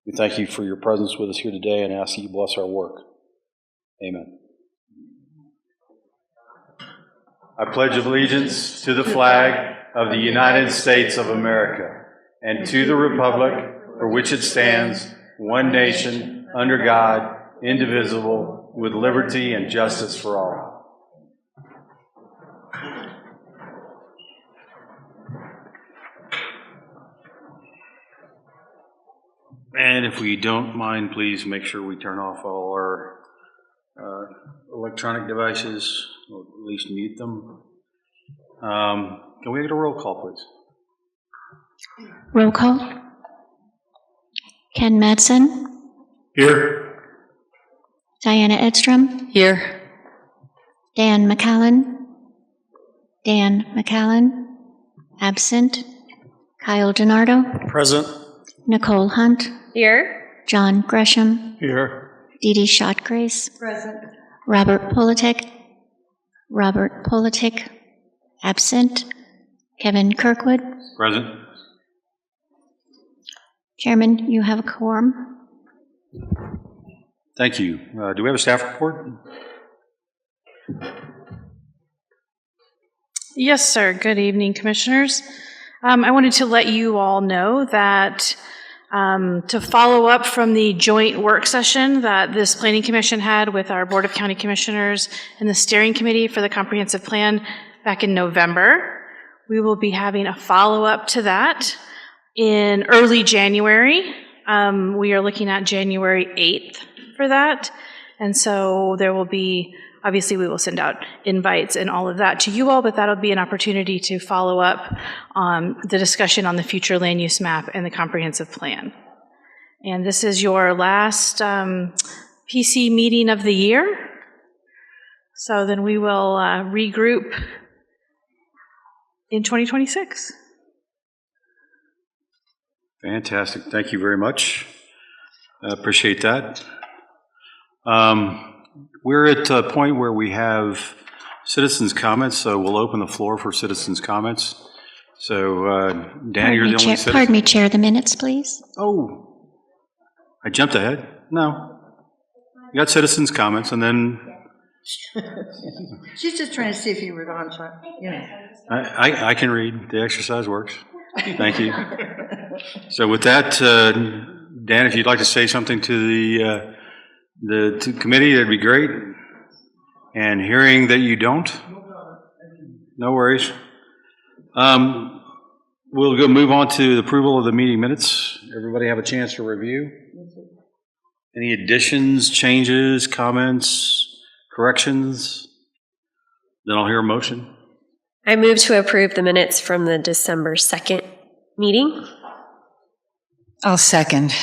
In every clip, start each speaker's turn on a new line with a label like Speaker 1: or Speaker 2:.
Speaker 1: We thank you for your presence with us here today and ask that you bless our work. Amen. I pledge allegiance to the flag of the United States of America and to the republic for which it stands, one nation, under God, indivisible, with liberty and justice for all. And if we don't mind, please make sure we turn off all our electronic devices, or at least mute them. Can we get a roll call, please?
Speaker 2: Roll call. Ken Madsen.
Speaker 1: Here.
Speaker 2: Diana Edstrom.
Speaker 3: Here.
Speaker 2: Dan McAllen. Dan McAllen. Absent. Kyle DiNardo.
Speaker 1: Present.
Speaker 2: Nicole Hunt.
Speaker 3: Here.
Speaker 2: John Gresham.
Speaker 1: Here.
Speaker 2: Dee Dee Shotgrace.
Speaker 3: Present.
Speaker 2: Robert Politik. Robert Politik. Absent. Kevin Kirkwood.
Speaker 1: Present.
Speaker 2: Chairman, you have a quorum.
Speaker 1: Thank you. Do we have a staff report?
Speaker 4: Yes, sir. Good evening, Commissioners. I wanted to let you all know that to follow up from the joint work session that this Planning Commission had with our Board of County Commissioners and the Steering Committee for the Comprehensive Plan back in November, we will be having a follow-up to that in early January. We are looking at January 8th for that. And so there will be, obviously we will send out invites and all of that to you all, but that'll be an opportunity to follow up on the discussion on the future land use map and the comprehensive plan. And this is your last PC meeting of the year. So then we will regroup in 2026.
Speaker 1: Fantastic. Thank you very much. I appreciate that. We're at a point where we have citizens' comments, so we'll open the floor for citizens' comments. So, Dan, you're the only citizen.
Speaker 2: Pardon me, Chair, the minutes, please.
Speaker 1: Oh, I jumped ahead. No. You got citizens' comments, and then...
Speaker 3: She's just trying to see if you were on time. You know.
Speaker 1: I can read. The exercise works. Thank you. So with that, Dan, if you'd like to say something to the committee, that'd be great. And hearing that you don't, no worries. We'll go move on to the approval of the meeting minutes. Everybody have a chance to review. Any additions, changes, comments, corrections? Then I'll hear a motion.
Speaker 5: I move to approve the minutes from the December 2nd meeting.
Speaker 3: I'll second.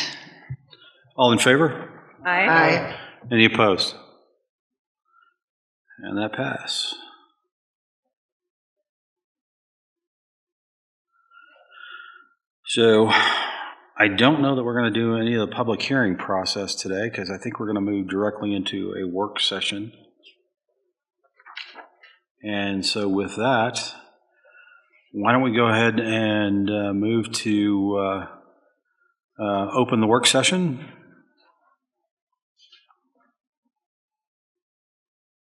Speaker 1: All in favor?
Speaker 5: Aye.
Speaker 1: Any opposed? And that passed. So I don't know that we're going to do any of the public hearing process today because I think we're going to move directly into a work session. And so with that, why don't we go ahead and move to open the work session?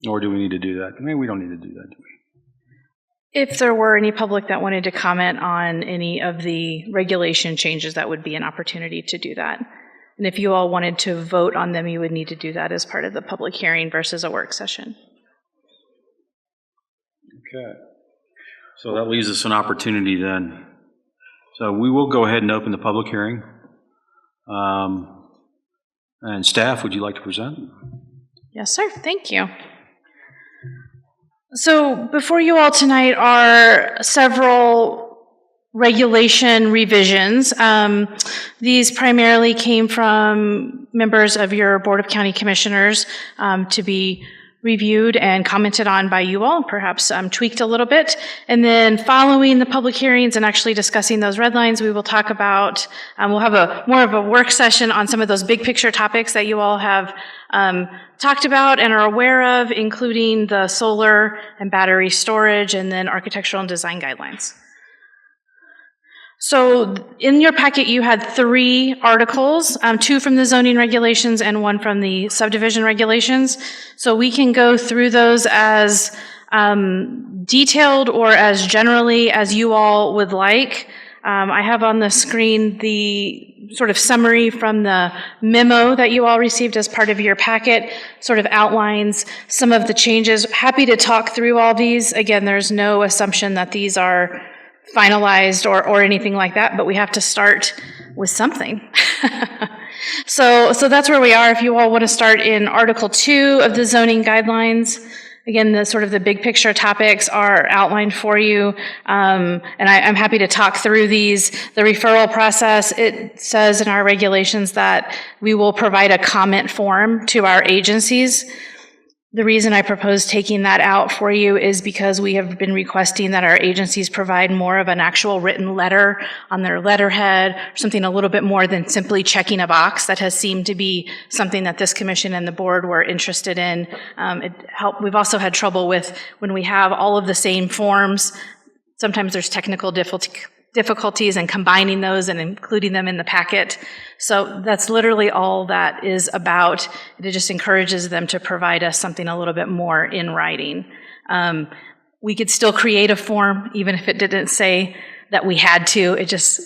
Speaker 1: Or do we need to do that? Maybe we don't need to do that, do we?
Speaker 4: If there were any public that wanted to comment on any of the regulation changes, that would be an opportunity to do that. And if you all wanted to vote on them, you would need to do that as part of the public hearing versus a work session.
Speaker 1: Okay. So that leaves us an opportunity then. So we will go ahead and open the public hearing. And staff, would you like to present?
Speaker 4: Yes, sir. Thank you. So before you all tonight are several regulation revisions. These primarily came from members of your Board of County Commissioners to be reviewed and commented on by you all, perhaps tweaked a little bit. And then following the public hearings and actually discussing those red lines, we will talk about, we'll have more of a work session on some of those big picture topics that you all have talked about and are aware of, including the solar and battery storage and then architectural and design guidelines. So in your packet, you had 3 articles, 2 from the zoning regulations and 1 from the subdivision regulations. So we can go through those as detailed or as generally as you all would like. I have on the screen the sort of summary from the memo that you all received as part of your packet, sort of outlines some of the changes. Happy to talk through all these. Again, there's no assumption that these are finalized or anything like that, but we have to start with something. So that's where we are. If you all want to start in Article 2 of the zoning guidelines, again, the sort of the big picture topics are outlined for you, and I'm happy to talk through these. The referral process, it says in our regulations that we will provide a comment form to our agencies. The reason I propose taking that out for you is because we have been requesting that our agencies provide more of an actual written letter on their letterhead, or something a little bit more than simply checking a box. That has seemed to be something that this commission and the board were interested in. We've also had trouble with when we have all of the same forms. Sometimes there's technical difficulties in combining those and including them in the packet. So that's literally all that is about. It just encourages them to provide us something a little bit more in writing. We could still create a form, even if it didn't say that we had to. It just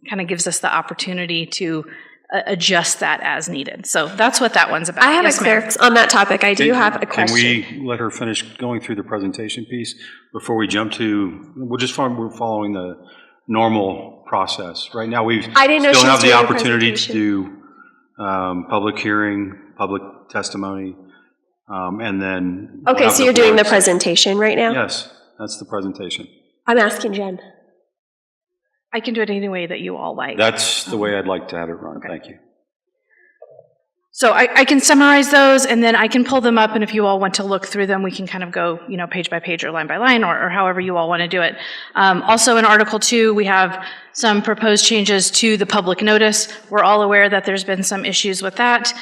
Speaker 4: kind of gives us the opportunity to adjust that as needed. So that's what that one's about.
Speaker 5: I have
Speaker 4: Yes,
Speaker 5: a
Speaker 4: ma'am.
Speaker 5: on that topic. I do have a question.
Speaker 1: Can we let her finish going through the presentation piece before we jump to, we're following the normal process. Right now,
Speaker 5: I didn't know
Speaker 1: still
Speaker 5: she
Speaker 1: have
Speaker 5: was
Speaker 1: the
Speaker 5: doing a
Speaker 1: opportunity to
Speaker 5: presentation.
Speaker 1: do public hearing, public testimony, and then.
Speaker 5: Okay,
Speaker 1: we'll have
Speaker 5: so you're doing the
Speaker 1: boards.
Speaker 5: presentation right now?
Speaker 1: Yes, that's the presentation.
Speaker 5: I'm asking Jen.
Speaker 4: I can do it any way that you all like.
Speaker 1: That's the way I'd like to have it run.
Speaker 4: Okay.
Speaker 1: Thank you.
Speaker 4: So I can summarize those, and then I can pull them up, and if you all want to look through them, we can kind of go, page by page or line by line, or however you all want to do it. Also in Article 2, we have some proposed changes to the public notice. We're all aware that there's been some issues with that.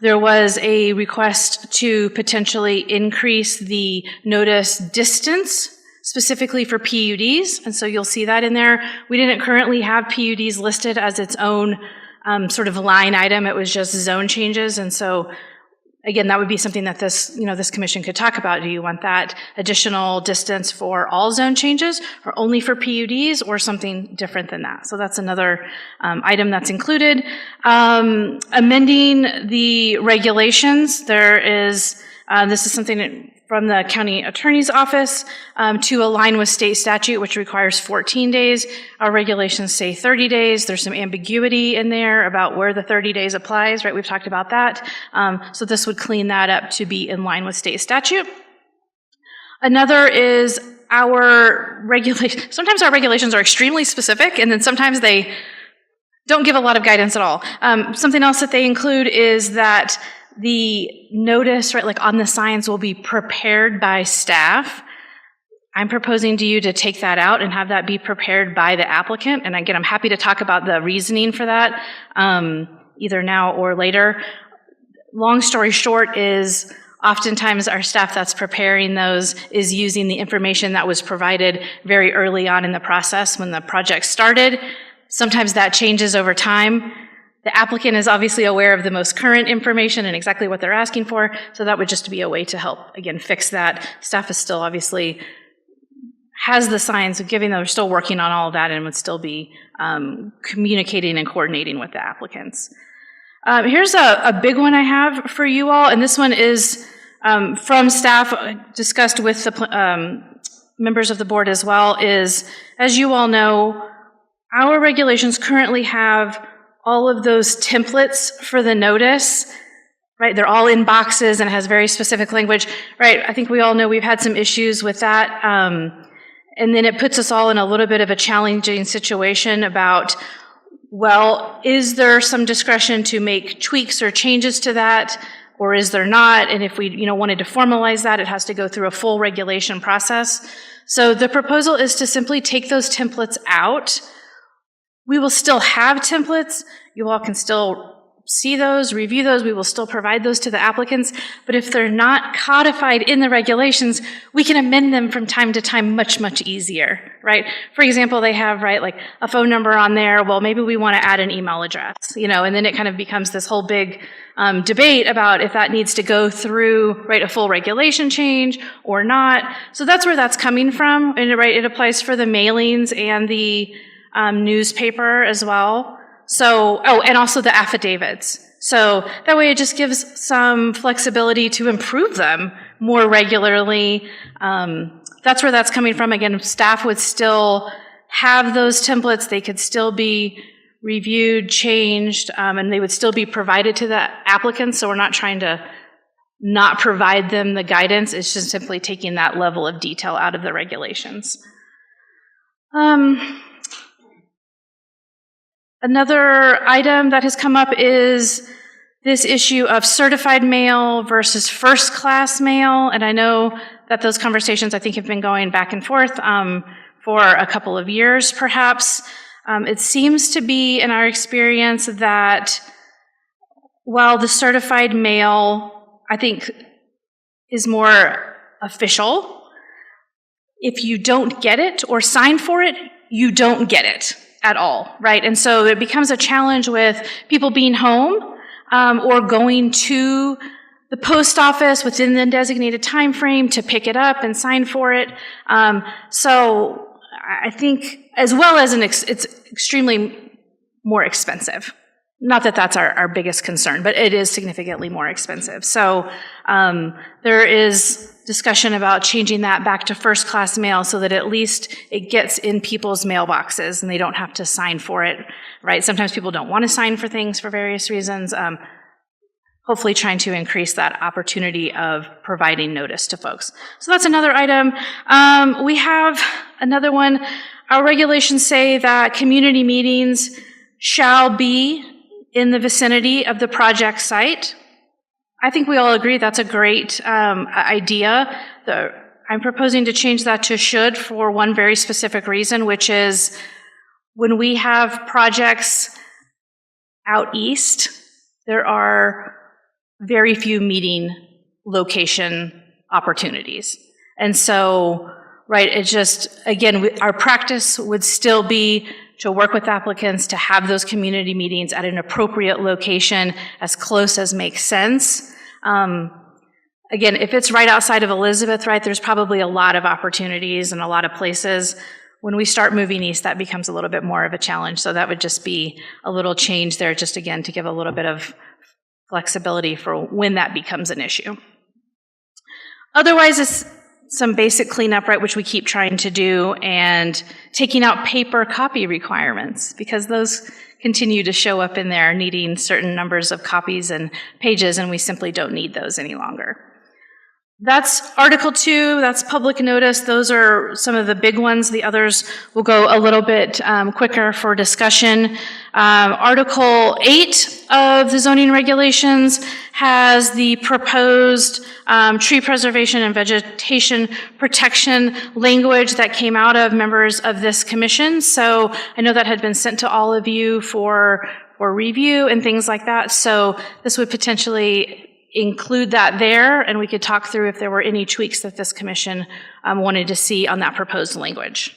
Speaker 4: There was a request to potentially increase the notice distance, specifically for PUDs, and so you'll see that in there. We didn't currently have PUDs listed as its own sort of line item. It was just zone changes, and so again, that would be something that this commission could talk about. Do you want that additional distance for all zone changes, or only for PUDs, or something different than that? So that's another item that's included. Amending the regulations, there is this is something from the county attorney's office to align with state statute, which requires 14 days. Our regulations say 30 days. There's some ambiguity in there about where the 30 days applies, right? We've talked about that. So this would clean that up to be in line with state statute. Another is our regulation. Sometimes our regulations are extremely specific, and then sometimes they don't give a lot of guidance at all. Something else that they include is that the notice, right, like on the signs, will be prepared by staff. I'm proposing to you to take that out and have that be prepared by the applicant. And again, I'm happy to talk about the reasoning for that, either now or later. Long story short is, oftentimes our staff that's preparing those is using the information that was provided very early on in the process when the project started. Sometimes that changes over time. The applicant is obviously aware of the most current information and exactly what they're asking for, so that would just be a way to help, again, fix that. Staff is still obviously has the signs of giving, they're still working on all of that and would still be communicating and coordinating with the applicants. Here's a big one I have for you all, and this one is from staff, discussed with the members of the board as well, is, as you all know, our regulations currently have all of those templates for the notice, right? They're all in boxes and it has very specific language, right? I think we all know we've had some issues with that. And then it puts us all in a little bit of a challenging situation about, well, is there some discretion to make tweaks or changes to that, or is there not? And if we wanted to formalize that, it has to go through a full regulation process. So the proposal is to simply take those templates out. We will still have templates. You all can still see those, review those. We will still provide those to the applicants. But if they're not codified in the regulations, we can amend them from time to time much, much easier, right? For example, they have, right, like a phone number on there. Well, maybe we want to add an email address, and then it kind of becomes this whole big debate about if that needs to go through, right, a full regulation change or not. So that's where that's coming from. And, right, it applies for the mailings and the newspaper as well. So, and also the affidavits. So that way it just gives some flexibility to improve them more regularly. That's where that's coming from. Again, staff would still have those templates. They could still be reviewed, changed, and they would still be provided to the applicants. So we're not trying to not provide them the guidance. It's just simply taking that level of detail out of the regulations. Another item that has come up is this issue of certified mail versus first-class mail. And I know that those conversations, I think, have been going back and forth for a couple of years, perhaps. It seems to be, in our experience, that while the certified mail, I think, is more official, if you don't get it or sign for it, you don't get it at all, right? And so it becomes a challenge with people being home or going to the post office within the designated time frame to pick it up and sign for it. So I think, as well as it's extremely more expensive. Not that that's our biggest concern, but it is significantly more expensive. So there is discussion about changing that back to first-class mail so that at least it gets in people's mailboxes and they don't have to sign for it, right? Sometimes people don't want to sign for things for various reasons. Hopefully trying to increase that opportunity of providing notice to folks. So that's another item. We have another one. Our regulations say that community meetings shall be in the vicinity of the project site. I think we all agree that's a great idea. I'm proposing to change that to should for one very specific reason, which is when we have projects out east, there are very few meeting location opportunities. And so, right, it just, again, our practice would still be to work with applicants to have those community meetings at an appropriate location as close as makes sense. Again, if it's right outside of Elizabeth, right, there's probably a lot of opportunities and a lot of places. When we start moving east, that becomes a little bit more of a challenge. So that would just be a little change there, just again, to give a little bit of flexibility for when that becomes an issue. Otherwise, it's some basic cleanup, right, which we keep trying to do, and taking out paper copy requirements, because those continue to show up in there needing certain numbers of copies and pages, and we simply don't need those any longer. That's Article 2, that's public notice. Those are some of the big ones. The others will go a little bit quicker for discussion. Article 8 of the zoning regulations has the proposed tree preservation and vegetation protection language that came out of members of this commission. So I know that had been sent to all of you for review and things like that. So this would potentially include that there, and we could talk through if there were any tweaks that this commission wanted to see on that proposed language.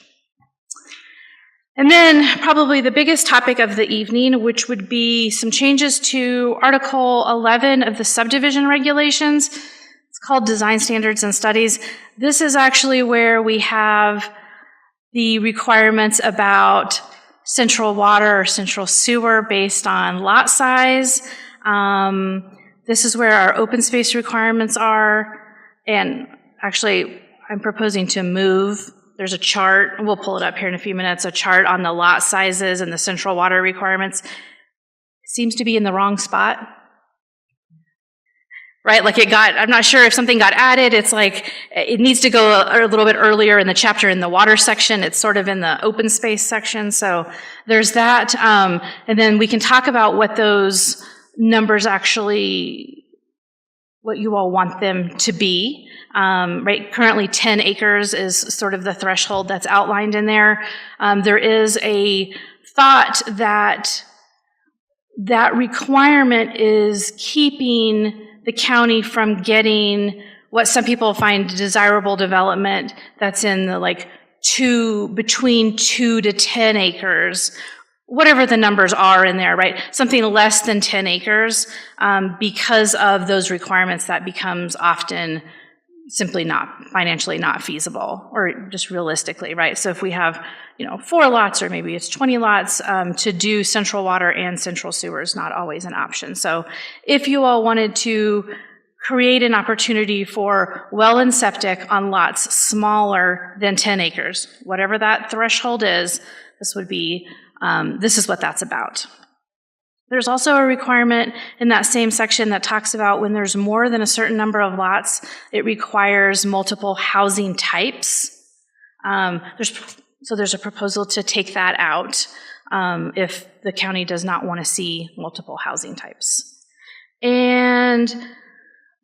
Speaker 4: And then probably the biggest topic of the evening, which would be some changes to Article 11 of the subdivision regulations. It's called Design Standards and Studies. This is actually where we have the requirements about central water or central sewer based on lot size. This is where our open space requirements are, and actually I'm proposing to move. There's a chart, and we'll pull it up here in a few minutes, a chart on the lot sizes and the central water requirements. It seems to be in the wrong spot, right? Like I'm not sure if something got added. It's like it needs to go a little bit earlier in the chapter in the water section. It's sort of in the open space section, so there's that. And then we can talk about what those numbers actually, what you all want them to be. Right, currently 10 acres is sort of the threshold that's outlined in there. There is a thought that that requirement is keeping the county from getting what some people find desirable development that's in the between 2 to 10 acres, whatever the numbers are in there, right? Something less than 10 acres, because of those requirements, that becomes often simply not financially not feasible, or just realistically, right? So if we have, 4 lots, or maybe it's 20 lots, to do central water and central sewer is not always an option. So if you all wanted to create an opportunity for well and septic on lots smaller than 10 acres, whatever that threshold is, this is what that's about. There's also a requirement in that same section that talks about when there's more than a certain number of lots, it requires multiple housing types. There's a proposal to take that out if the county does not want to see multiple housing types. And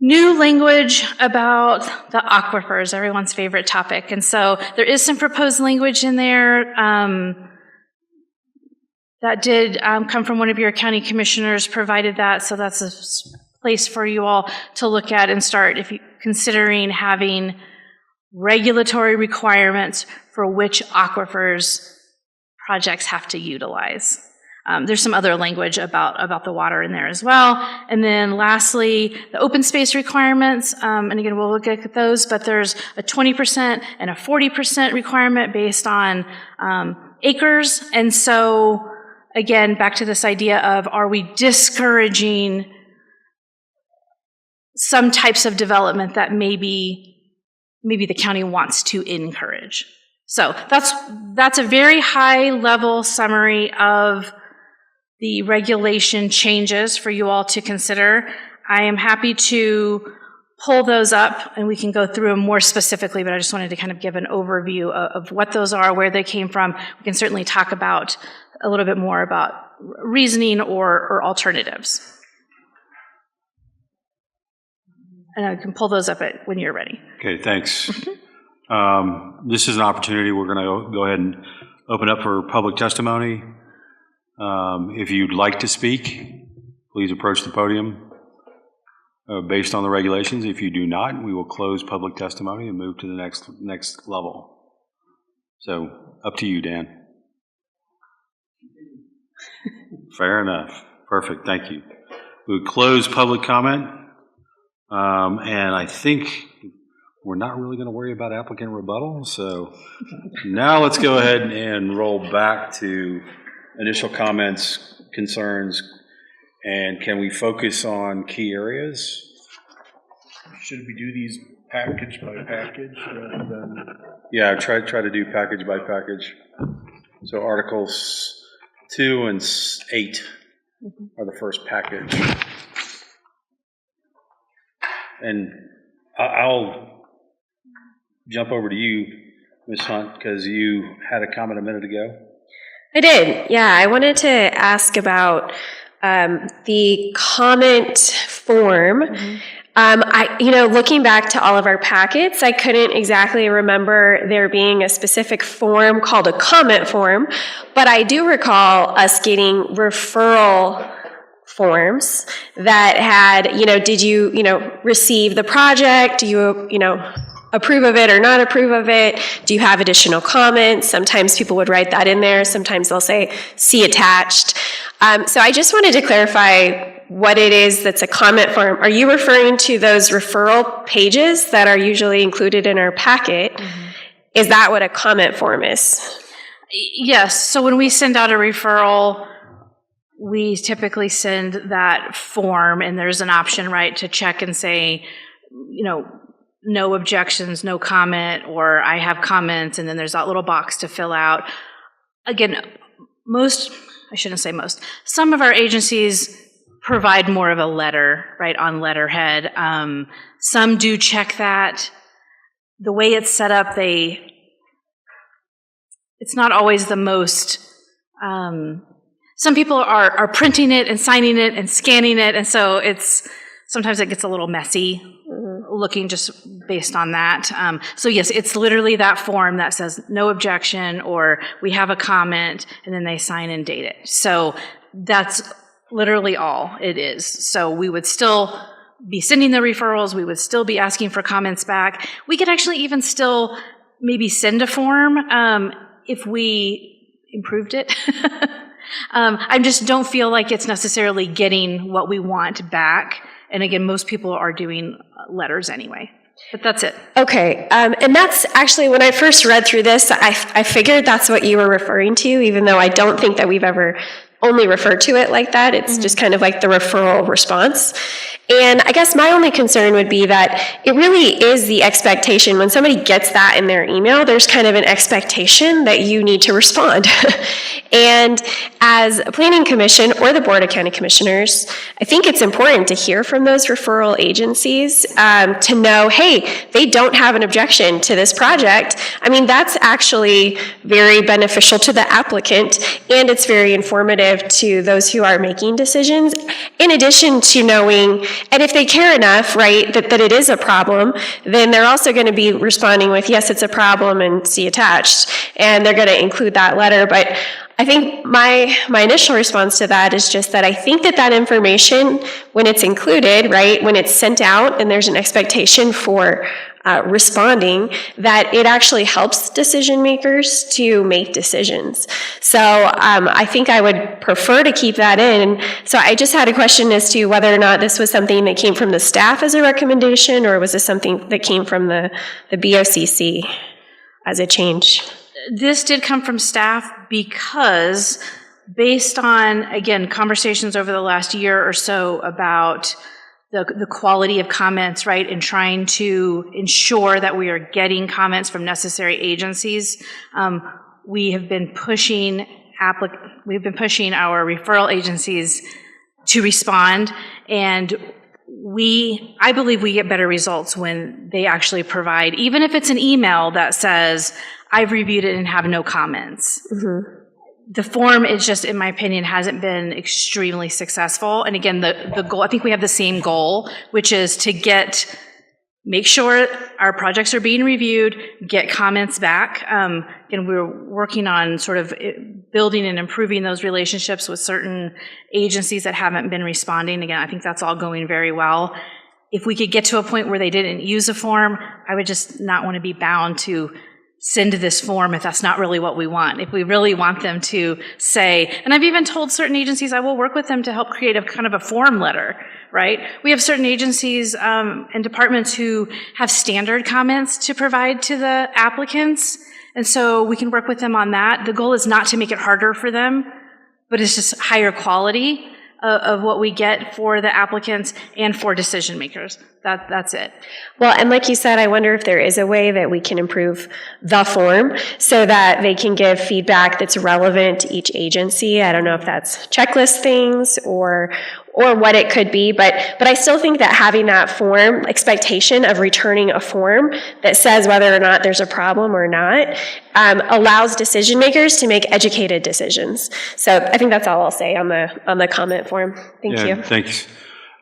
Speaker 4: new language about the aquifers, everyone's favorite topic. And so there is some proposed language in there that did come from one of your county commissioners, provided that, so that's a place for you all to look at and start if you considering having regulatory requirements for which aquifers projects have to utilize. There's some other language about the water in there as well. And then lastly, the open space requirements, and again, we'll look at those, but there's a 20% and a 40% requirement based on acres. And so, again, back to this idea of, are we discouraging some types of development that maybe the county wants to encourage? So that's a very high level summary of the regulation changes for you all to consider. I am happy to pull those up and we can go through them more specifically, but I just wanted to kind of give an overview of what those are, where they came from. We can certainly talk about a little bit more about reasoning or alternatives. And I can pull those up when you're ready.
Speaker 1: Okay, thanks. This is an opportunity. We're going to go ahead and open up for public testimony. If you'd like to speak, please approach the podium based on the regulations. If you do not, we will close public testimony and move to the next level. So, up to you, Dan. Fair enough. Perfect. Thank you. We'll close public comment. And I think we're not really going to worry about applicant rebuttal. So now let's go ahead and roll back to initial comments, concerns, and can we focus on key areas?
Speaker 6: Should we do these package by package rather than?
Speaker 1: Yeah, try to do package by package. So Articles 2 and 8 are the first package. And I'll jump over to you, Ms. Hunt, because you had a comment a minute ago.
Speaker 5: I did, yeah. I wanted to ask about the comment form. Looking back to all of our packets, I couldn't exactly remember there being a specific form called a comment form, but I do recall us getting referral forms that had, did you, receive the project? Do you, approve of it or not approve of it? Do you have additional comments? Sometimes people would write that in there. Sometimes they'll say, see attached. So I just wanted to clarify what it is that's a comment form. Are you referring to those referral pages that are usually included in our packet? Mm-hmm. Is that what a comment form is?
Speaker 4: Yes. So when we send out a referral, we typically send that form, and there's an option, right, to check and say, no objections, no comment, or I have comments, and then there's that little box to fill out. Again, some of our agencies provide more of a letter, right, on letterhead. Some do check that. The way it's set up, it's not always the most, some people are printing it and signing it and scanning it, and so sometimes it gets a little messy looking just based on that. So yes, it's literally that form that says no objection or we have a comment, and then they sign and date it. So that's literally all it is. So we would still be sending the referrals, we would still be asking for comments back. We could actually even still maybe send a form if we improved it. I just don't feel like it's necessarily getting what we want back. And again, most people are doing letters anyway. But that's it.
Speaker 5: Okay, and that's actually, when I first read through this, I figured that's what you were referring to, even though I don't think that we've ever only referred to it like that. It's just kind of like the referral response. And I guess my only concern would be that it really is the expectation. When somebody gets that in their email, there's kind of an expectation that you need to respond. And as a planning commission or the Board of County Commissioners, I think it's important to hear from those referral agencies to know, hey, they don't have an objection to this project. I mean, that's actually very beneficial to the applicant, and it's very informative to those who are making decisions, in addition to knowing, and if they care enough, right, that it is a problem, then they're also going to be responding with, yes, it's a problem, and see attached, and they're going to include that letter. But I think my initial response to that is just that I think that information, when it's included, right, when it's sent out and there's an expectation for responding, that it actually helps decision makers to make decisions. So I think I would prefer to keep that in. So I just had a question as to whether or not this was something that came from the staff as a recommendation, or was this something that came from the BOCC as a change?
Speaker 4: This did come from staff because based on, again, conversations over the last year or so about the quality of comments, right, and trying to ensure that we are getting comments from necessary agencies, we have been pushing our referral agencies to respond, and I believe we get better results when they actually provide, even if it's an email that says, I've reviewed it and have no comments. Mm-hmm. The form is just, in my opinion, hasn't been extremely successful. And again, the goal, I think we have the same goal, which is to make sure our projects are being reviewed, get comments back. And we're working on sort of building and improving those relationships with certain agencies that haven't been responding. Again, I think that's all going very well. If we could get to a point where they didn't use a form, I would just not want to be bound to send this form if that's not really what we want. If we really want them to say, and I've even told certain agencies I will work with them to help create a kind of a form letter, right? We have certain agencies and departments who have standard comments to provide to the applicants, and so we can work with them on that. The goal is not to make it harder for them, but it's just higher quality of what we get for the applicants and for decision makers. That's it.
Speaker 5: Well, and like you said, I wonder if there is a way that we can improve the form so that they can give feedback that's relevant to each agency. I don't know if that's checklist things or what it could be, but I still think that having that form, expectation of returning a form that says whether or not there's a problem or not, allows decision makers to make educated decisions. So I think that's all I'll say on the comment form. Thank you.
Speaker 1: Thanks.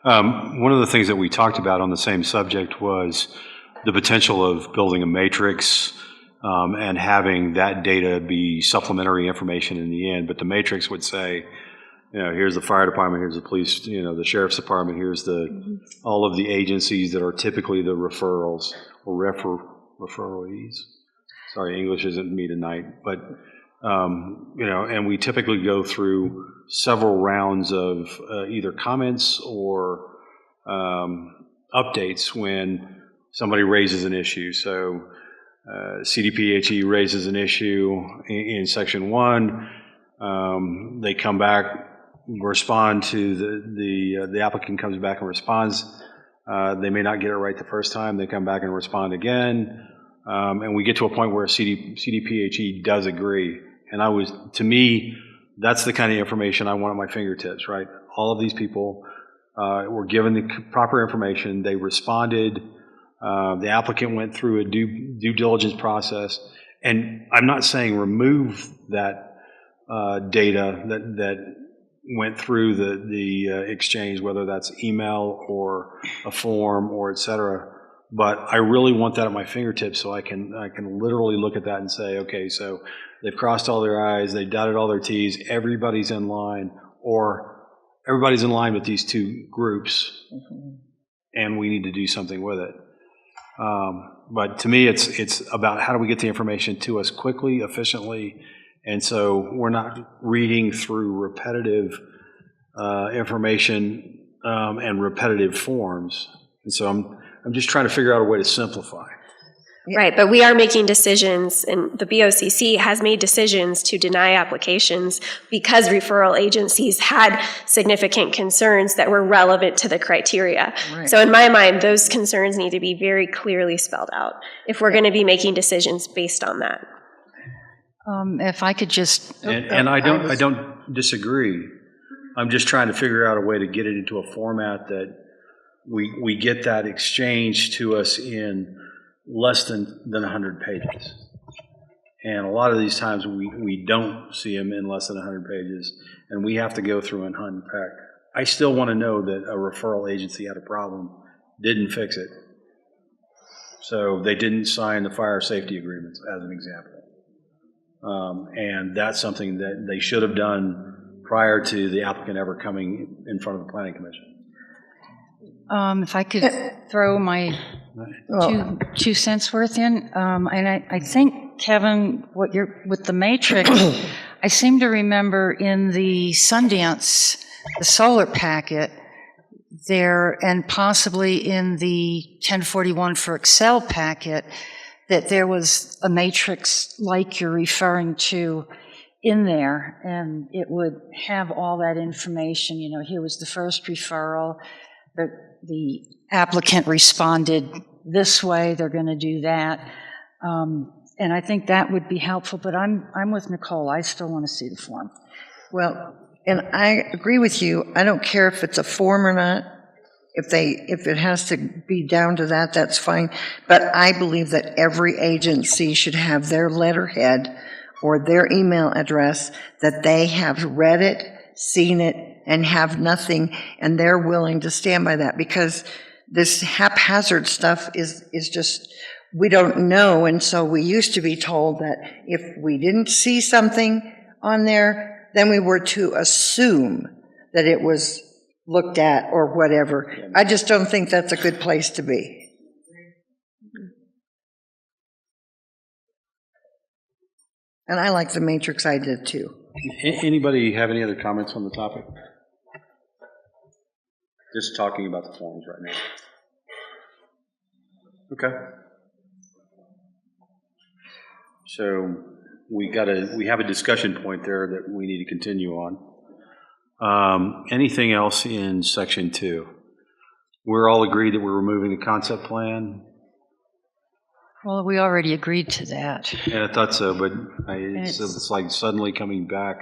Speaker 1: One of the things that we talked about on the same subject was the potential of building a matrix and having that data be supplementary information in the end. But the matrix would say, here's the fire department, here's the police, the sheriff's department, here's all of the agencies that are typically the referrals or referees. Sorry, English isn't me tonight, but and we typically go through several rounds of either comments or updates when somebody raises an issue. So CDPHE raises an issue in section 1. They come back, respond to the applicant comes back and responds. They may not get it right the first time. They come back and respond again. And we get to a point where CDPHE does agree. And to me, that's the kind of information I want at my fingertips, right? All of these people were given the proper information. They responded. The applicant went through a due diligence process. And I'm not saying remove that data that went through the exchange, whether that's email or a form or et cetera. But I really want that at my fingertips so I can literally look at that and say, okay, so they've crossed all their I's, they dotted all their T's, everybody's in line, or everybody's in line with these two groups, and we need to do something with it. But to me, it's about how do we get the information to us quickly, efficiently, and so we're not reading through repetitive information and repetitive forms. And so I'm just trying to figure out a way to simplify.
Speaker 5: Right, but we are making decisions, and the BOCC has made decisions to deny applications because referral agencies had significant concerns that were relevant to the criteria.
Speaker 3: Right.
Speaker 5: So in my mind, those concerns need to be very clearly spelled out if we're going to be making decisions based on that.
Speaker 3: If I could just.
Speaker 1: And I don't disagree. I'm just trying to figure out a way to get it into a format that we get that exchange to us in less than 100 pages. And a lot of these times we don't see them in less than 100 pages, and we have to go through and unpack. I still want to know that a referral agency had a problem, didn't fix it. So they didn't sign the fire safety agreements, as an example. And that's something that they should have done prior to the applicant ever coming in front of the Planning Commission.
Speaker 3: If I could throw my 2 cents worth in, and I think, Kevin, with the matrix, I seem to remember in the Sundance, the solar packet there, and possibly in the 1041 for Excel packet, that there was a matrix like you're referring to in there, and it would have all that information. You know, here was the first referral, the applicant responded this way, they're going to do that. And I think that would be helpful, but I'm with Nicole. I still want to see the form.
Speaker 7: Well, and I agree with you. I don't care if it's a form or not. If it has to be down to that, that's fine. But I believe that every agency should have their letterhead or their email address that they have read it, seen it, and have nothing, and they're willing to stand by that, because this haphazard stuff is just, we don't know, and so we used to be told that if we didn't see something on there, then we were to assume that it was looked at or whatever. I just don't think that's a good place to be. And I like the matrix idea too.
Speaker 1: Anybody have any other comments on the topic? Just talking about the forms right now. Okay. So we have a discussion point there that we need to continue on. Anything else in section 2? We're all agreed that we're removing the concept plan.
Speaker 3: Well, we already agreed to that.
Speaker 1: Yeah, I thought so, but it's like suddenly coming back,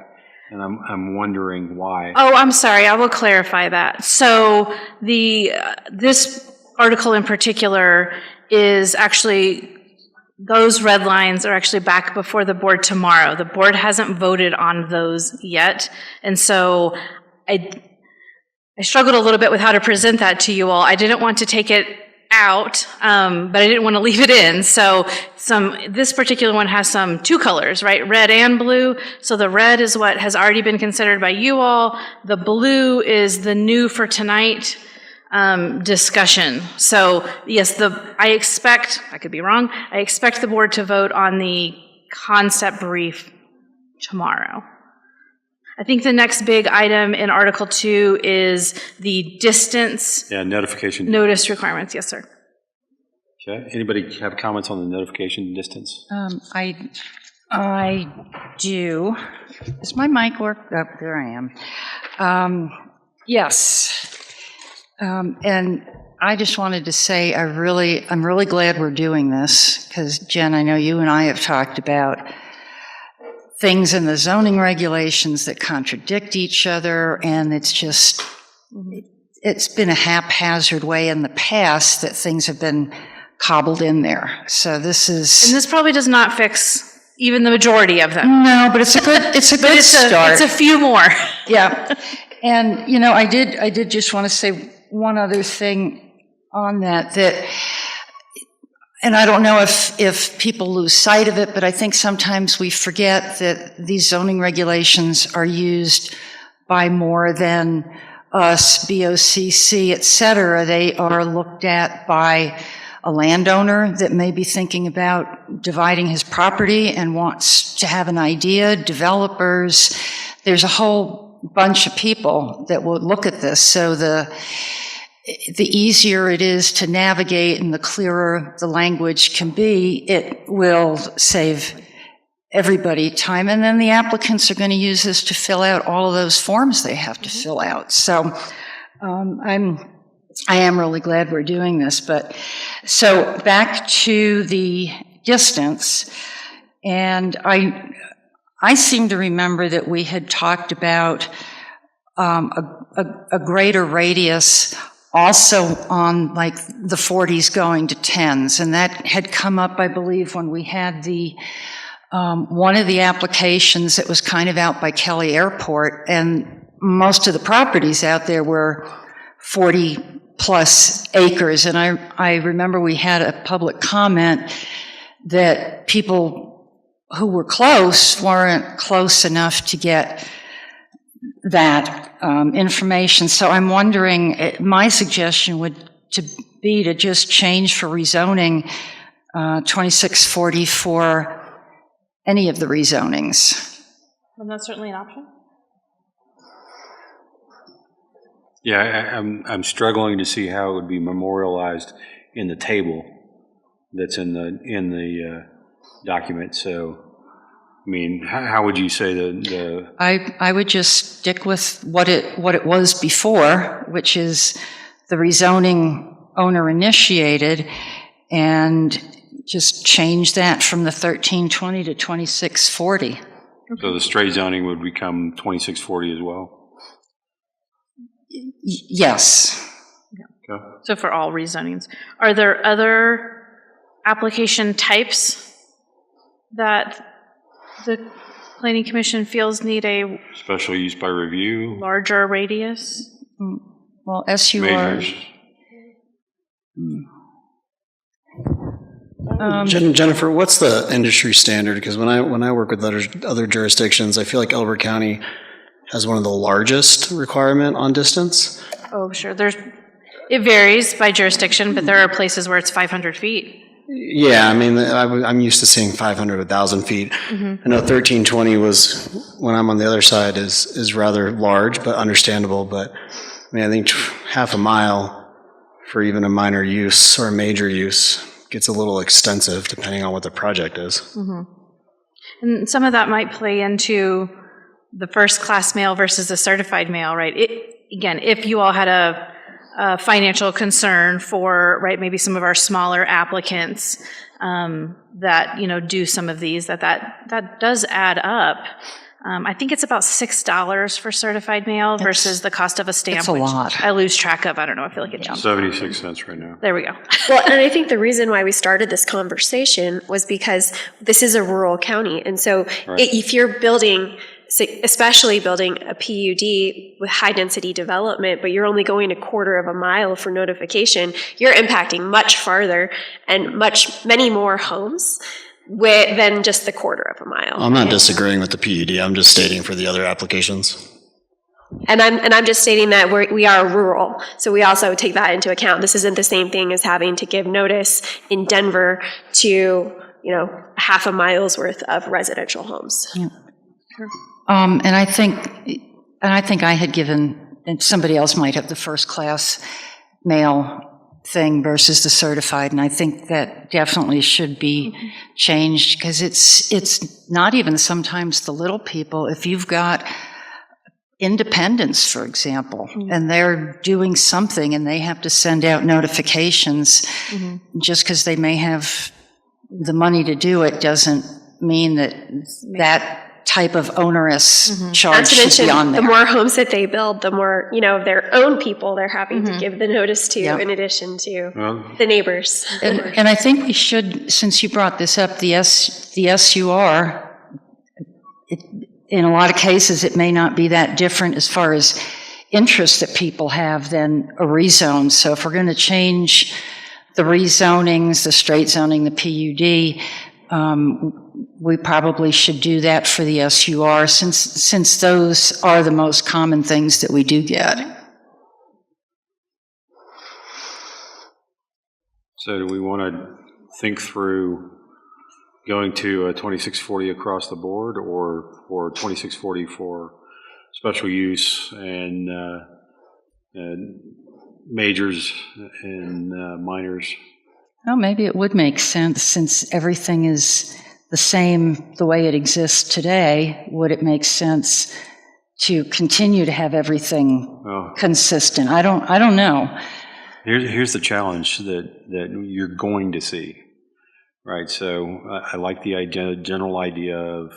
Speaker 1: and I'm wondering why.
Speaker 4: Oh, I'm sorry. I will clarify that. So this article in particular is actually, those red lines are actually back before the board tomorrow. The board hasn't voted on those yet, and so I struggled a little bit with how to present that to you all. I didn't want to take it out, but I didn't want to leave it in. So this particular one has two colors, right? Red and blue. So the red is what has already been considered by you all. The blue is the new for tonight discussion. So yes, I expect, I could be wrong, I expect the board to vote on the concept brief tomorrow. I think the next big item in Article 2 is the distance
Speaker 1: notification.
Speaker 4: Notice requirements. Yes, sir.
Speaker 1: Okay. Anybody have comments on the notification distance?
Speaker 3: I do. Does my mic work? Oh, there I am. Yes. And I just wanted to say I'm really glad we're doing this, because Jen, I know you and I have talked about things in the zoning regulations that contradict each other, and it's been a haphazard way in the past that things have been cobbled in there. So this is...
Speaker 4: And this probably does not fix even the majority of them.
Speaker 3: No, but it's a good start.
Speaker 4: It's a few more.
Speaker 3: Yeah. And, you know, I did just want to say one other thing on that, and I don't know if people lose sight of it, but I think sometimes we forget that these zoning regulations are used by more than us, BOCC, et cetera, they are looked at by a landowner that may be thinking about dividing his property and wants to have an idea, developers. There's a whole bunch of people that will look at this. So the easier it is to navigate and the clearer the language can be, it will save everybody time. And then the applicants are going to use this to fill out all of those forms they have to fill out. So I am really glad we're doing this. But so back to the distance, and I seem to remember that we had talked about a greater radius also on like the 40s going to 10s, and that had come up, I believe, when we had the one of the applications that was kind of out by Kelly Airport, and most of the properties out there were 40 plus acres. And I remember we had a public comment that people who were close weren't close enough to get that information. So I'm wondering, my suggestion would be to just change for rezoning 2640 for any of the rezonings.
Speaker 4: And that's certainly an option.
Speaker 1: Yeah, I'm struggling to see how it would be memorialized in the table that's in the document. So, I mean, how would you say the
Speaker 3: I would just stick with what it was before, which is the rezoning owner initiated, and just change that from the 1320 to 2640.
Speaker 1: So the straight zoning would become 2640 as well?
Speaker 3: Yes.
Speaker 1: Okay.
Speaker 4: So for all rezonings, are there other application types that the Planning Commission feels need a
Speaker 1: Special use by review?
Speaker 4: larger radius?
Speaker 3: Well, SUR.
Speaker 1: Majors?
Speaker 8: Jennifer, what's the industry standard? Because when I work with other jurisdictions, I feel like Elbert County has one of the largest requirement on distance.
Speaker 4: Oh, sure. It varies by jurisdiction, but there are places where it's 500 feet.
Speaker 8: Yeah, I mean, I'm used to seeing 500, 1,000 feet.
Speaker 4: Mm-hmm.
Speaker 8: I know 1320 was, when I'm on the other side, is rather large, but understandable. But I mean, I think half a mile for even a minor use or a major use gets a little extensive depending on what the project is.
Speaker 4: Mm-hmm. And some of that might play into the first class mail versus the certified mail, right? Again, if you all had a financial concern for, right, maybe some of our smaller applicants that, do some of these, that does add up. I think it's about $6 for certified mail versus the cost of a stamp.
Speaker 3: It's a lot.
Speaker 4: Which I lose track of. I don't know. I feel like it jumped.
Speaker 1: 76 cents right now.
Speaker 4: There we go.
Speaker 5: Well, and I think the reason why we started this conversation was because this is a rural county. And so if you're building, especially building a PUD with high density development, but you're only going a quarter of a mile for notification, you're impacting much farther and many more homes than just the quarter of a mile.
Speaker 8: I'm not disagreeing with the PUD. I'm just stating for the other applications.
Speaker 5: And I'm just stating that we are rural, so we also take that into account. This isn't the same thing as having to give notice in Denver to half a mile's worth of residential homes.
Speaker 3: Yeah. And I think I had given, and somebody else might have the first class mail thing versus the certified, and I think that definitely should be changed, because it's not even sometimes the little people. If you've got independents, for example, and they're doing something and they have to send out notifications, just because they may have the money to do it doesn't mean that type of onerous charge should be on there.
Speaker 5: The more homes that they build, the more, their own people they're having to give the notice to, in addition to the neighbors.
Speaker 3: And I think we should, since you brought this up, the SUR, in a lot of cases, it may not be that different as far as interest that people have than a rezone. So if we're going to change the rezonings, the straight zoning, the PUD, we probably should do that for the SUR, since those are the most common things that we do get.
Speaker 1: So do we want to think through going to a 2640 across the board, or 2640 for special use and majors and minors?
Speaker 3: Well, maybe it would make sense, since everything is the same the way it exists today. Would it make sense to continue to have everything consistent? I don't know.
Speaker 1: Here's the challenge that you're going to see, right? So I like the general idea of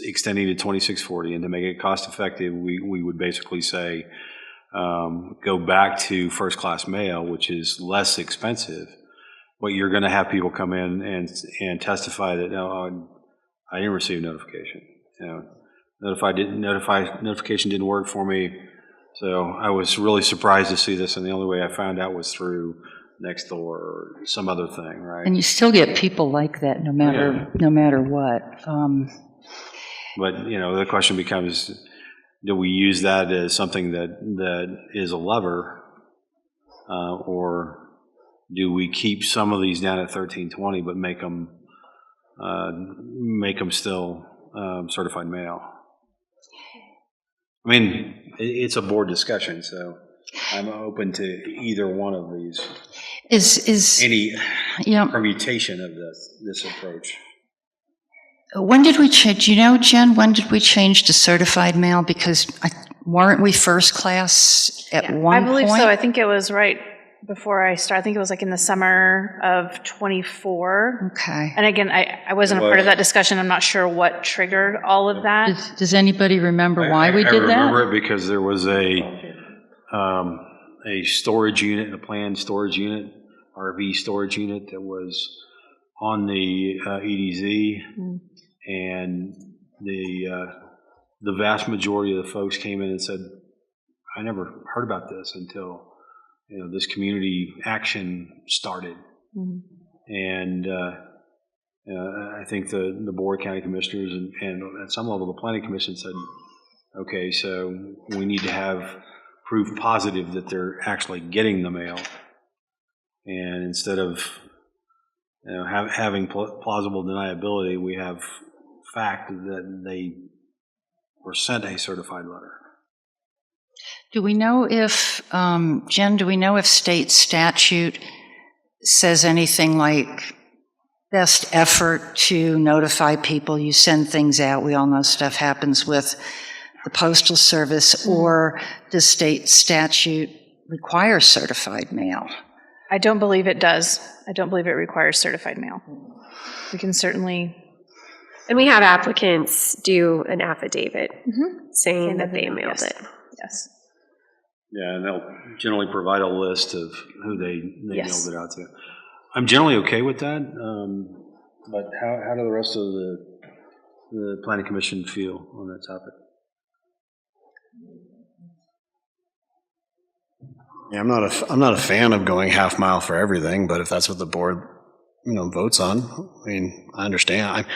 Speaker 1: extending to 2640, and to make it cost effective, we would basically say go back to first class mail, which is less expensive, but you're going to have people come in and testify that no, I didn't receive notification. Notification didn't work for me. So I was really surprised to see this, and the only way I found out was through Nextdoor or some other thing, right?
Speaker 3: And you still get people like that, no matter what.
Speaker 1: But the question becomes: do we use that as something that is a lever, or do we keep some of these down at 1320, but make them still certified mail? I mean, it's a board discussion, so I'm open to either one of these.
Speaker 3: Is
Speaker 1: any permutation of this approach?
Speaker 3: When did we change? Do you know, Jen? When did we change to certified mail? Because weren't we first class at one point?
Speaker 4: I believe so. I think it was right before I started. I think it was like in the summer of 24.
Speaker 3: Okay.
Speaker 4: And again, I wasn't a part of that discussion. I'm not sure what triggered all of that.
Speaker 3: Does anybody remember why we did that?
Speaker 1: I remember it because there was a storage unit, a planned storage unit, RV storage unit that was on the EDZ, and the vast majority of the folks came in and said, I never heard about this until this community action started. And I think the board of county commissioners and at some level the planning commission said, okay, so we need to have proof positive that they're actually getting the mail. And instead of having plausible deniability, we have fact that they were sent a certified letter.
Speaker 3: Do we know if, Jen, state statute says anything like best effort to notify people? You send things out. We all know stuff happens with the Postal Service, or does state statute require certified mail?
Speaker 4: I don't believe it does. I don't believe it requires certified mail. We can certainly...
Speaker 5: And we have applicants do an affidavit saying that they mailed it.
Speaker 4: Yes.
Speaker 1: Yeah, and they'll generally provide a list of who they mailed it out to. I'm generally okay with that, but how do the rest of the planning commission feel on that topic?
Speaker 8: Yeah, I'm not a fan of going half mile for everything, but if that's what the board votes on, I mean, I understand.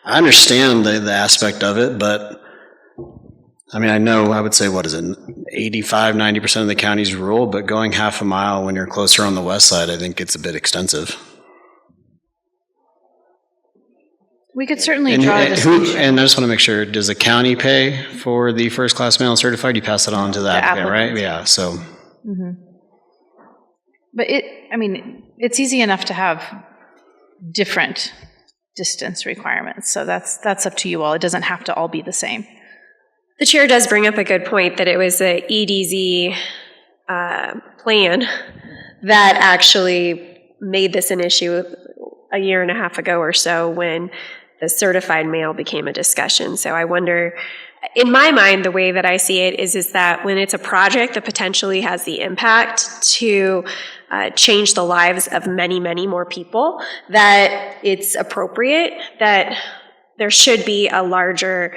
Speaker 8: I understand the aspect of it, but I mean, I would say, 85-90% of the county's rural, but going half a mile when you're closer on the west side, I think it's a bit extensive.
Speaker 4: We could certainly draw a distinction.
Speaker 8: And I just want to make sure, does the county pay for the first class mail and certified? You pass it on to the applicant, right? Yeah, so.
Speaker 4: But it's easy enough to have different distance requirements, so that's up to you all. It doesn't have to all be the same.
Speaker 5: The chair does bring up a good point that it was the EDZ plan that actually made this an issue a year and a half ago or so, when the certified mail became a discussion. So I wonder, in my mind, the way that I see it is that when it's a project that potentially has the impact to change the lives of many, many more people, that it's appropriate that there should be a larger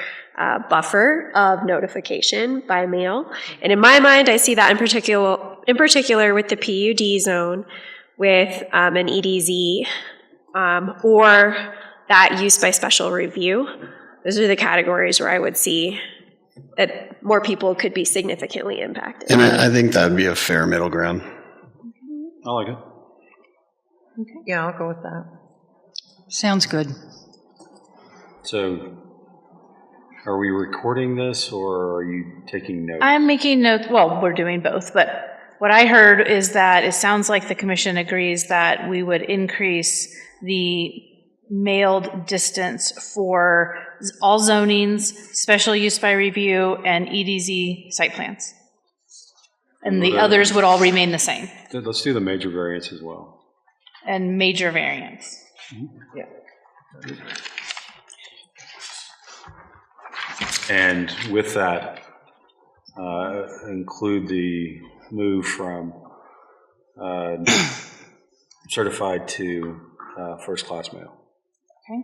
Speaker 5: buffer of notification by mail. And in my mind, I see that in particular with the PUD zone, with an EDZ, or that use by special review. Those are the categories where I would see that more people could be significantly impacted.
Speaker 8: And I think that would be a fair middle ground.
Speaker 1: I like it.
Speaker 7: Yeah, I'll go with that.
Speaker 3: Sounds good.
Speaker 1: So are we recording this or are you taking notes?
Speaker 4: I'm making notes, well, we're doing both, but what I heard is that it sounds like the commission agrees that we would increase the mailed distance for all zonings, special use by review, and EDZ site plans. And the others would all remain the same,
Speaker 1: Let's do the major variants as well.
Speaker 4: and major variants.
Speaker 1: And with that, include the move from certified to first-class mail.
Speaker 4: Okay.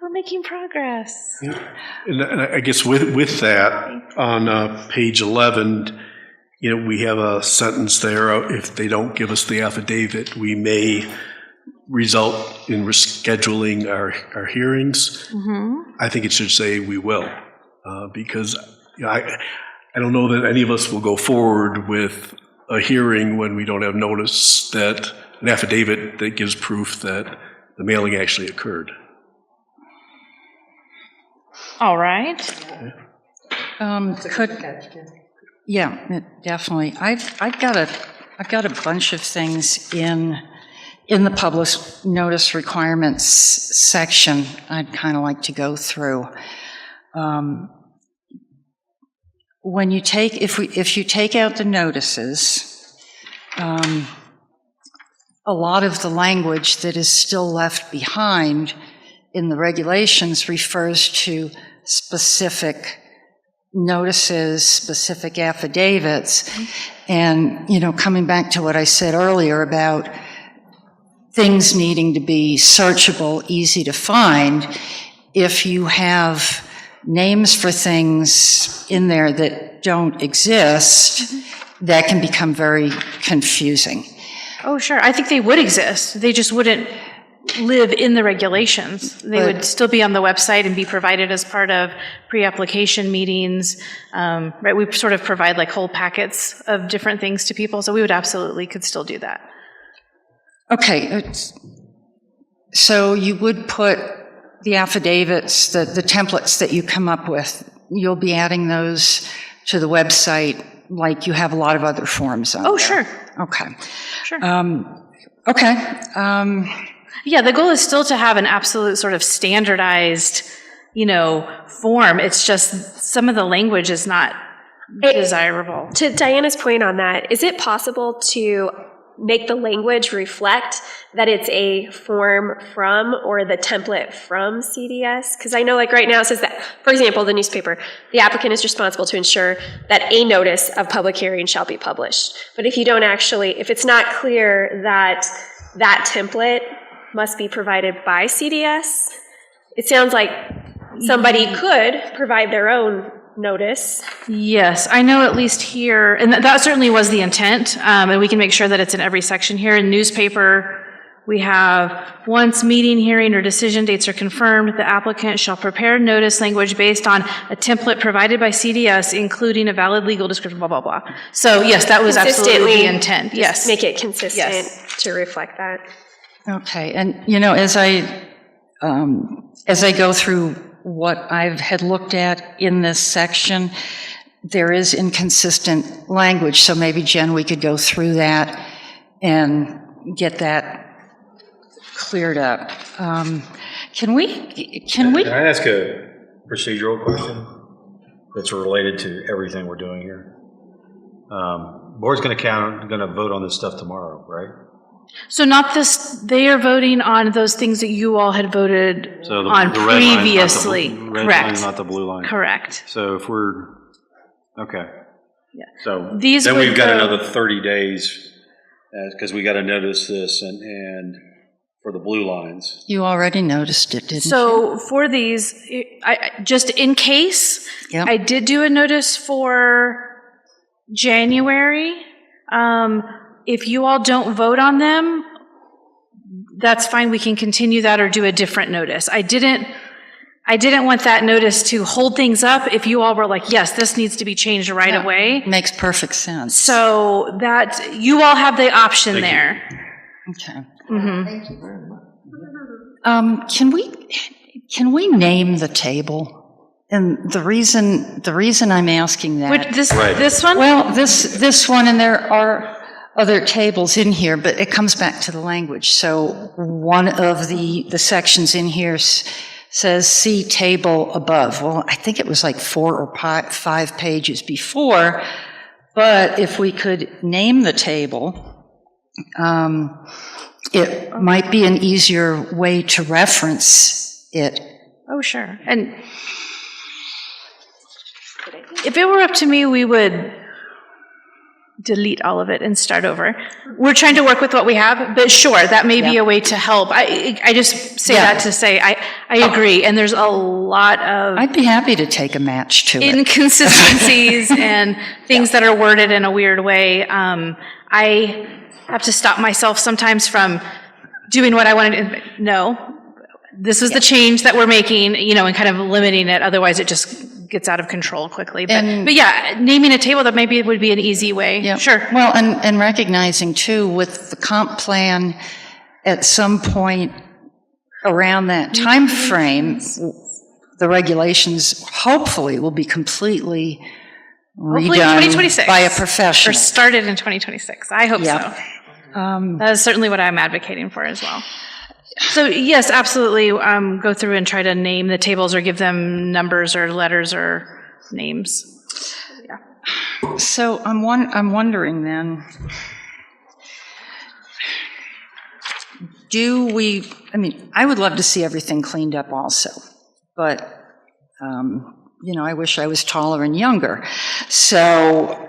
Speaker 4: We're making progress.
Speaker 6: And I guess with that, on page 11, we have a sentence there, if they don't give us the affidavit, we may result in rescheduling our hearings. I think it should say we will, because I don't know that any of us will go forward with a hearing when we don't have notice that an affidavit that gives proof that the mailing actually occurred.
Speaker 4: All right.
Speaker 3: Yeah, definitely. I've got a bunch of things in the public notice requirements section I'd kind of like to go through. When you take, if you take out the notices, a lot of the language that is still left behind in the regulations refers to specific notices, specific affidavits, and, coming back to what I said earlier about things needing to be searchable, easy to find, if you have names for things in there that don't exist, that can become very confusing.
Speaker 4: Oh, sure. I think they would exist. They just wouldn't live in the regulations. They would still be on the website and be provided as part of pre-application meetings. Right? We sort of provide like whole packets of different things to people, so we would absolutely could still do that.
Speaker 3: Okay, so you would put the affidavits, the templates that you come up with, you'll be adding those to the website like you have a lot of other forms on
Speaker 4: Oh,
Speaker 3: there.
Speaker 4: sure.
Speaker 3: Okay.
Speaker 4: Sure.
Speaker 3: Okay.
Speaker 4: Yeah, the goal is still to have an absolute sort of standardized, form. It's just some of the language is not desirable.
Speaker 5: To Diana's point on that, is it possible to make the language reflect that it's a form from or the template from CDS? Because I know right now it says that, for example, the newspaper, the applicant is responsible to ensure that a notice of public hearing shall be published. But if you don't if it's not clear that that template must be provided by CDS, it sounds like somebody could provide their own notice.
Speaker 4: Yes, I know at least here, and that certainly was the intent, and we can make sure that it's in every section here. In newspaper, we have, once meeting, hearing, or decision dates are confirmed, the applicant shall prepare notice language based on a template provided by CDS, including a valid legal description, blah, blah, blah. So yes, that was absolutely the intent, yes.
Speaker 5: Make it consistent
Speaker 4: Yes.
Speaker 5: to reflect that.
Speaker 3: Okay, and as I go through what I've had looked at in this section, there is inconsistent language, so maybe, Jen, we could go through that and get that cleared up. Can we?
Speaker 1: Can I ask a procedural question that's related to everything we're doing here? Board's going to vote on this stuff tomorrow, right?
Speaker 4: So not this, they are voting on those things that you all had voted
Speaker 1: So
Speaker 4: on
Speaker 1: the red line's
Speaker 4: previously.
Speaker 1: not the red
Speaker 4: Correct.
Speaker 1: line's not the blue line.
Speaker 4: Correct.
Speaker 1: So if we're, okay.
Speaker 4: Yeah.
Speaker 1: So
Speaker 4: These
Speaker 1: then
Speaker 4: would
Speaker 1: we've got
Speaker 4: go-
Speaker 1: another 30 days, because we got to notice this and for the blue lines.
Speaker 3: You already noticed it, didn't you?
Speaker 4: So for these, just in case,
Speaker 3: Yep.
Speaker 4: I did do a notice for January. If you all don't vote on them, that's fine. We can continue that or do a different notice. I didn't I didn't want that notice to hold things up if you all were like, yes, this needs to be changed right away.
Speaker 3: Makes perfect sense.
Speaker 4: So that you all have the option
Speaker 1: Thank you.
Speaker 4: there.
Speaker 3: Okay.
Speaker 4: Mhm.
Speaker 7: Thank you very much.
Speaker 3: Can we name the table? And the reason I'm asking that.
Speaker 4: Which,
Speaker 1: Right.
Speaker 4: this one?
Speaker 3: Well, this one, and there are other tables in here, but it comes back to the language. So one of the sections in here says, see table above. Well, I think it was like 4 or 5 pages before, but if we could name the table, it might be an easier way to reference it.
Speaker 4: Oh, sure. And if it were up to me, we would delete all of it and start over. We're trying to work with what we have, but sure, that may be a way to help. I just say that to say I agree, and there's a lot of
Speaker 3: I'd be happy to take a match to it.
Speaker 4: inconsistencies and things that are worded in a weird way. I have to stop myself sometimes from doing what I wanted to. No, this is the change that we're making, and kind of limiting it. Otherwise, it just gets out of control quickly. But yeah, naming a table that maybe would be an easy way.
Speaker 3: Yeah.
Speaker 4: Sure.
Speaker 3: Well, and recognizing too, with the comp plan, at some point around that time frame, the regulations hopefully will be completely
Speaker 4: Hopefully
Speaker 3: redone
Speaker 4: 2026.
Speaker 3: by a
Speaker 4: Or
Speaker 3: professional.
Speaker 4: started in 2026. I hope
Speaker 3: Yep.
Speaker 4: so. That is certainly what I'm advocating for as well. So yes, absolutely, go through and try to name the tables or give them numbers or letters or names.
Speaker 3: So I'm wondering then, I would love to see everything cleaned up also, but, I wish I was taller and younger. So,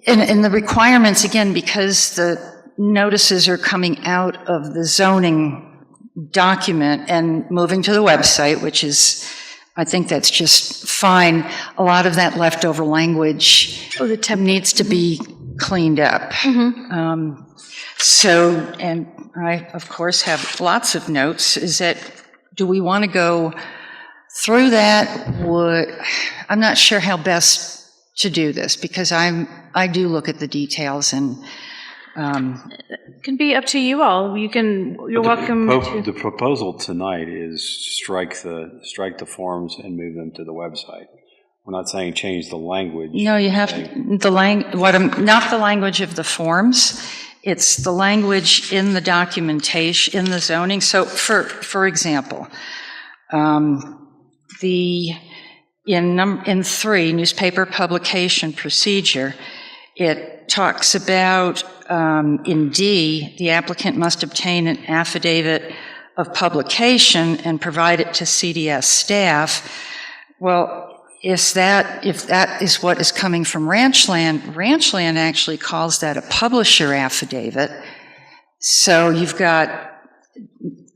Speaker 3: and the requirements, again, because the notices are coming out of the zoning document and moving to the website, which is, I think that's just fine. A lot of that leftover language needs to be cleaned up. And I, of course, have lots of notes. Do we want to go through that? I'm not sure how best to do this, because I do look at the details and
Speaker 4: It can be up to you all. You're welcome to.
Speaker 1: The proposal tonight is strike the forms and move them to the website. We're not saying change the language.
Speaker 3: No, you have not the language of the forms. It's the language in the documentation, in the zoning. So, for example, in 3, newspaper publication procedure, it talks about, in D, the applicant must obtain an affidavit of publication and provide it to CDS staff. Well, if that is what is coming from Ranchland actually calls that a publisher affidavit. So you've got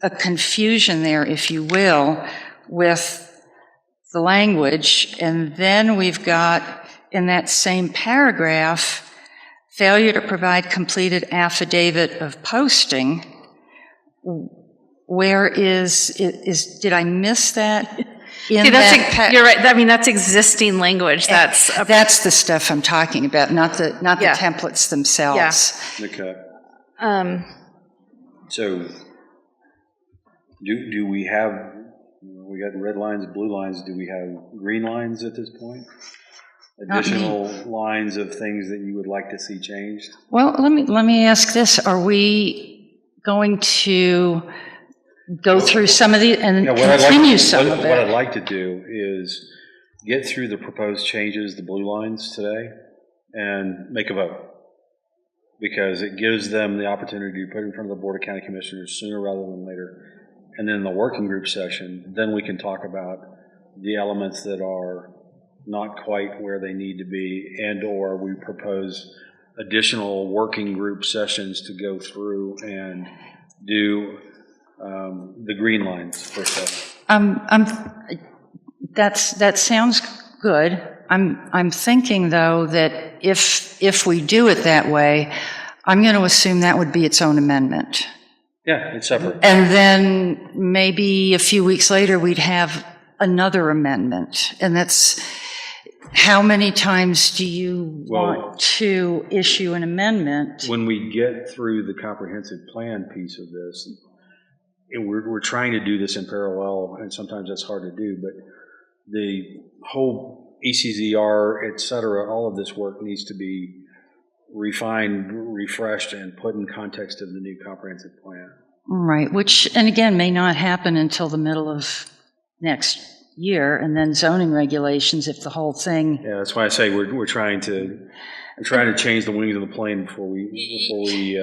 Speaker 3: a confusion there, if you will, with the language. And then we've got, in that same paragraph, failure to provide completed affidavit of posting. Where did I miss that?
Speaker 4: You're right. I mean, that's existing language. That's
Speaker 3: the stuff I'm talking about, not the templates themselves.
Speaker 1: Okay. So, do we got red lines, blue lines, do we have green lines at this point? Additional lines of things that you would like to see changed?
Speaker 3: Well, let me ask this. Are we going to go through some of these and continue some of it?
Speaker 1: What I'd like to do is get through the proposed changes, the blue lines today, and make a vote. Because it gives them the opportunity to put it in front of the Board of County Commissioners sooner rather than later. And then in the working group session, then we can talk about the elements that are not quite where they need to be, and or we propose additional working group sessions to go through and do the green lines per se.
Speaker 3: That sounds good. I'm thinking though that if we do it that way, I'm going to assume that would be its own amendment.
Speaker 1: Yeah, it's separate.
Speaker 3: And then maybe a few weeks later, we'd have another amendment. And that's, how many times do you want to issue an amendment?
Speaker 1: When we get through the comprehensive plan piece of this, and we're trying to do this in parallel, and sometimes that's hard to do, but the whole ECZR, et cetera, all of this work needs to be refined, refreshed, and put in context of the new comprehensive plan.
Speaker 3: Right, which, and again, may not happen until the middle of next year, and then zoning regulations, if the whole thing.
Speaker 1: Yeah, that's why I say we're trying to change the wings of the plane before we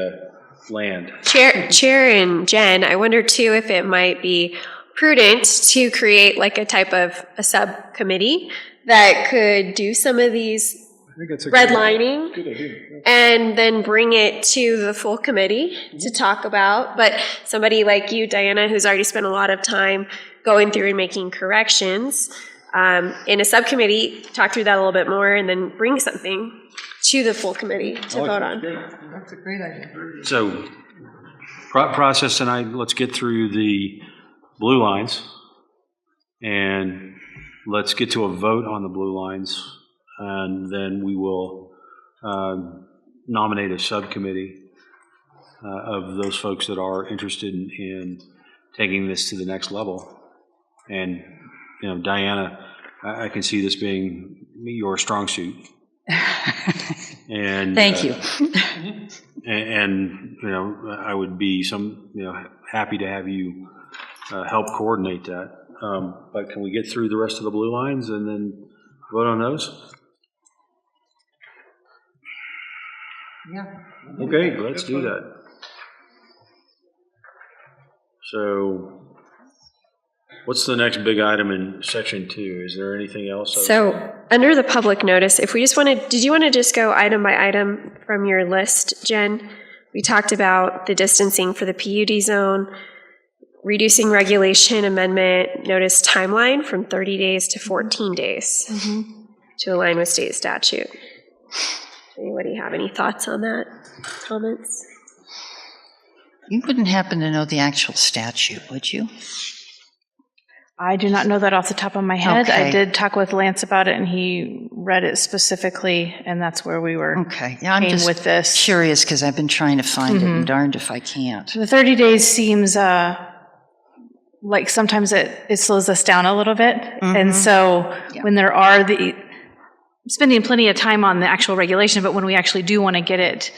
Speaker 1: land.
Speaker 5: Chair and Jen, I wonder too if it might be prudent to create like a type of a subcommittee that could do some of these
Speaker 1: I think that's a
Speaker 5: redlining
Speaker 1: good idea.
Speaker 5: and then bring it to the full committee to talk about. But somebody like you, Diana, who's already spent a lot of time going through and making corrections, in a subcommittee, talk through that a little bit more and then bring something to the full committee to vote on.
Speaker 7: That's a great idea.
Speaker 1: So, process tonight, let's get through the blue lines, and let's get to a vote on the blue lines, and then we will nominate a subcommittee of those folks that are interested in taking this to the next level. And, you know, Diana, I can see this being your strong suit. And
Speaker 3: Thank you.
Speaker 1: And you know, I would be happy to have you help coordinate that. But can we get through the rest of the blue lines and then vote on those?
Speaker 7: Yeah.
Speaker 1: Okay, let's do that. So, what's the next big item in section 2? Is there anything else?
Speaker 5: So under the public notice, if we just did you want to just go item by item from your list, Jen? We talked about the distancing for the PUD zone, reducing regulation amendment notice timeline from 30 days to 14 days to align with state statute. Anybody have any thoughts on that? Comments?
Speaker 3: You wouldn't happen to know the actual statute, would you?
Speaker 4: I do not know that off the top of my head.
Speaker 3: Okay.
Speaker 4: I did talk with Lance about it, and he read it specifically, and that's where we were
Speaker 3: Okay, yeah, I'm
Speaker 4: came
Speaker 3: just
Speaker 4: with this.
Speaker 3: curious because I've been trying to find it, and darned if I can't.
Speaker 4: The 30 days seems like sometimes it slows us down a little bit. And so when there are spending plenty of time on the actual regulation, but when we actually do want to get it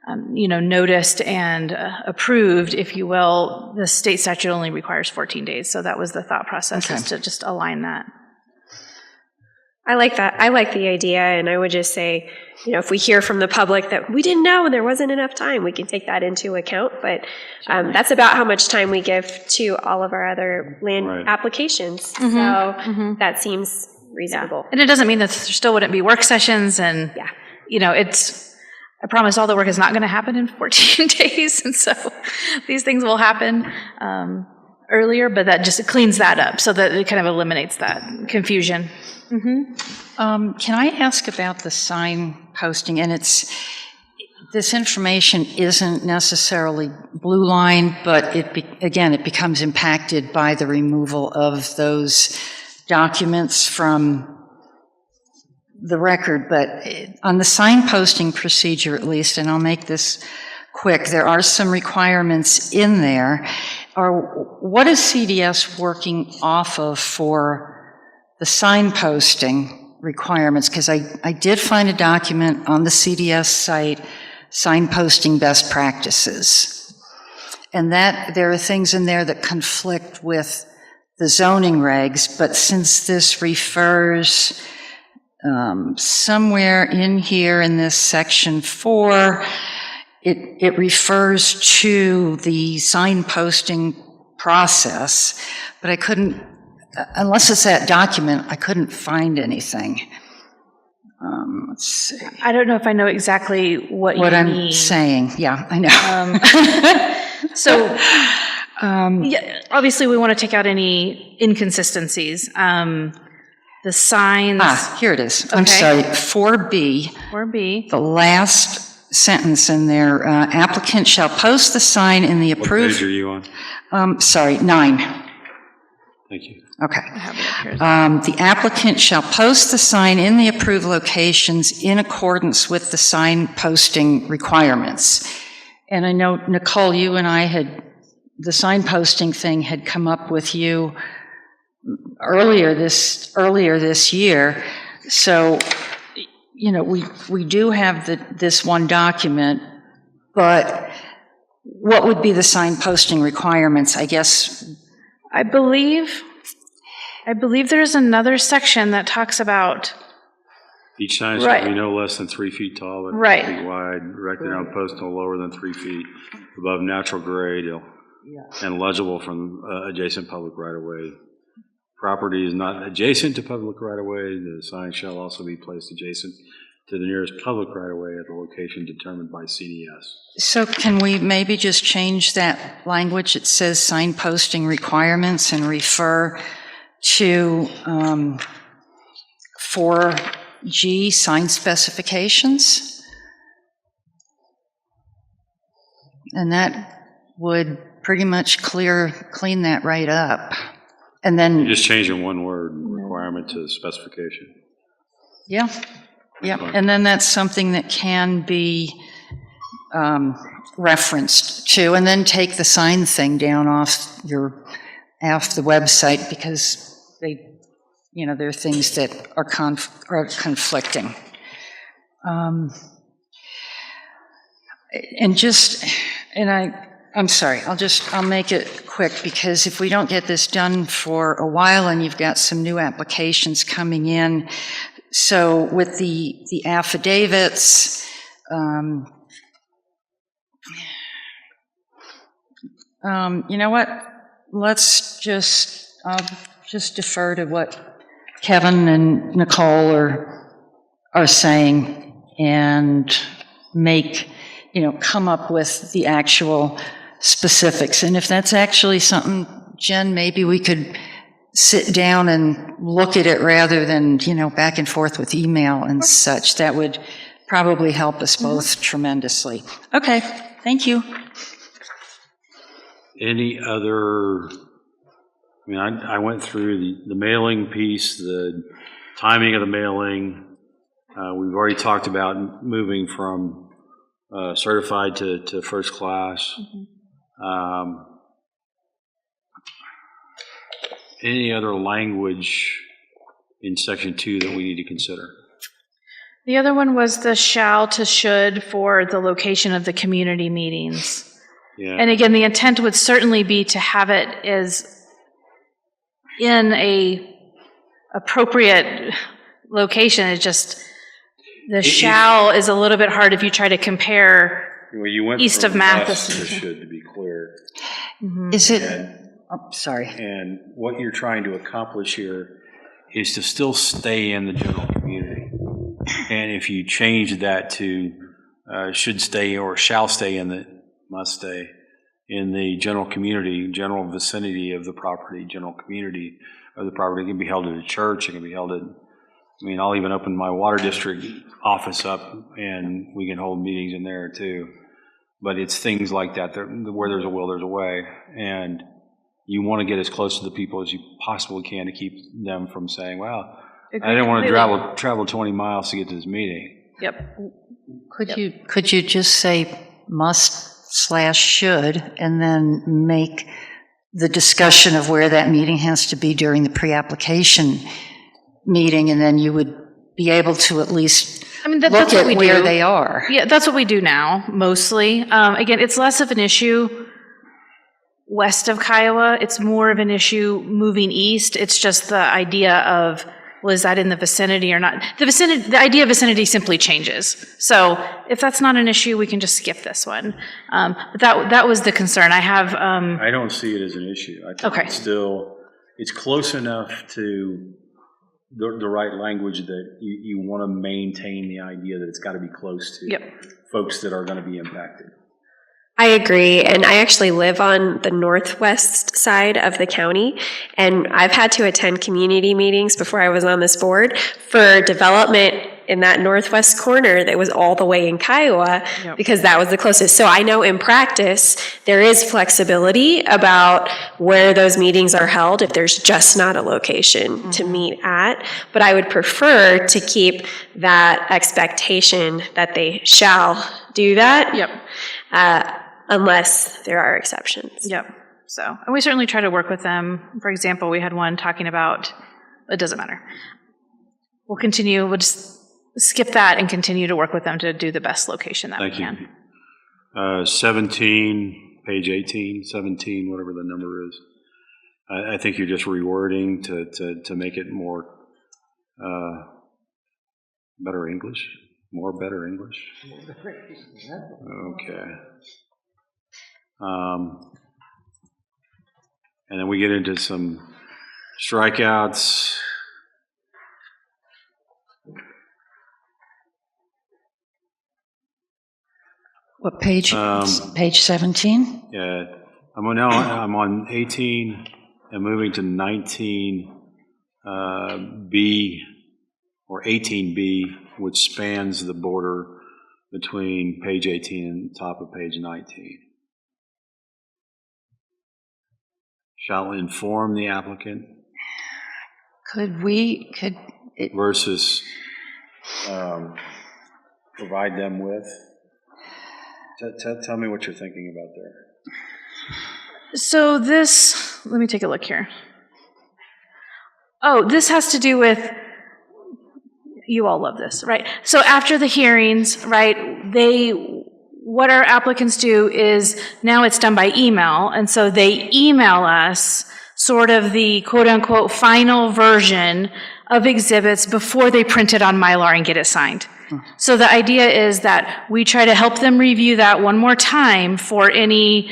Speaker 4: noticed and approved, if you will, the state statute only requires 14 days. So that was the thought process, is to just align that.
Speaker 5: I like that. I like the idea, and I would just say, if we hear from the public that we didn't know and there wasn't enough time, we can take that into account. But that's about how much time we give to all of our other land applications. So that seems reasonable.
Speaker 4: And it doesn't mean that there still wouldn't be work sessions, and I promise all the work is not going to happen in 14 days, and so these things will happen earlier, but that just cleans that up so that it kind of eliminates that confusion.
Speaker 3: Can I ask about the sign posting? And this information isn't necessarily blue line, but it becomes impacted by the removal of those documents from the record. But on the sign posting procedure, at least, and I'll make this quick, there are some requirements in there. What is CDS working off of for the sign posting requirements? Because I did find a document on the CDS site, sign posting best practices. And that there are things in there that conflict with the zoning regs, but since this refers somewhere in here in this section 4, it refers to the sign posting process, but I couldn't, unless it's that document, I couldn't find anything. Let's see.
Speaker 4: I don't know if I know exactly what
Speaker 3: I'm
Speaker 4: mean.
Speaker 3: saying. Yeah, I know.
Speaker 4: So, obviously we want to take out any inconsistencies. The signs.
Speaker 3: Here it is. I'm sorry, 4B.
Speaker 4: 4B.
Speaker 3: The last sentence in there. Applicant shall post the sign in the
Speaker 1: What
Speaker 3: approved.
Speaker 1: page are you on?
Speaker 3: Sorry, 9.
Speaker 1: Thank you.
Speaker 3: Okay.
Speaker 4: I have it up here.
Speaker 3: The applicant shall post the sign in the approved locations in accordance with the sign posting requirements. And I know, Nicole, you and I the sign posting thing had come up with you earlier this year. So, we do have this one document, but what would be the sign posting requirements? I guess.
Speaker 4: I believe there's another section that talks about,
Speaker 1: Each sign
Speaker 4: Right.
Speaker 1: shall be no less than 3 feet tall and
Speaker 4: Right.
Speaker 1: 3 feet wide, erected on post no lower than 3 feet above natural grade, and legible from adjacent public right-of-way. Property is not adjacent to public right-of-way. The sign shall also be placed adjacent to the nearest public right-of-way at the location determined by CDS.
Speaker 3: So can we maybe just change that language? It says sign posting requirements and refer to 4G sign specifications? And that would pretty much clean that right up. And
Speaker 1: You're
Speaker 3: then,
Speaker 1: just changing one word, requirement to specification.
Speaker 3: yeah, and then that's something that can be referenced to, and then take the sign thing down off the website, because there are things that are conflicting. I'm sorry, I'll make it quick, because if we don't get this done for a while and you've got some new applications coming in, so with the affidavits, you know what? I'll just defer to what Kevin and Nicole are saying, and come up with the actual specifics. And if that's actually something, Jen, maybe we could sit down and look at it rather than, back and forth with email and such. That would probably help us both tremendously. Okay, thank you.
Speaker 1: Any other, I went through the mailing piece, the timing of the mailing. We've already talked about moving from certified to first class. Any other language in section 2 that we need to consider?
Speaker 4: the other one was the shall to should for the location of the community meetings.
Speaker 1: Yeah.
Speaker 4: And again, the intent would certainly be to have it as in a appropriate location. It's just the shall is a little bit hard if you try to compare
Speaker 1: Well, you went
Speaker 4: east
Speaker 1: from
Speaker 4: of Mathis.
Speaker 1: must to should, to be clear.
Speaker 3: Is it,
Speaker 1: And,
Speaker 3: sorry.
Speaker 1: and what you're trying to accomplish here is to still stay in the general community. And if you change that to should stay or shall stay must stay in the general community, general vicinity of the property, general community of the property. It can be held at a church, it can be held at, I'll even open my water district office up and we can hold meetings in there too. But it's things like that, where there's a will, there's a way. And you want to get as close to the people as you possibly can to keep them from saying, well, I didn't want to travel 20 miles to get to this meeting.
Speaker 4: Yep.
Speaker 3: Could you just say must/should, and then make the discussion of where that meeting has to be during the pre-application meeting, and then you would be able to at least
Speaker 4: That's
Speaker 3: look
Speaker 4: what
Speaker 3: at
Speaker 4: we
Speaker 3: where
Speaker 4: do.
Speaker 3: they are.
Speaker 4: Yeah, that's what we do now, mostly. Again, it's less of an issue west of Kiowa. It's more of an issue moving east. It's just the idea of, well, is that in the vicinity or not? The idea of vicinity simply changes. So if that's not an issue, we can just skip this one. But that was the concern. I have.
Speaker 1: I don't see it as an issue. I think
Speaker 4: Okay.
Speaker 1: it's close enough to the right language that you want to maintain the idea that it's got to be close to folks that are going to be impacted.
Speaker 5: I agree, and I actually live on the northwest side of the county, and I've had to attend community meetings before I was on this board for development in that northwest corner that was all the way in Kiowa because that was the closest. So I know in practice there is flexibility about where those meetings are held if there's just not a location to meet at. But I would prefer to keep that expectation that they shall do that. Unless there are exceptions.
Speaker 4: So, and we certainly try to work with them. For example, we had one talking about, it doesn't matter. We'll just skip that and continue to work with them to do the best location that we can.
Speaker 1: 17, page 18, 17, whatever the number is. I think you're just rewording to make it more better English. More better English. Okay. And then we get into some strikeouts.
Speaker 9: What page? Page 17?
Speaker 1: Yeah, I'm on 18 and moving to 19B or 18B, which spans the border between page 18 and the top of page 19. Shall inform the applicant versus provide them with. Tell me what you're thinking about there.
Speaker 4: So this, let me take a look here. Oh, this has to do with, you all love this, right? So after the hearings, right, what our applicants do is, now it's done by email, and so they email us sort of the quote-unquote final version of exhibits before they print it on Mylar and get it signed. So the idea is that we try to help them review that one more time for any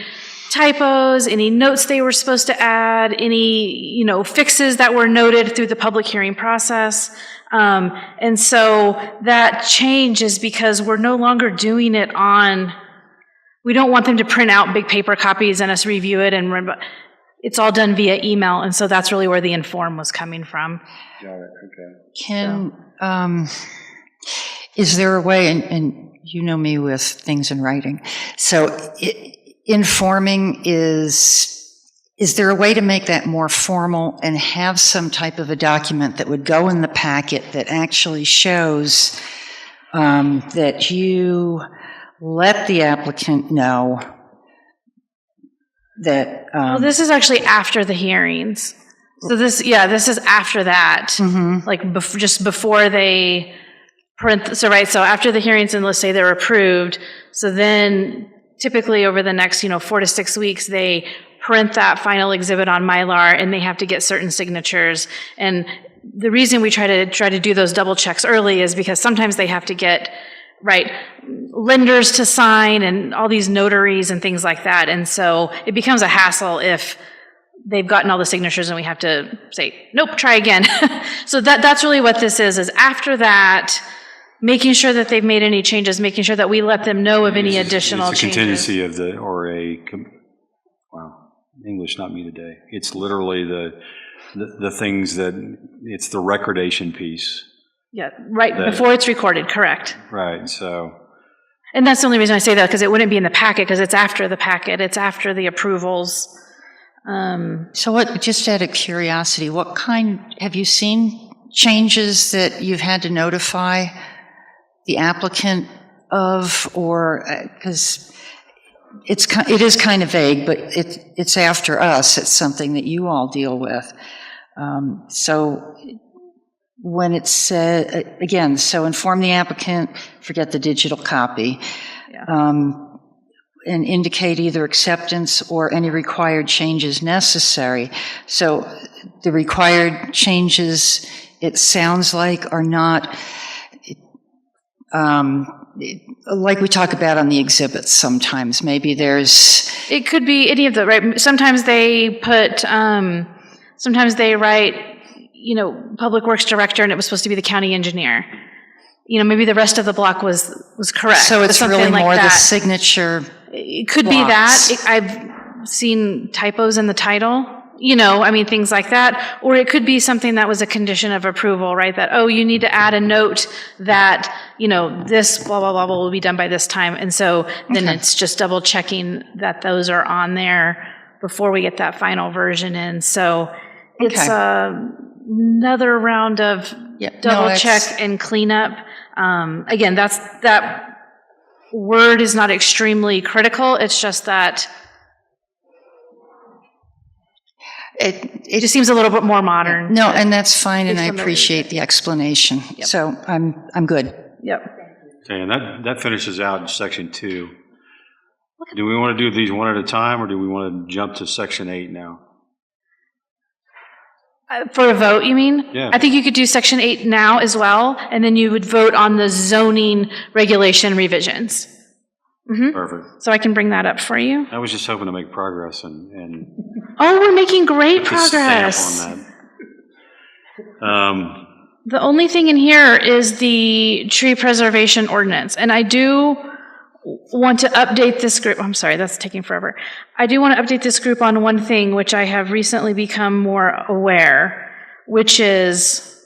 Speaker 4: typos, any notes they were supposed to add, any, fixes that were noted through the public hearing process. And so that change is because we're no longer doing it we don't want them to print out big paper copies and us review it, and it's all done via email, and so that's really where the inform was coming from.
Speaker 1: Got it, okay.
Speaker 9: Is there a way, and you know me with things in writing, so informing is there a way to make that more formal and have some type of a document that would go in the packet that actually shows that you let the applicant know that...
Speaker 4: well, this is actually after the hearings. So this is after that, like just before they print. So after the hearings, and let's say they're approved, so then typically over the next 4 to 6 weeks, they print that final exhibit on Mylar, and they have to get certain signatures. And the reason we try to do those double checks early is because sometimes they have to get lenders to sign and all these notaries and things like that. And so it becomes a hassle if they've gotten all the signatures and we have to say, nope, try again. So that's really what this is after that, making sure that they've made any changes, making sure that we let them know of any additional changes.
Speaker 1: It's a contingency of English, not me today. It's literally the things that, it's the recordation piece.
Speaker 4: Yeah, before it's recorded, correct.
Speaker 1: Right, so.
Speaker 4: And that's the only reason I say that, because it wouldn't be in the packet, because it's after the packet, it's after the approvals.
Speaker 9: So just out of curiosity, have you seen changes that you've had to notify the applicant of, or, because it is kind of vague, but it's after us, it's something that you all deal with. So when it said, again, so inform the applicant, forget the digital copy, and indicate either acceptance or any required changes necessary. So the required changes, it sounds like, are not, like we talk about on the exhibits sometimes. Maybe
Speaker 4: it could be any of the, right? Sometimes they put, sometimes they write, Public Works Director, and it was supposed to be the county engineer. Maybe the rest of the block was correct.
Speaker 9: So it's really
Speaker 4: like
Speaker 9: more
Speaker 4: that.
Speaker 9: The signature.
Speaker 4: It could
Speaker 9: blocks.
Speaker 4: be that. I've seen typos in the title, I mean, things like that. Or it could be something that was a condition of approval, right? That, oh, you need to add a note that, this blah, blah, blah, will be done by this time. And so then it's just double checking that those are on there before we get that final version in. So it's another round of double check and cleanup. Again, that word is not extremely critical. It's just that it just seems a little bit more modern.
Speaker 9: No, and that's fine, and I appreciate the explanation.
Speaker 4: Yep.
Speaker 9: So I'm good.
Speaker 4: Yep.
Speaker 1: Okay, and that finishes out in section 2. Do we want to do these one at a time, or do we want to jump to section 8 now?
Speaker 4: For a vote, you mean?
Speaker 1: Yeah.
Speaker 4: I think you could do section 8 now as well, and then you would vote on the zoning regulation revisions.
Speaker 1: Perfect.
Speaker 4: So I can bring that up for you.
Speaker 1: I was just hoping to make progress and
Speaker 4: Oh, we're making great
Speaker 1: put a stamp
Speaker 4: progress.
Speaker 1: on that.
Speaker 4: The only thing in here is the tree preservation ordinance, and I do want to update this group. I'm sorry, that's taking forever. I do want to update this group on one thing which I have recently become more aware, which is,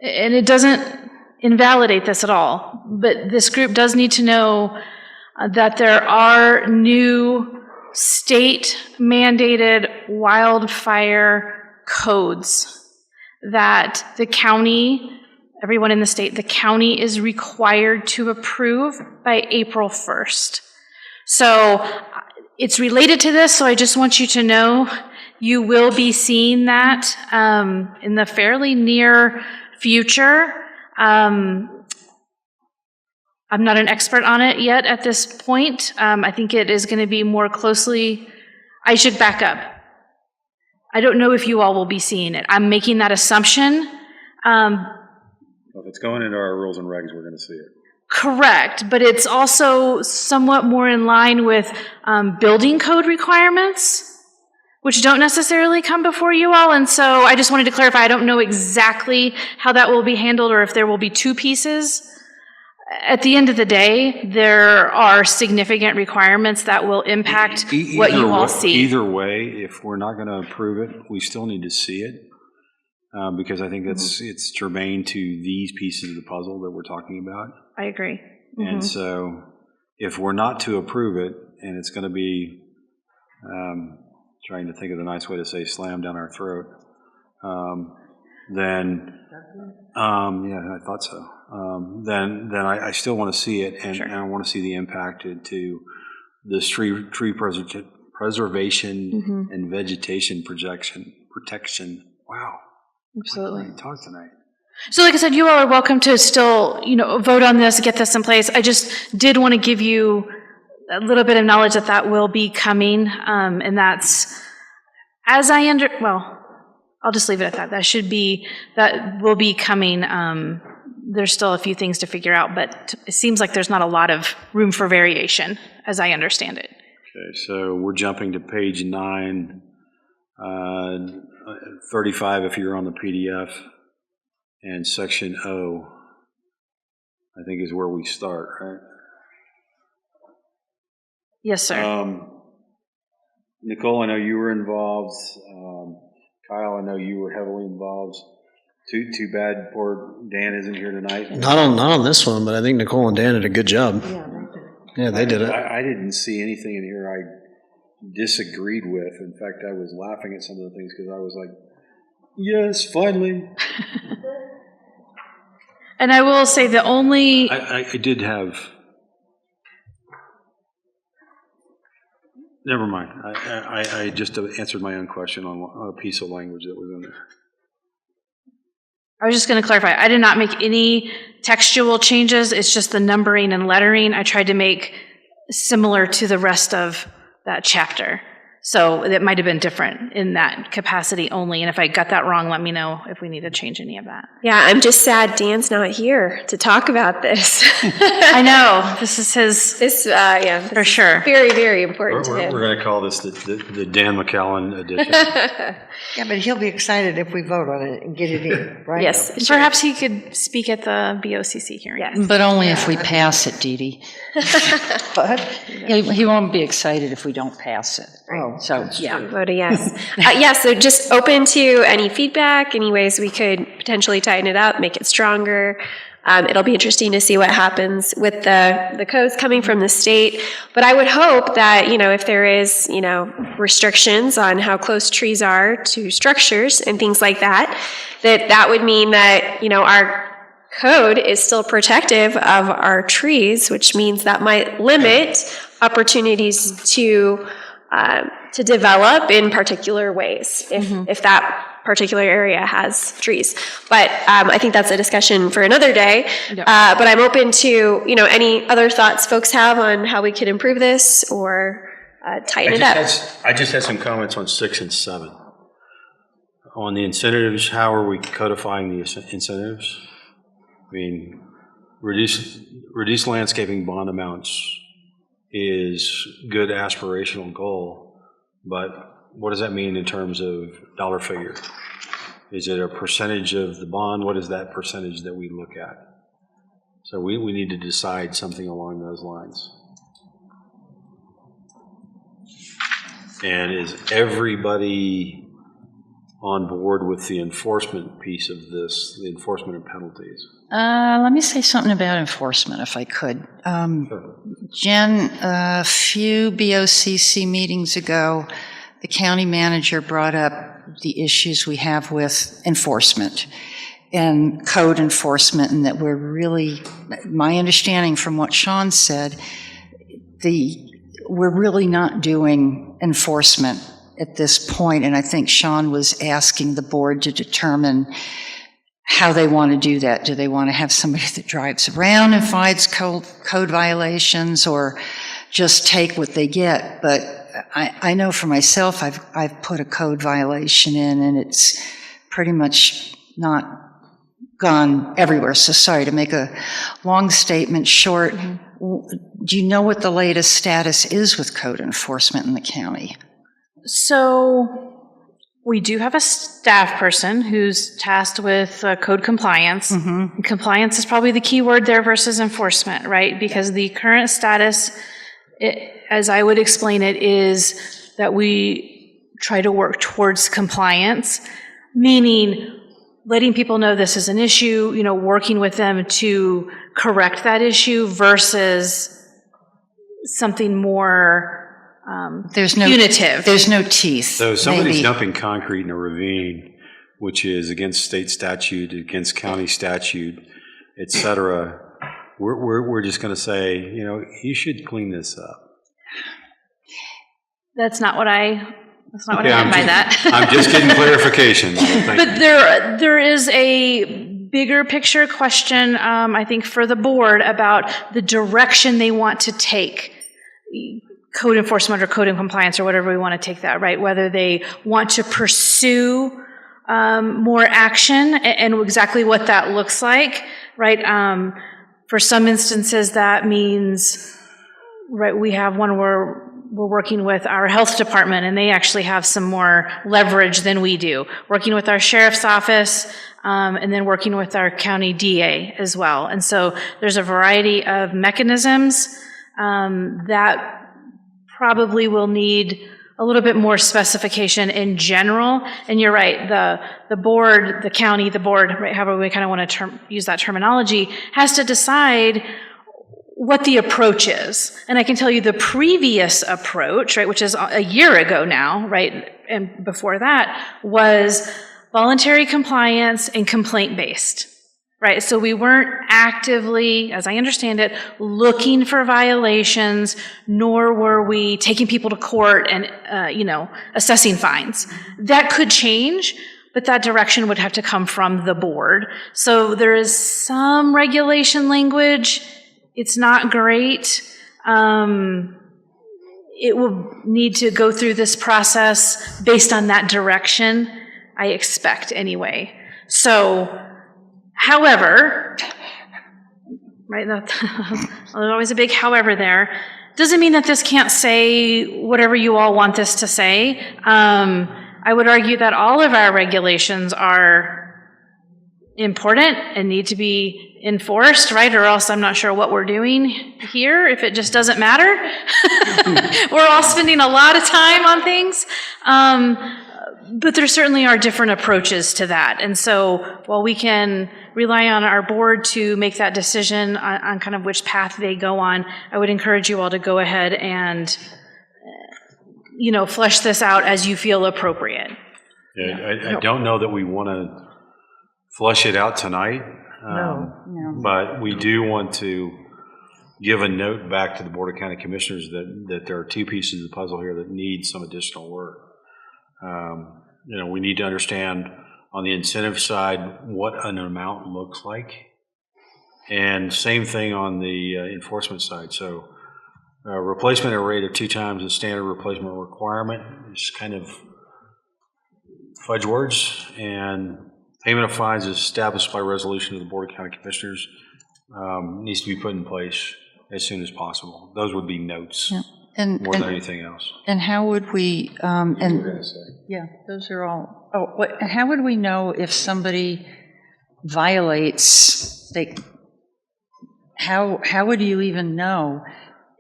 Speaker 4: and it doesn't invalidate this at all, but this group does need to know that there are new state-mandated wildfire codes that the county, everyone in the state, the county is required to approve by April 1st. So it's related to this, so I just want you to know you will be seeing that in the fairly near future. I'm not an expert on it yet at this point. I think it is going to be more closely, I should back up. I don't know if you all will be seeing it. I'm making that assumption.
Speaker 1: If it's going into our rules and regs, we're going to see it.
Speaker 4: Correct, but it's also somewhat more in line with building code requirements, which don't necessarily come before you all. And so I just wanted to clarify, I don't know exactly how that will be handled or if there will be two pieces. At the end of the day, there are significant requirements that will impact what you all see.
Speaker 1: Either way, if we're not going to approve it, we still need to see it. Because I think it's germane to these pieces of the puzzle that we're talking about.
Speaker 4: I agree.
Speaker 1: And so if we're not to approve it, and it's going to be, trying to think of the nice way to say slam down our throat, then, yeah, I thought so. Then I still want to see it, and I want to see the impact to this tree preservation and vegetation protection. Wow.
Speaker 4: Absolutely.
Speaker 1: I can't talk tonight.
Speaker 4: So like I said, you all are welcome to still, vote on this, get this in place. I just did want to give you a little bit of knowledge that will be coming, and that's, as I'll just leave it at that. That will be coming. There's still a few things to figure out, but it seems like there's not a lot of room for variation, as I understand it.
Speaker 1: Okay, so we're jumping to page 9, 35 if you're on the PDF, and section O, I think is where we start, right?
Speaker 4: Yes, sir.
Speaker 1: Nicole, I know you were involved. Kyle, I know you were heavily involved. Too bad poor Dan isn't here tonight.
Speaker 8: Not on this one, but I think Nicole and Dan did a good job. Yeah, they did it.
Speaker 1: I didn't see anything in here I disagreed with. In fact, I was laughing at some of the things because I was like, yes, finally.
Speaker 4: And I will say the only...
Speaker 1: I did have... Never mind. I just answered my own question on a piece of language that was in there.
Speaker 4: I was just going to clarify. I did not make any textual changes. It's just the numbering and lettering I tried to make similar to the rest of that chapter. So it might have been different in that capacity only. And if I got that wrong, let me know if we need to change any of that.
Speaker 5: Yeah, I'm just sad Dan's not here to talk about this.
Speaker 4: I know. This is his...
Speaker 5: This
Speaker 4: for sure.
Speaker 5: Very, very important to him.
Speaker 1: We're going to call this the Dan McCallan edition.
Speaker 7: Yeah, but he'll be excited if we vote on it and get it in, right?
Speaker 5: Yes.
Speaker 4: Perhaps he could speak at the BOCC hearing.
Speaker 5: Yes.
Speaker 9: But only if we pass it, Dee Dee.
Speaker 7: But,
Speaker 9: He won't be excited if we don't pass it.
Speaker 7: oh,
Speaker 3: So, yeah.
Speaker 5: Vote a yes. Yeah, so just open to any feedback, any ways we could potentially tighten it up, make it stronger. It'll be interesting to see what happens with the codes coming from the state. But I would hope that, if there is, restrictions on how close trees are to structures and things like that, that would mean that, our code is still protective of our trees, which means that might limit opportunities to develop in particular ways if that particular area has trees. But I think that's a discussion for another day. But I'm open to any other thoughts folks have on how we could improve this or tighten it up.
Speaker 1: I just had some comments on 6 and 7. On the incentives, how are we codifying the incentives? I mean, reduce landscaping bond amounts is good aspirational goal, but what does that mean in terms of dollar figure? Is it a percentage of the bond? What is that percentage that we look at? So we need to decide something along those lines. And is everybody on board with the enforcement piece of this, the enforcement and penalties?
Speaker 9: Let me say something about enforcement, if I could. Jen, a few BOCC meetings ago, the county manager brought up the issues we have with enforcement and code enforcement, and that we're really, my understanding from what Sean said, we're really not doing enforcement at this point, and I think Sean was asking the board to determine how they want to do that. Do they want to have somebody that drives around and finds code violations, or just take what they get? But I know for myself, I've put a code violation in, and it's pretty much not gone everywhere. So sorry to make a long statement short. Do you know what the latest status is with code enforcement in the county?
Speaker 4: So we do have a staff person who's tasked with code compliance. Compliance is probably the key word there versus enforcement, right? Because the current status, as I would explain it, is that we try to work towards compliance, meaning letting people know this is an issue, working with them to correct that issue versus something more punitive.
Speaker 9: There's no teeth.
Speaker 1: So somebody's dumping concrete in a ravine, which is against state statute, against county statute, et cetera. We're just going to say, you should clean this up.
Speaker 4: That's not what I meant by that.
Speaker 1: I'm just getting clarification.
Speaker 4: But there is a bigger picture question, I think, for the board about the direction they want to take code enforcement or code and compliance or whatever we want to take that, right? Whether they want to pursue more action and exactly what that looks like, right? For some instances, that means, right, we have one where we're working with our health department, and they actually have some more leverage than we do. Working with our sheriff's office, and then working with our county DA as well. And so there's a variety of mechanisms that probably will need a little bit more specification in general. And you're right, the board, the county, the board, right, however we kind of want to use that terminology, has to decide what the approach is. And I can tell you the previous approach, right, which is a year ago now, right, and before that, was voluntary compliance and complaint-based, right? So we weren't actively, as I understand it, looking for violations, nor were we taking people to court and, assessing fines. That could change, but that direction would have to come from the board. So there is some regulation language. It's not great. It will need to go through this process based on that direction, I expect anyway. So, however, right, there's always a big however there. Doesn't mean that this can't say whatever you all want this to say. I would argue that all of our regulations are important and need to be enforced, right? Or else I'm not sure what we're doing here if it just doesn't matter. We're all spending a lot of time on things. But there certainly are different approaches to that. And so while we can rely on our board to make that decision on kind of which path they go on, I would encourage you all to go ahead and, flesh this out as you feel appropriate.
Speaker 1: Yeah, I don't know that we want to flush it out tonight.
Speaker 7: No.
Speaker 1: But we do want to give a note back to the Board of County Commissioners that there are two pieces of the puzzle here that need some additional work. We need to understand on the incentive side what an amount looks like, and same thing on the enforcement side. So replacement at a rate of 2 times the standard replacement requirement is kind of fudge words, and payment of fines is established by resolution of the Board of County Commissioners needs to be put in place as soon as possible. Those would be notes.
Speaker 9: Yeah.
Speaker 1: More than anything else.
Speaker 9: And how would we, yeah, those are all, and how would we know if somebody violates, how would you even know?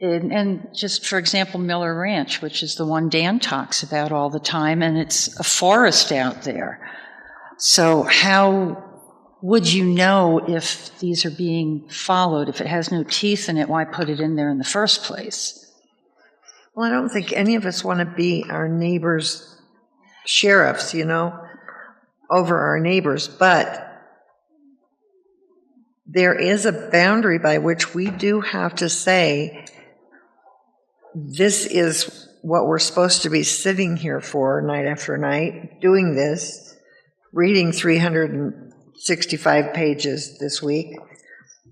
Speaker 9: And just, for example, Miller Ranch, which is the one Dan talks about all the time, and it's a forest out there. So how would you know if these are being followed? If it has no teeth in it, why put it in there in the first place?
Speaker 7: Well, I don't think any of us want to be our neighbors' sheriffs, over our neighbors, but there is a boundary by which we do have to say, this is what we're supposed to be sitting here for night after night, doing this, reading 365 pages this week.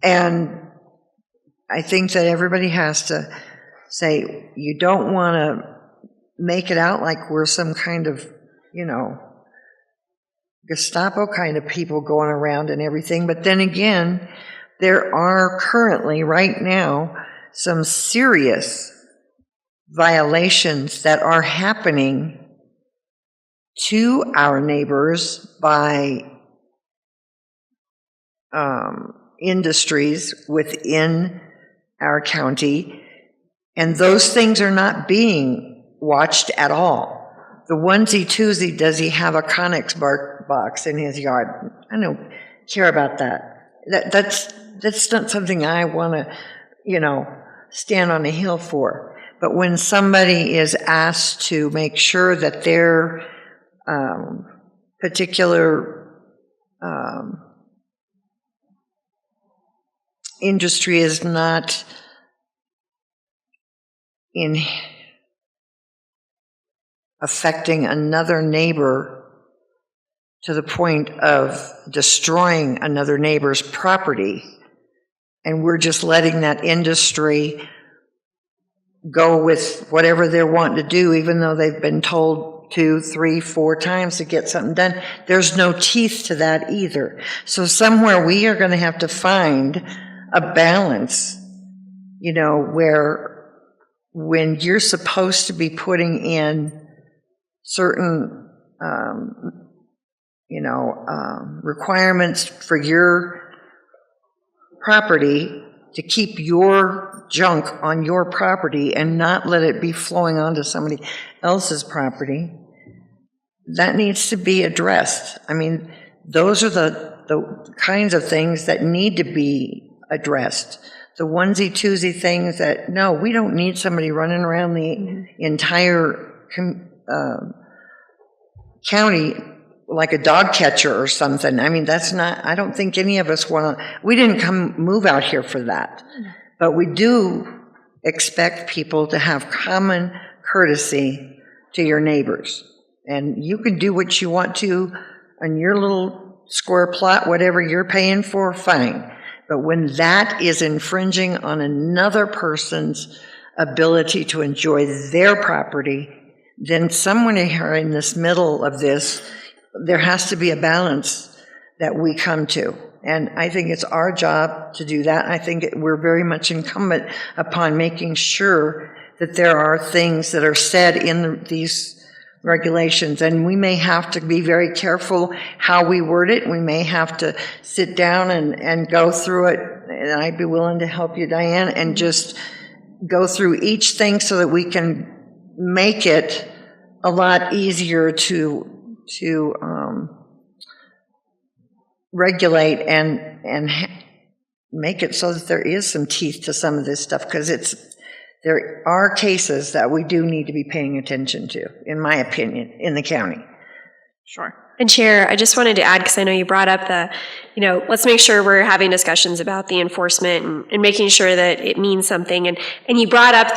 Speaker 7: And I think that everybody has to say, you don't want to make it out like we're some kind of, Gestapo kind of people going around and everything. But then again, there are currently, right now, some serious violations that are happening to our neighbors by industries within our county, and those things are not being watched at all. The onesie-twosie, does he have a Connex box in his yard? I don't care about that. That's not something I want to, stand on a hill for. But when somebody is asked to make sure that their particular industry is not in affecting another neighbor to the point of destroying another neighbor's property, and we're just letting that industry go with whatever they're wanting to do, even though they've been told 2, 3, 4 times to get something done. There's no teeth to that either. So somewhere we are going to have to find a balance, where when you're supposed to be putting in certain, requirements for your property to keep your junk on your property and not let it be flowing onto somebody else's property, that needs to be addressed. I mean, those are the kinds of things that need to be addressed. The onesie-twosie things that, no, we don't need somebody running around the entire county like a dog catcher or something. I mean, that's not, I don't think any of us want to, we didn't move out here for that. But we do expect people to have common courtesy to your neighbors. And you can do what you want to on your little square plot, whatever you're paying for, fine. But when that is infringing on another person's ability to enjoy their property, then somewhere here in this middle of this, there has to be a balance that we come to. And I think it's our job to do that. I think we're very much incumbent upon making sure that there are things that are said in these regulations, and we may have to be very careful how we word it. We may have to sit down and go through it, and I'd be willing to help you, Diane, and just go through each thing so that we can make it a lot easier to regulate and make it so that there is some teeth to some of this stuff, because there are cases that we do need to be paying attention to, in my opinion, in the county.
Speaker 4: Sure.
Speaker 5: And Chair, I just wanted to add, because I know you brought up let's make sure we're having discussions about the enforcement and making sure that it means something. And you brought up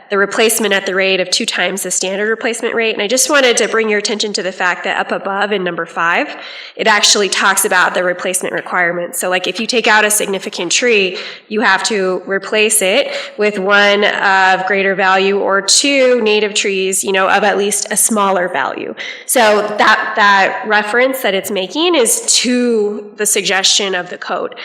Speaker 5: the replacement at the rate of 2 times the standard replacement rate. And I just wanted to bring your attention to the fact that up above in number 5, it actually talks about the replacement requirements. So like if you take out a significant tree, you have to replace it with one of greater value or 2 native trees, of at least a smaller value. So that reference that it's making is to the suggestion of the code.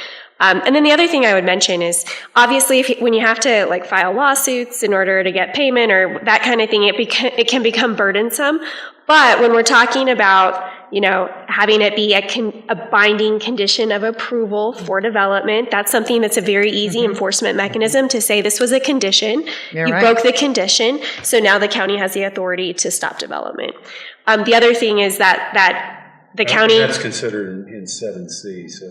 Speaker 5: And then the other thing I would mention is, obviously, when you have to file lawsuits in order to get payment or that kind of thing, it can become burdensome. But when we're talking about, having it be a binding condition of approval for development, that's something that's a very easy enforcement mechanism to say this was a condition.
Speaker 7: You're
Speaker 5: you
Speaker 7: right.
Speaker 5: broke the condition, so now the county has the authority to stop development. The other thing is that the county.
Speaker 1: That's considered in 7C, so.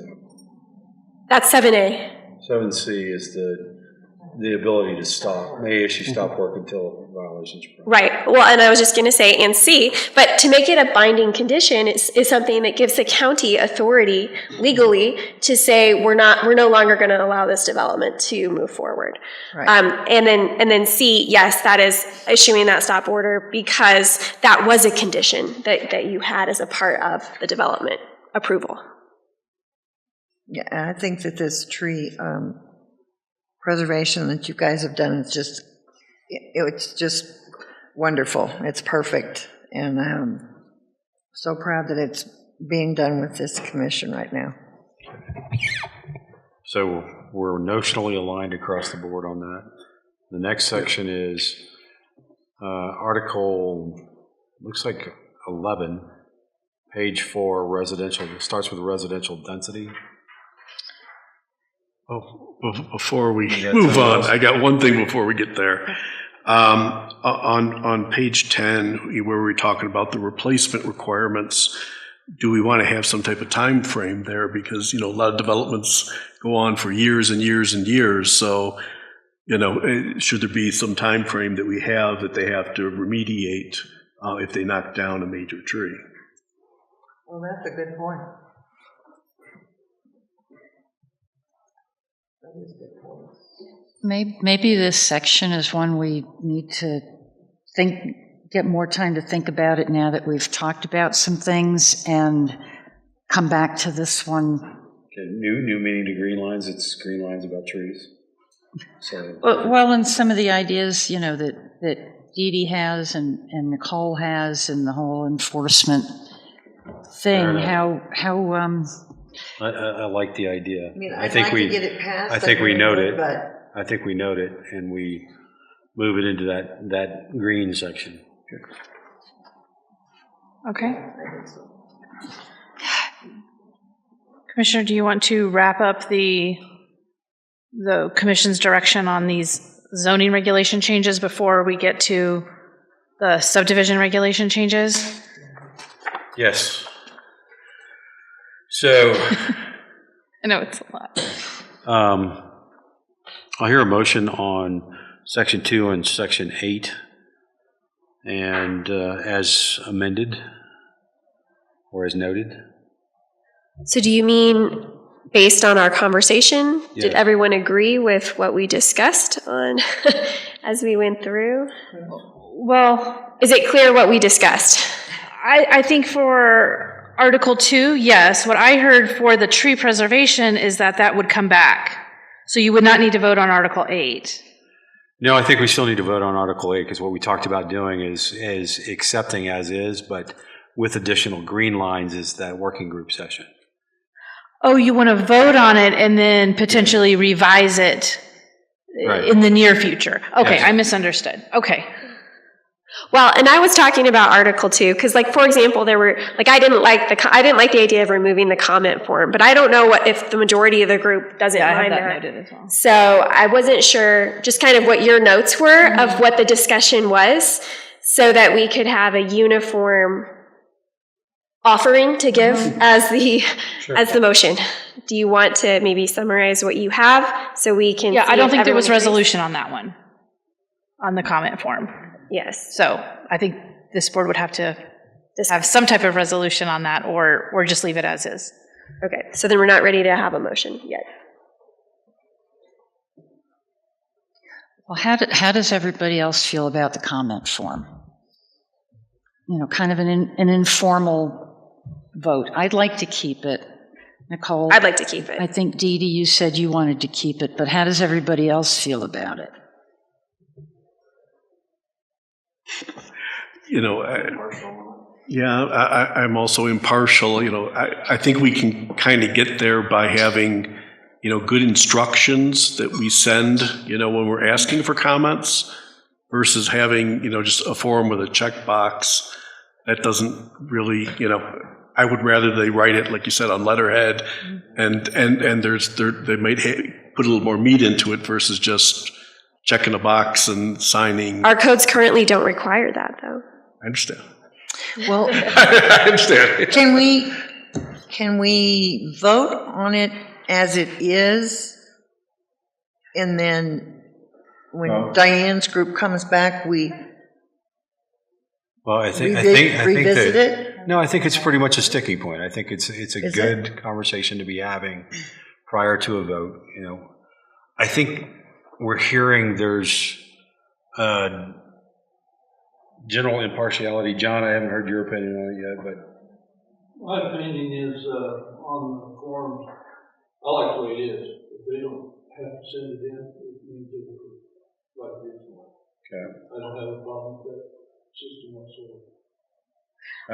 Speaker 5: That's 7A.
Speaker 1: 7C is the ability to stop, may issue stop work until violations.
Speaker 5: Right. Well, and I was just going to say, and C, but to make it a binding condition is something that gives the county authority legally to say we're no longer going to allow this development to move forward.
Speaker 7: Right.
Speaker 5: And then C, yes, that is issuing that stop order because that was a condition that you had as a part of the development approval.
Speaker 7: Yeah, and I think that this tree preservation that you guys have done is it's just wonderful. It's perfect, and I'm so proud that it's being done with this commission right now.
Speaker 1: So we're notionally aligned across the board on that. The next section is Article, looks like 11, page 4, residential. It starts with residential density.
Speaker 6: Oh, before we move on, I got one thing before we get there. On page 10, where we're talking about the replacement requirements, do we want to have some type of time frame there? Because, a lot of developments go on for years and years and years. So, should there be some time frame that we have that they have to remediate if they knock down a major tree?
Speaker 7: Well, that's a good point.
Speaker 9: Maybe this section is one we need to get more time to think about it now that we've talked about some things and come back to this one.
Speaker 1: Okay, new meaning to green lines. It's green lines about trees. So.
Speaker 9: Well, and some of the ideas, that Dee Dee has and Nicole has, and the whole enforcement thing.
Speaker 1: I like the idea.
Speaker 7: I mean,
Speaker 1: I think
Speaker 7: I'd like to get it passed.
Speaker 1: I think we note it.
Speaker 7: But
Speaker 1: I think we note it, and we move it into that green section.
Speaker 4: Okay. Commissioner, do you want to wrap up the commission's direction on these zoning regulation changes before we get to the subdivision regulation changes?
Speaker 1: Yes. So.
Speaker 4: I know it's a lot.
Speaker 1: I'll hear a motion on Section 2 and Section 8, and as amended or as noted.
Speaker 5: So do you mean based on our conversation?
Speaker 1: Yeah.
Speaker 5: Did everyone agree with what we discussed on as we went through?
Speaker 4: Well,
Speaker 5: Is it clear what we discussed?
Speaker 4: I think for Article 2, yes. What I heard for the tree preservation is that would come back. So you would not need to vote on Article 8.
Speaker 1: No, I think we still need to vote on Article 8, because what we talked about doing is accepting as is, but with additional green lines is that working group session.
Speaker 4: Oh, you want to vote on it and then potentially revise it
Speaker 1: Right.
Speaker 4: in the near future. Okay,
Speaker 1: Yes.
Speaker 4: I misunderstood. Okay.
Speaker 5: Well, and I was talking about Article 2, because, like, for example, there were, like, I didn't like the idea of removing the comment form, but I don't know what if the majority of the group doesn't
Speaker 4: Yeah, I have
Speaker 5: mind
Speaker 4: that
Speaker 5: that.
Speaker 4: noted as well.
Speaker 5: So I wasn't sure, just kind of what your notes were of what the discussion was, so that we could have a uniform offering to give as the motion. Do you want to maybe summarize what you have so we can?
Speaker 4: Yeah,
Speaker 5: see
Speaker 4: I don't
Speaker 5: if
Speaker 4: think there was
Speaker 5: everyone agrees?
Speaker 4: resolution on that one, on the comment form.
Speaker 5: Yes.
Speaker 4: So I think this board would have to have some type of resolution on that, or just leave it as is.
Speaker 5: Okay, so then we're not ready to have a motion yet.
Speaker 9: Well, how does everybody else feel about the comment form? You know, kind of an informal vote. I'd like to keep it. Nicole?
Speaker 5: I'd like to keep it.
Speaker 9: I think, Dee Dee, you said you wanted to keep it, but how does everybody else feel about it?
Speaker 6: You know, I'm also impartial. You know, I think we can kind of get there by having, you know, good instructions that we send, you know, when we're asking for comments, versus having, you know, just a form with a checkbox that doesn't really, you know, I would rather they write it, like you said, on letterhead, and they might put a little more meat into it versus just checking a box and signing.
Speaker 5: Our codes currently don't require that, though.
Speaker 6: I understand.
Speaker 9: Well,
Speaker 6: I understand.
Speaker 7: Can we vote on it as it is, and then when Diane's group comes back, we
Speaker 1: Well, I think
Speaker 7: revisit
Speaker 1: that,
Speaker 7: it?
Speaker 1: no, I think it's pretty much a sticking point. I think it's a good conversation to be having prior to a vote. You know, I think we're hearing there's general impartiality. John, I haven't heard your opinion on it yet, but
Speaker 10: my opinion is on the forms, I like the way it is. If they don't have to send it in, it means they can like this one.
Speaker 1: okay.
Speaker 10: I don't have a problem with that system whatsoever.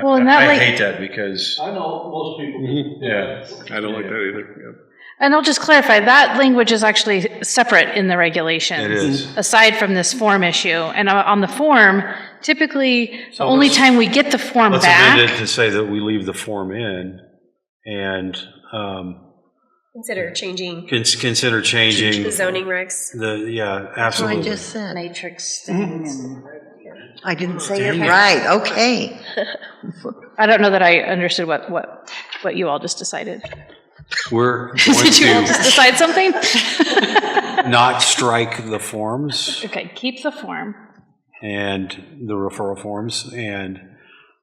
Speaker 4: Well, and that,
Speaker 1: I
Speaker 4: like-
Speaker 1: hate that because
Speaker 10: I know most people.
Speaker 1: yeah,
Speaker 6: I don't like that either. Yeah.
Speaker 4: And I'll just clarify, that language is actually separate in the regulations.
Speaker 1: it is.
Speaker 4: Aside from this form issue. And on the form, typically, the
Speaker 1: So
Speaker 4: only
Speaker 1: let's-
Speaker 4: time we get the form
Speaker 1: Let's amend
Speaker 4: back.
Speaker 1: it to say that we leave the form in and
Speaker 5: Consider changing
Speaker 1: consider changing
Speaker 5: the zoning regs.
Speaker 1: yeah,
Speaker 7: That's what
Speaker 1: absolutely.
Speaker 7: I just said.
Speaker 9: matrix thing and...
Speaker 7: I didn't say it right, okay.
Speaker 4: I don't know that I understood what you all just decided.
Speaker 1: We're going
Speaker 4: Did you all just
Speaker 1: to
Speaker 4: decide something?
Speaker 1: not strike the forms
Speaker 4: Okay, keep the form.
Speaker 1: and the referral forms, and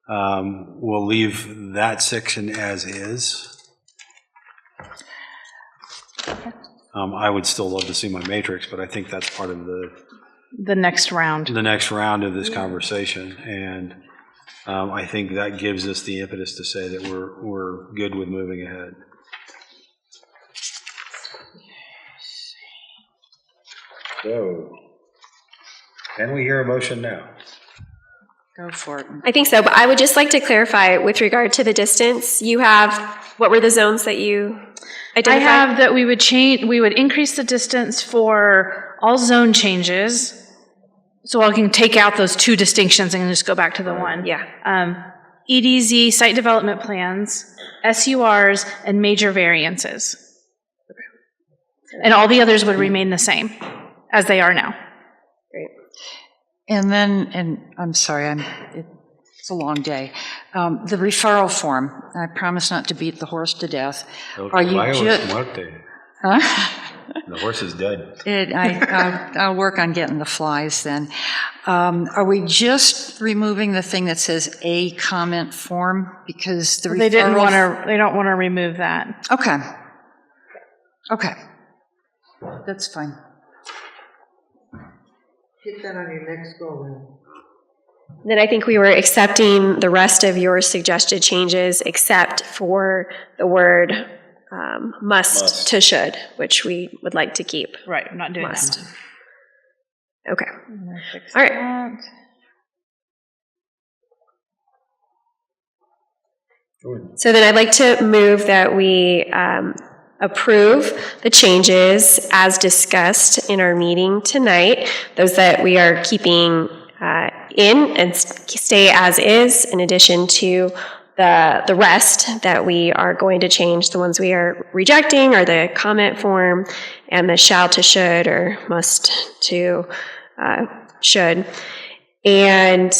Speaker 1: we'll leave that section as is. I would still love to see my matrix, but I think that's part of
Speaker 4: The next round.
Speaker 1: the next round of this conversation, and I think that gives us the impetus to say that we're good with moving ahead. So, can we hear a motion now?
Speaker 9: Go for it.
Speaker 5: I think so, but I would just like to clarify with regard to the distance. You have, what were the zones that you
Speaker 4: I
Speaker 5: identified?
Speaker 4: have that we would increase the distance for all zone changes. So I can take out those two distinctions and just go back to the one.
Speaker 5: Yeah.
Speaker 4: EDZ, site development plans, SURs, and major variances. And all the others would remain the same as they are now.
Speaker 5: Great.
Speaker 9: And then, and I'm sorry, it's a long day. The referral form, I promise not to beat the horse to death. Are you Huh?
Speaker 1: The horse is dead.
Speaker 9: I'll work on getting the flies then. Are we just removing the thing that says a comment form? Because the
Speaker 4: They don't
Speaker 9: referral...
Speaker 4: want to remove that.
Speaker 9: Okay. Okay. That's fine.
Speaker 7: Get that on your next go around.
Speaker 5: Then I think we were accepting the rest of your suggested changes except for the word must to should, which we would like to keep.
Speaker 4: Right, I'm not doing
Speaker 5: Must.
Speaker 4: that.
Speaker 5: Okay.
Speaker 4: Fix
Speaker 5: All right.
Speaker 4: that.
Speaker 5: So then I'd like to move that we approve the changes as discussed in our meeting tonight, those that we are keeping in and stay as is, in addition to the rest that we are going to change. The ones we are rejecting are the comment form and the shall to should or must to should. And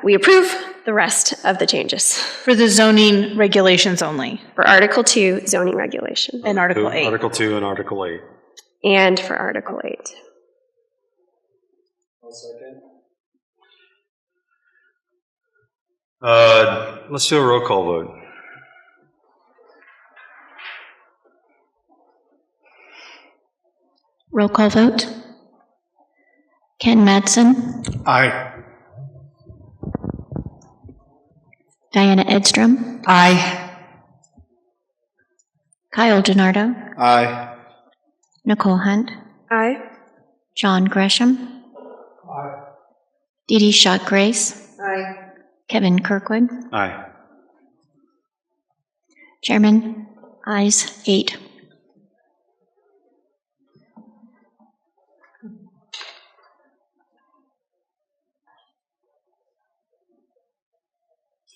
Speaker 5: we approve the rest of the changes
Speaker 4: For the zoning regulations only,
Speaker 5: for Article 2 zoning regulation
Speaker 4: and Article 8.
Speaker 1: Article 2 and Article 8.
Speaker 5: and for Article 8.
Speaker 1: Let's do a roll call vote.
Speaker 2: Roll call vote. Ken Madsen,
Speaker 6: Aye.
Speaker 2: Diana Edstrom,
Speaker 9: Aye.
Speaker 2: Kyle DiNardo,
Speaker 8: Aye.
Speaker 2: Nicole Hunt,
Speaker 5: Aye.
Speaker 2: John Gresham, Dee Dee Schott-Grace,
Speaker 7: Aye.
Speaker 2: Kevin Kirkwood.
Speaker 1: Aye.
Speaker 2: Chairman, ayes 8.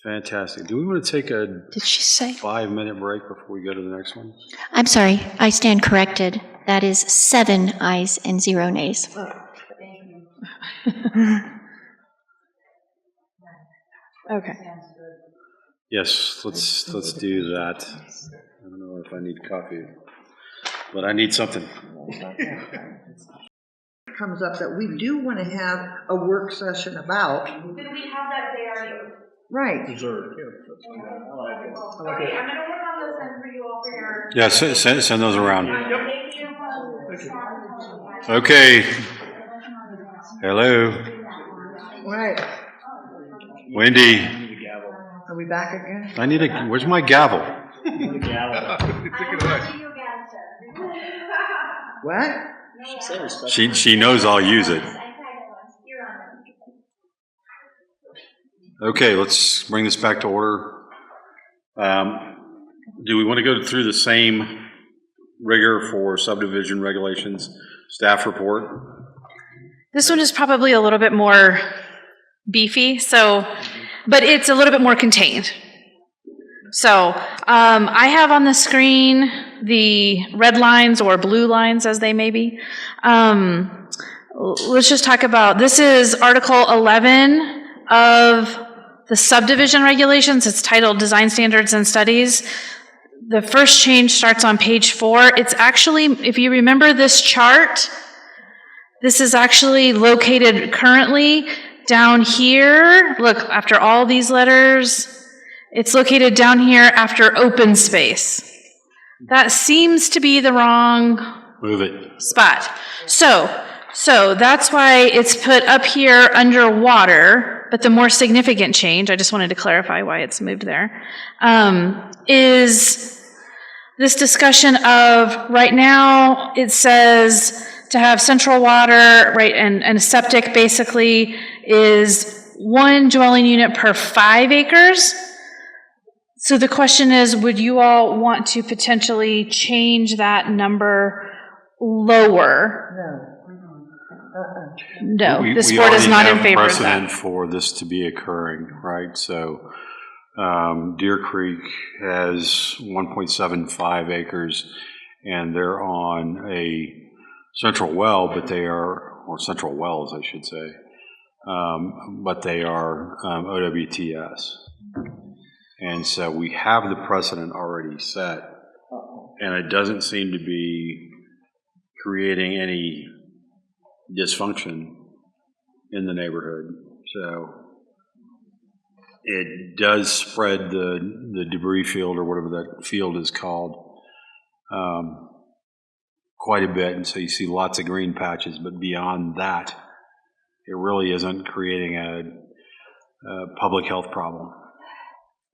Speaker 1: Fantastic. Do we want to take a
Speaker 9: Did she say?
Speaker 1: 5-minute break before we go to the next one?
Speaker 2: I'm sorry, I stand corrected. That is 7 ayes and 0 nays.
Speaker 4: Okay.
Speaker 1: Yes, let's do that. I don't know if I need coffee, but I need something.
Speaker 7: Comes up that we do want to have a work session about.
Speaker 4: Did we have that day already?
Speaker 7: Right.
Speaker 4: Okay, I'm gonna work on those and for you all for your.
Speaker 1: Yeah, send those around.
Speaker 4: Thank you.
Speaker 1: Okay. Hello,
Speaker 7: Right.
Speaker 1: Wendy.
Speaker 7: Are we back again?
Speaker 1: I need where's my gavel?
Speaker 7: What?
Speaker 1: She knows I'll use it. Okay, let's bring this back to order. Do we want to go through the same rigor for subdivision regulations, staff report?
Speaker 4: This one is probably a little bit more beefy, but it's a little bit more contained. So I have on the screen the red lines or blue lines as they may be. Let's just talk about, this is Article 11 of the subdivision regulations. It's titled Design Standards and Studies. The first change starts on page 4. It's actually, if you remember this chart, this is actually located currently down here. Look, after all these letters, it's located down here after open space. That seems to be the wrong
Speaker 1: Move it.
Speaker 4: spot. So that's why it's put up here under water, but the more significant change, I just wanted to clarify why it's moved there, is this discussion of, right now, it says to have central water, right, and septic basically is 1 dwelling unit per 5 acres. So the question is, would you all want to potentially change that number lower? No, this board is not in favor of
Speaker 1: We already have precedent
Speaker 4: that.
Speaker 1: for this to be occurring, right? So Deer Creek has 1.75 acres, and they're on a central well, but they are, or central wells, I should say, but they are OWTS. And so we have the precedent already set, and it doesn't seem to be creating any dysfunction in the neighborhood. So it does spread the debris field, or whatever that field is called, quite a bit. And so you see lots of green patches, but beyond that, it really isn't creating a public health problem.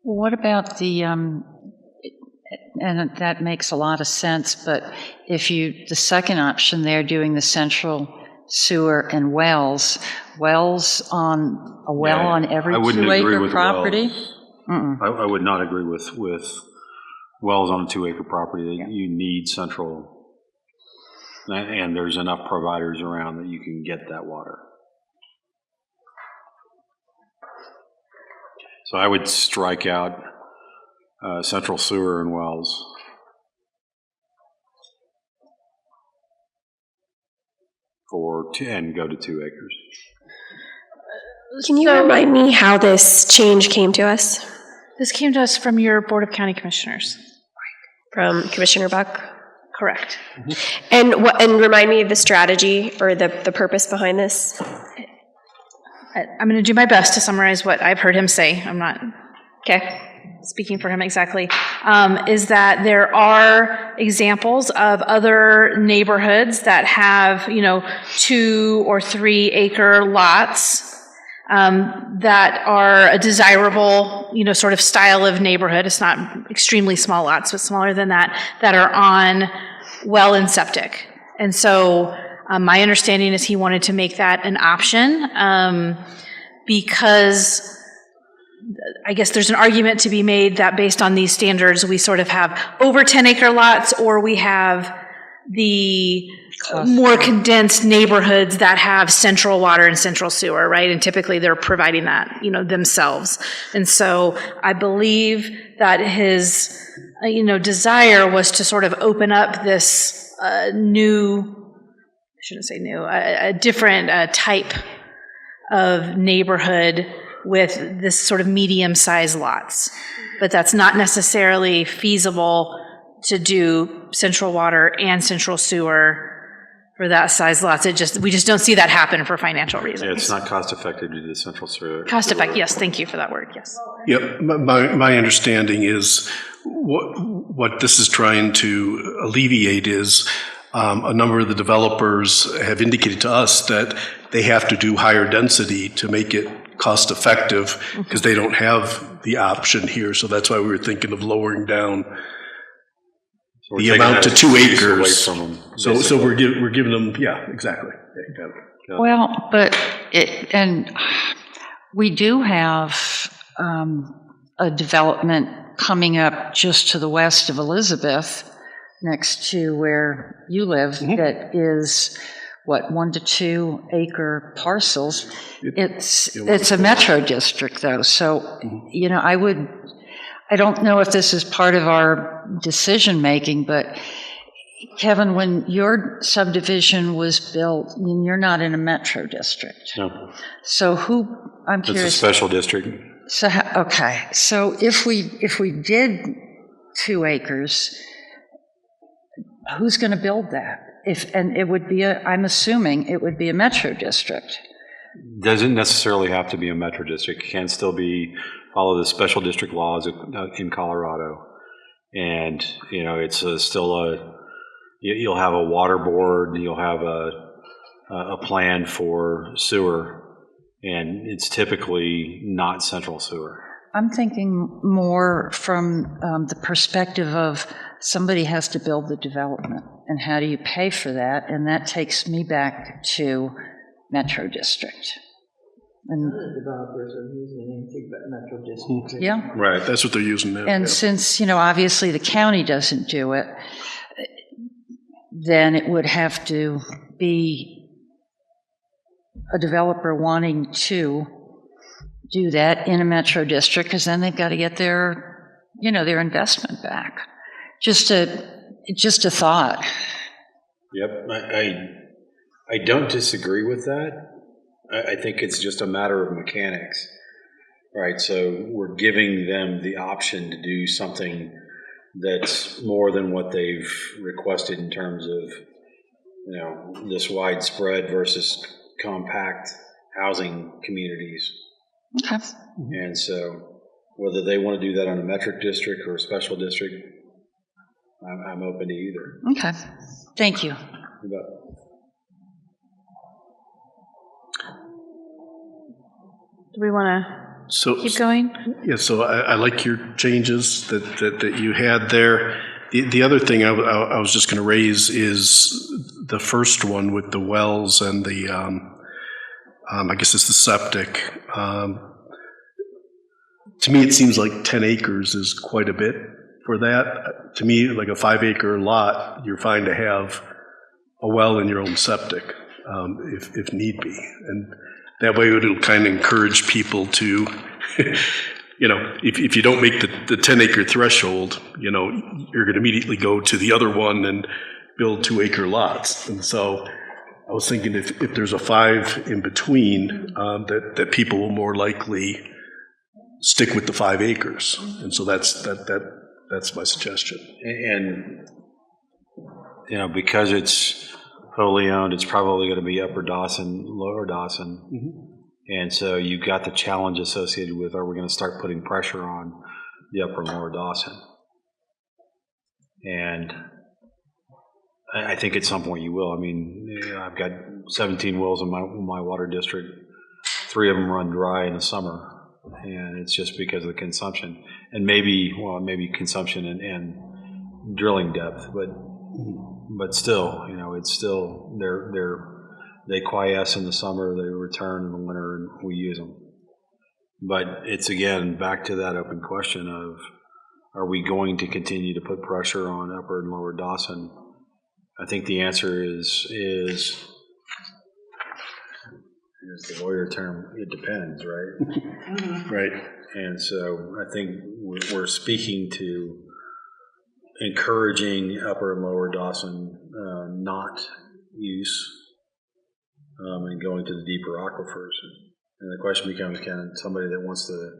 Speaker 9: What about the, and that makes a lot of sense, but if the second option there, doing the central sewer and wells on, a well on every
Speaker 1: I wouldn't agree
Speaker 9: 2-acre
Speaker 1: with
Speaker 9: property?
Speaker 1: wells. I would not agree with wells on a 2-acre property. You need central, and there's enough providers around that you can get that water. So I would strike out central sewer and wells. And go to 2 acres.
Speaker 5: Can you remind me how this change came to us?
Speaker 4: This came to us from your Board of County Commissioners.
Speaker 5: From Commissioner Buck?
Speaker 4: Correct.
Speaker 5: And remind me of the strategy or the purpose behind this?
Speaker 4: I'm going to do my best to summarize what I've heard him say. I'm not
Speaker 5: Okay.
Speaker 4: speaking for him exactly, is that there are examples of other neighborhoods that have, 2 or 3 acre lots that are a desirable, sort of style of neighborhood. It's not extremely small lots, but smaller than that are on well and septic. And so my understanding is he wanted to make that an option because I guess there's an argument to be made that based on these standards, we sort of have over 10 acre lots, or we have the more condensed neighborhoods that have central water and central sewer, right? And typically they're providing that, themselves. And so I believe that his, desire was to sort of open up this new, I shouldn't say new, a different type of neighborhood with this sort of medium-sized lots. But that's not necessarily feasible to do central water and central sewer for that size lots. We just don't see that happen for financial reasons.
Speaker 1: Yeah, it's not cost effective to do the central sewer.
Speaker 4: Cost effective, yes, thank you for that word, yes.
Speaker 6: Yep, my understanding is what this is trying to alleviate is a number of the developers have indicated to us that they have to do higher density to make it cost effective because they don't have the option here. So that's why we were thinking of lowering down the amount to 2 acres. So we're giving them, yeah, exactly. Yeah.
Speaker 9: Well, but and we do have a development coming up just to the west of Elizabeth, next to where you live, that is, 1 to 2 acre parcels. It's a metro district, though. So, I don't know if this is part of our decision making, but Kevin, when your subdivision was built, you're not in a metro district.
Speaker 1: No.
Speaker 9: So I'm curious.
Speaker 1: It's a special district.
Speaker 9: So, okay. So if we did 2 acres, who's going to build that? And it would be I'm assuming it would be a metro district.
Speaker 1: Doesn't necessarily have to be a metro district. It can still follow the special district laws in Colorado. And, it's you'll have a water board, you'll have a plan for sewer, and it's typically not central sewer.
Speaker 9: I'm thinking more from the perspective of somebody has to build the development, and how do you pay for that? And that takes me back to Metro District. And
Speaker 7: developers are using Metro District.
Speaker 9: Yeah.
Speaker 6: Right, that's what they're using now.
Speaker 9: And since, obviously the county doesn't do it, then it would have to be a developer wanting to do that in a metro district, because then they've got to get their investment back. Just a thought.
Speaker 1: Yep, I don't disagree with that. I think it's just a matter of mechanics, right? So we're giving them the option to do something that's more than what they've requested in terms of, this widespread versus compact housing communities.
Speaker 9: Okay.
Speaker 1: And so whether they want to do that on a metric district or a special district, I'm open to either.
Speaker 9: Okay. Thank you.
Speaker 4: Do we want to keep going?
Speaker 6: Yeah, so I like your changes that you had there. The other thing I was just going to raise is the first one with the wells and the, I guess it's the septic. To me, it seems like 10 acres is quite a bit for that. To me, like a 5 acre lot, you're fine to have a well in your own septic, if need be. And that way it'll kind of encourage people to if you don't make the 10-acre threshold, you're going to immediately go to the other one and build 2-acre lots. And so I was thinking if there's a 5 in between, that people will more likely stick with the 5 acres. And so that's my suggestion.
Speaker 1: And, because it's wholly owned, it's probably going to be Upper Dawson, Lower Dawson.
Speaker 6: Mm-hmm.
Speaker 1: And so you've got the challenge associated with, are we going to start putting pressure on the Upper and Lower Dawson? And I think at some point you will. I mean, I've got 17 wells in my water district. 3 of them run dry in the summer, and it's just because of the consumption. And maybe consumption and drilling depth, but still, it's still, they quiesce in the summer, they return in the winter, and we use them. But it's, again, back to that open question of, are we going to continue to put pressure on Upper and Lower Dawson? I think the answer is the lawyer term, it depends, right?
Speaker 6: Right.
Speaker 1: And so I think we're speaking to encouraging Upper and Lower Dawson not use and going to the deeper aquifers. And the question becomes, can somebody that wants to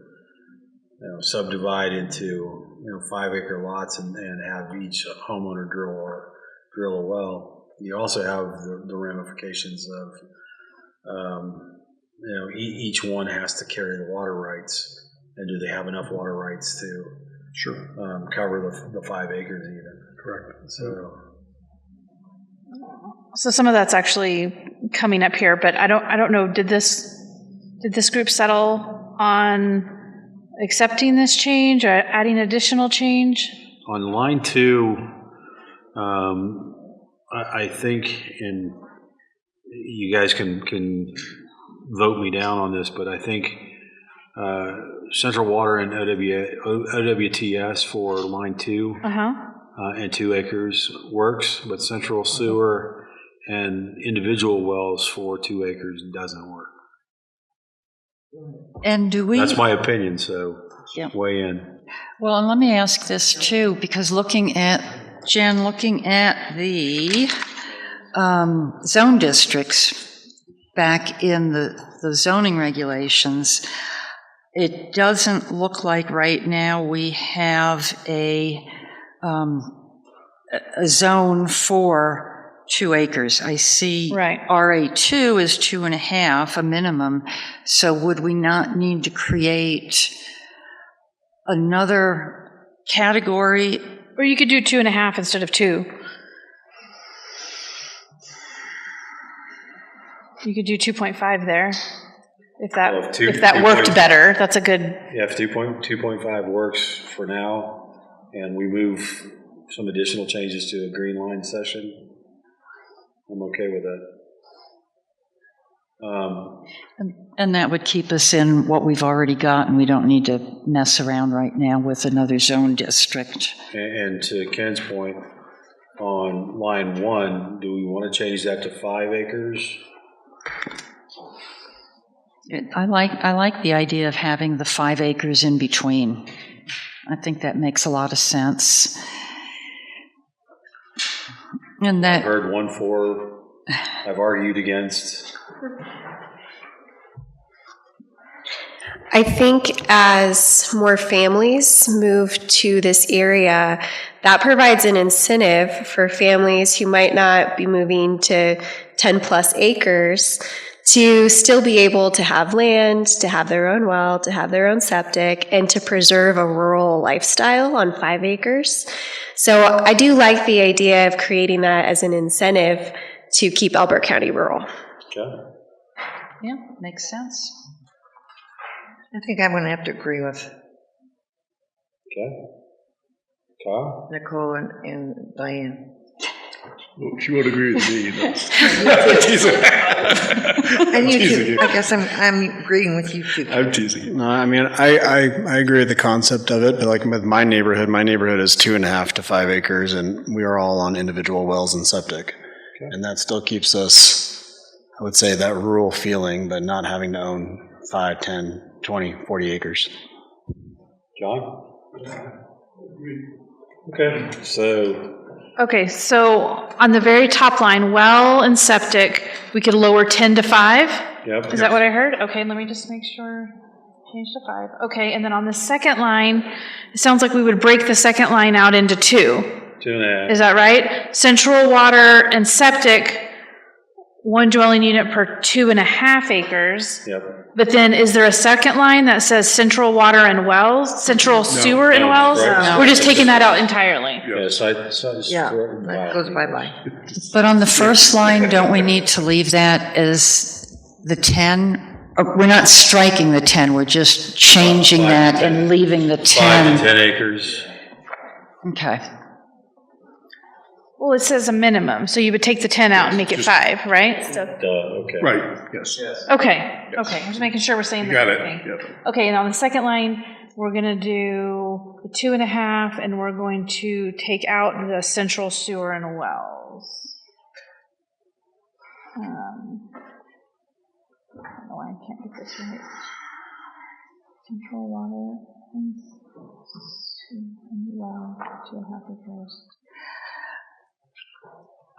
Speaker 1: subdivide into 5-acre lots and have each homeowner drill a well? You also have the ramifications of each one has to carry the water rights, and do they have enough water rights to cover the 5 acres even?
Speaker 6: Correct.
Speaker 4: So some of that's actually coming up here, but I don't know. Did this group settle on accepting this change or adding additional change?
Speaker 1: On line 2, I think, and you guys can vote me down on this, but I think Central Water and OWTS for line 2 and 2 acres works, but Central Sewer and individual wells for 2 acres doesn't work.
Speaker 9: And do we?
Speaker 1: That's my opinion, so weigh in.
Speaker 9: Well, and let me ask this too, because looking at the zone districts back in the zoning regulations, it doesn't look like right now we have a zone for 2 acres. I see RA2 is 2.5, a minimum. So would we not need to create another category?
Speaker 4: Or you could do 2.5 instead of 2. You could do 2.5 there. If that worked better, that's a good.
Speaker 1: Yeah, if 2.5 works for now, and we move some additional changes to a green line session, I'm okay with that.
Speaker 9: And that would keep us in what we've already got, and we don't need to mess around right now with another zone district.
Speaker 1: And to Ken's point, on line 1, do we want to change that to 5 acres?
Speaker 9: I like the idea of having the 5 acres in between. I think that makes a lot of sense. And that
Speaker 1: I've heard 1-4. I've argued against.
Speaker 5: I think as more families move to this area, that provides an incentive for families who might not be moving to 10 plus acres to still be able to have land, to have their own well, to have their own septic, and to preserve a rural lifestyle on 5 acres. So I do like the idea of creating that as an incentive to keep Elbert County rural.
Speaker 1: Okay.
Speaker 9: Yeah, makes sense.
Speaker 7: I think I'm going to have to agree with
Speaker 1: Okay. Kyle?
Speaker 7: Nicole and Diane.
Speaker 6: Well, she won't agree with me.
Speaker 7: And you too. I guess I'm agreeing with you too.
Speaker 6: I'm teasing you.
Speaker 8: No, I mean, I agree with the concept of it, but like with my neighborhood is 2.5 to 5 acres, and we are all on individual wells and septic. Okay. And that still keeps us, I would say, that rural feeling, but not having to own 5, 10, 20, 40 acres.
Speaker 1: John? Okay, so,
Speaker 4: Okay, so on the very top line, well and septic, we could lower 10 to 5?
Speaker 1: yep.
Speaker 4: Is that what I heard? Okay, let me just make sure. Change to 5. Okay, and then on the second line, it sounds like we would break the second line out into 2.
Speaker 1: 2.5.
Speaker 4: Is that right? Central water and septic, 1 dwelling unit per 2.5 acres.
Speaker 1: Yep.
Speaker 4: But then is there a second line that says central water and wells, central sewer and
Speaker 1: no,
Speaker 4: wells?
Speaker 1: right.
Speaker 4: We're just taking that out entirely.
Speaker 1: Yeah,
Speaker 7: Yeah, that goes bye-bye.
Speaker 9: But on the first line, don't we need to leave that as the 10? Or we're not striking the 10, we're just changing
Speaker 1: 5 to
Speaker 9: that
Speaker 1: 10.
Speaker 9: and leaving the
Speaker 1: 5
Speaker 9: 10.
Speaker 1: to 10 acres.
Speaker 9: Okay.
Speaker 4: Well, it says a minimum, so you would take the 10 out and make it 5, right?
Speaker 1: Okay.
Speaker 6: Right, yes.
Speaker 4: Okay, I'm just making sure we're saying the
Speaker 6: You got
Speaker 4: right
Speaker 6: it.
Speaker 4: thing.
Speaker 6: Yep.
Speaker 4: Okay, and on the second line, we're gonna do the 2.5, and we're going to take out the central sewer and wells. I don't know why I can't get this right. Central water and well, 2.5 acres.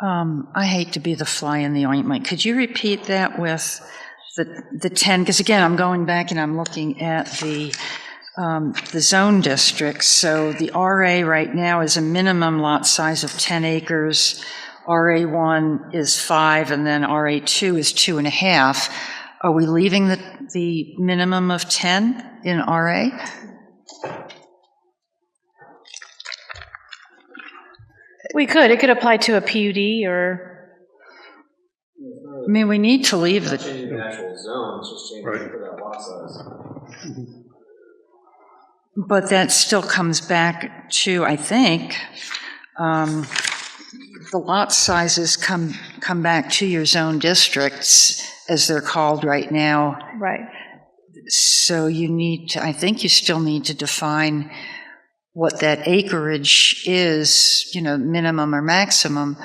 Speaker 9: I hate to be the fly in the ointment. Could you repeat that with the 10? Because again, I'm going back and I'm looking at the zone districts. So the RA right now is a minimum lot size of 10 acres. RA1 is 5, and then RA2 is 2.5. Are we leaving the minimum of 10 in RA?
Speaker 4: We could, it could apply to a PUD or,
Speaker 9: I mean, we need to leave the,
Speaker 11: Changing the actual zone, it's just changing for that lot size.
Speaker 9: but that still comes back to, I think, the lot sizes come back to your zone districts, as they're called right now.
Speaker 4: right.
Speaker 9: So you need to, I think you still need to define what that acreage is, minimum or maximum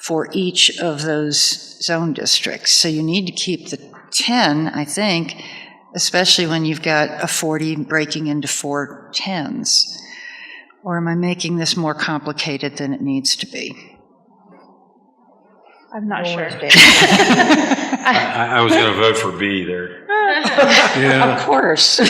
Speaker 9: for each of those zone districts. So you need to keep the 10, I think, especially when you've got a 40 breaking into 4 10s. Or am I making this more complicated than it needs to be?
Speaker 4: I'm not sure.
Speaker 1: I was going to vote for B there.
Speaker 6: Yeah.
Speaker 9: Of course.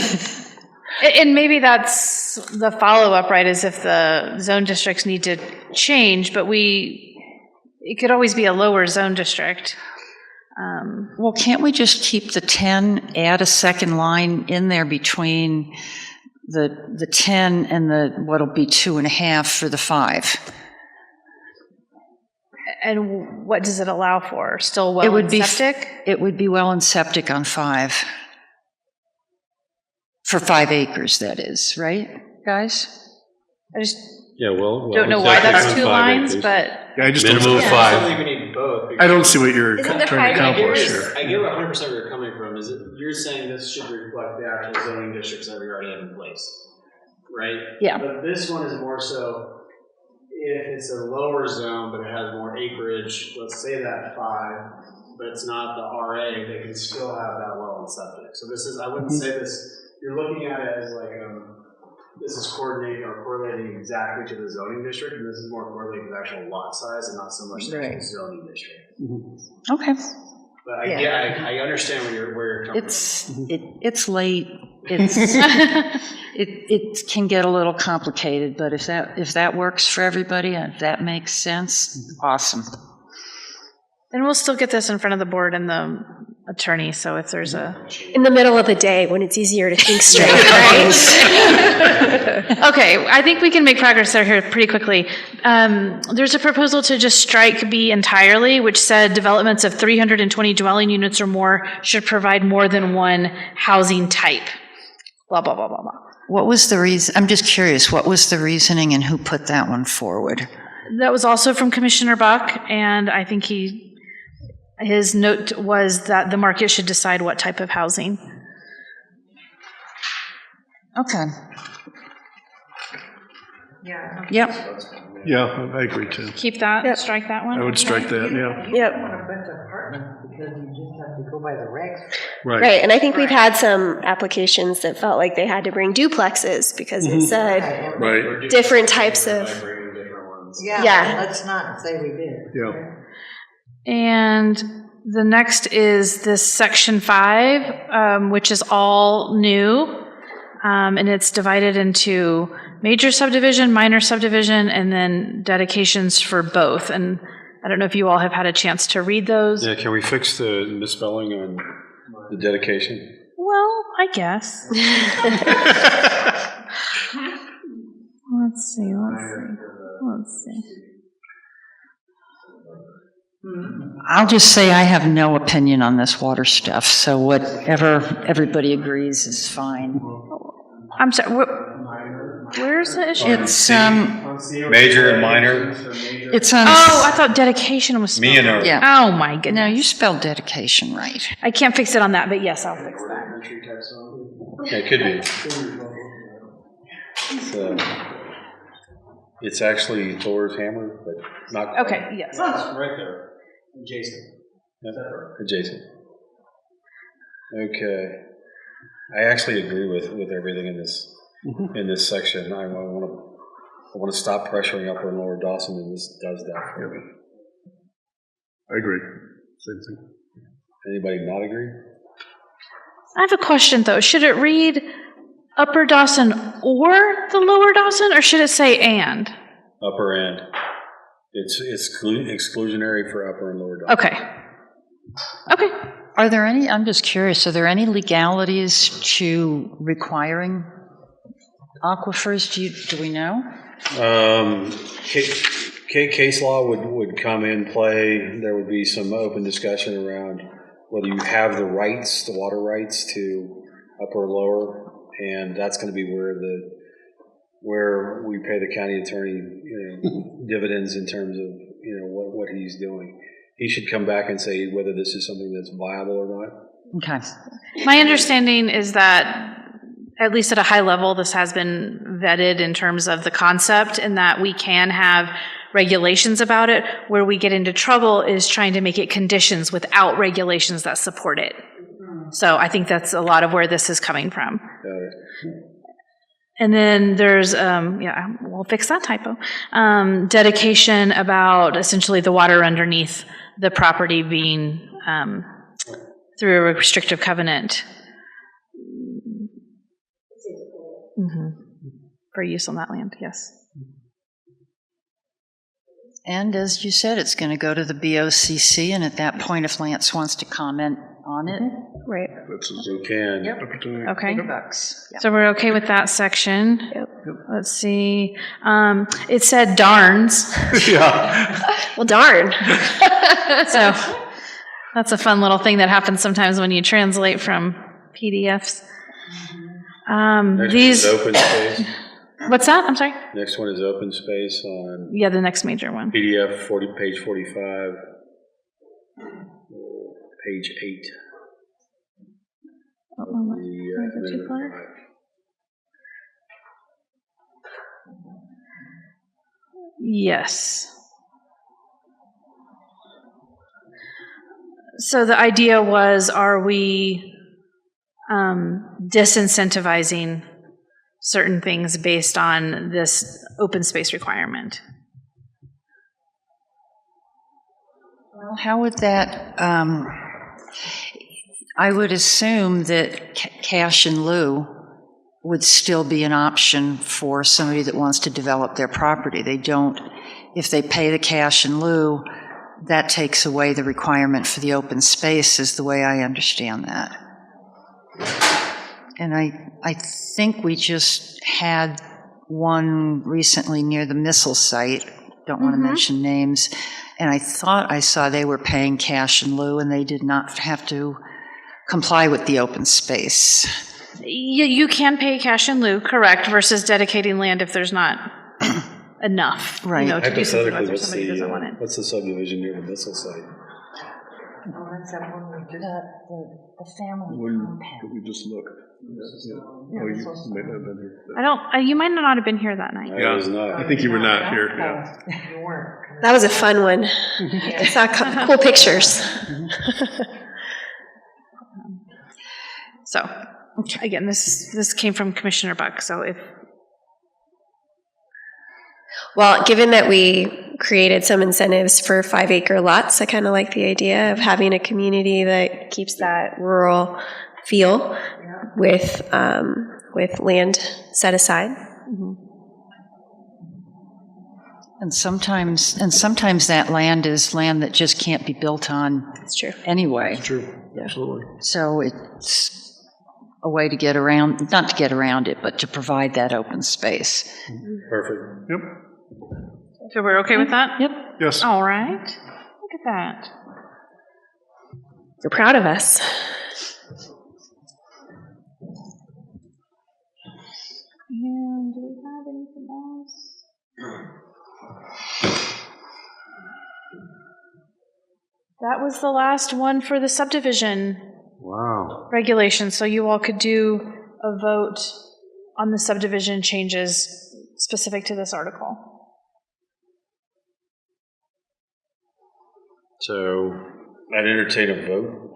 Speaker 4: And maybe that's the follow-up, right, is if the zone districts need to change, but it could always be a lower zone district.
Speaker 9: Well, can't we just keep the 10, add a second line in there between the 10 and what'll be 2.5 for the 5?
Speaker 4: And what does it allow for? Still well
Speaker 9: It would
Speaker 4: and
Speaker 9: be
Speaker 4: septic?
Speaker 9: It would be well and septic on 5. For 5 acres, that is, right, guys?
Speaker 4: I just
Speaker 1: Yeah, well.
Speaker 4: don't know why that's 2 lines, but
Speaker 6: Yeah, I just
Speaker 1: Minimum
Speaker 6: don't,
Speaker 1: of
Speaker 11: I
Speaker 1: 5.
Speaker 11: don't think we need both.
Speaker 6: I don't see what you're
Speaker 5: Isn't the
Speaker 6: trying to
Speaker 5: 5
Speaker 6: accomplish
Speaker 5: acres-
Speaker 6: here.
Speaker 11: I get 100% where you're coming from, is that you're saying this should reflect the actual zoning districts that we already have in place, right?
Speaker 4: Yeah.
Speaker 11: But this one is more so, if it's a lower zone, but it has more acreage, let's say that 5, but it's not the RA, they can still have that well and septic. So this is, I wouldn't say this, you're looking at it as like, this is coordinating or correlating exactly to the zoning district, and this is more correlating to the actual lot size and not so much the actual zoning district.
Speaker 9: Okay.
Speaker 11: But I understand where you're coming from.
Speaker 9: It's late. It can get a little complicated, but if that works for everybody, if that makes sense, awesome.
Speaker 4: and we'll still get this in front of the board and the attorney, so if there's
Speaker 5: In the middle of the day, when it's easier to think straight, right?
Speaker 4: Okay, I think we can make progress there here pretty quickly. There's a proposal to just strike B entirely, which said developments of 320 dwelling units or more should provide more than one housing type. Blah, blah, blah, blah, blah.
Speaker 9: What was the reason? I'm just curious, what was the reasoning and who put that one forward?
Speaker 4: That was also from Commissioner Buck, and I think his note was that the market should decide what type of housing.
Speaker 9: Okay.
Speaker 7: Yeah.
Speaker 9: Yep.
Speaker 6: Yeah, I agree too.
Speaker 4: Keep that, strike that one?
Speaker 6: I would strike that, yeah.
Speaker 5: Yep.
Speaker 7: because you just have to go by the regs.
Speaker 5: Right, and I think we've had some applications that felt like they had to bring duplexes because it said
Speaker 6: Right.
Speaker 5: different types of.
Speaker 7: Yeah, let's not say we did.
Speaker 6: Yeah.
Speaker 4: And the next is this section 5, which is all new. And it's divided into major subdivision, minor subdivision, and then dedications for both. And I don't know if you all have had a chance to read those.
Speaker 1: Yeah, can we fix the misspelling on the dedication?
Speaker 4: Well, I guess. Let's see.
Speaker 9: I'll just say I have no opinion on this water stuff, so whatever everybody agrees is fine.
Speaker 4: I'm sorry, where's the issue?
Speaker 9: It's,
Speaker 1: Major and minor?
Speaker 9: it's on.
Speaker 4: Oh, I thought dedication was spelled.
Speaker 1: Me and her.
Speaker 9: Yeah.
Speaker 4: Oh, my goodness.
Speaker 9: No, you spelled dedication right.
Speaker 4: I can't fix it on that, but yes, I'll fix that.
Speaker 1: Yeah, it could be. It's actually Thor's hammer, but not quite.
Speaker 4: Okay, yes.
Speaker 11: Right there, adjacent.
Speaker 1: Yep, adjacent. Okay. I actually agree with everything in this section. I want to stop pressuring Upper and Lower Dawson, and this does that for me.
Speaker 6: I agree. Same thing.
Speaker 1: Anybody not agree?
Speaker 4: I have a question, though. Should it read Upper Dawson or the Lower Dawson, or should it say and?
Speaker 1: Upper and. It's exclusionary for Upper and Lower Dawson.
Speaker 4: Okay.
Speaker 9: Are there any, I'm just curious, are there any legalities to requiring aquifers? Do we know?
Speaker 1: Case law would come in play. There would be some open discussion around whether you have the rights, the water rights to upper or lower, and that's going to be where we pay the county attorney dividends in terms of what he's doing. He should come back and say whether this is something that's viable or not.
Speaker 9: Okay.
Speaker 4: My understanding is that, at least at a high level, this has been vetted in terms of the concept, and that we can have regulations about it. Where we get into trouble is trying to make it conditions without regulations that support it. So I think that's a lot of where this is coming from. And then there's, we'll fix that typo, dedication about essentially the water underneath the property being through a restrictive covenant. For use on that land, yes.
Speaker 9: And as you said, it's going to go to the BOCC, and at that point, if Lance wants to comment on it.
Speaker 4: Right.
Speaker 1: You can.
Speaker 9: Yep.
Speaker 4: Okay.
Speaker 9: $100. Yep.
Speaker 4: So we're okay with that section. Yep. Let's see. It said darns.
Speaker 6: Yeah.
Speaker 5: Well, darn.
Speaker 4: So that's a fun little thing that happens sometimes when you translate from PDFs.
Speaker 1: These open space.
Speaker 4: What's that? I'm sorry?
Speaker 1: Next one is open space on
Speaker 4: the next major one.
Speaker 1: PDF page 45, page 8.
Speaker 4: Is it too far? Yes. So the idea was, are we disincentivizing certain things based on this open space requirement?
Speaker 9: Well, how would that, I would assume that cash in lieu would still be an option for somebody that wants to develop their property. They don't, if they pay the cash in lieu, that takes away the requirement for the open space, is the way I understand that. And I think we just had one recently near the missile site, don't want to mention names, and I thought I saw they were paying cash in lieu and they did not have to comply with the open space.
Speaker 4: You can pay cash in lieu, correct, versus dedicating land if there's not enough.
Speaker 9: Right.
Speaker 4: To do something with, or somebody
Speaker 1: Hypothetically,
Speaker 4: doesn't want it.
Speaker 1: what's the subdivision near the missile site?
Speaker 7: Oh, that's that one we did.
Speaker 3: The family
Speaker 6: Could we just look? Oh, you might not have been here.
Speaker 4: I don't, you might not have been here that night.
Speaker 1: I was not.
Speaker 6: I think you were not here, yeah.
Speaker 7: You weren't.
Speaker 5: That was a fun one. I saw cool pictures.
Speaker 4: So, again, this came from Commissioner Buck, so if,
Speaker 5: Well, given that we created some incentives for 5-acre lots, I kind of like the idea of having a community that keeps that rural feel with land set aside.
Speaker 9: And sometimes that land is land that just can't be built on
Speaker 5: That's true.
Speaker 9: anyway.
Speaker 6: True, absolutely.
Speaker 9: So it's a way to get around, not to get around it, but to provide that open space.
Speaker 1: Perfect.
Speaker 6: Yep,
Speaker 4: so we're okay with that? Yep.
Speaker 6: yes.
Speaker 4: All right. Look at that.
Speaker 5: You're proud of us.
Speaker 4: And do we have anything else? That was the last one for the subdivision
Speaker 1: Wow.
Speaker 4: regulation, so you all could do a vote on the subdivision changes specific to this article.
Speaker 1: So I'd entertain a vote.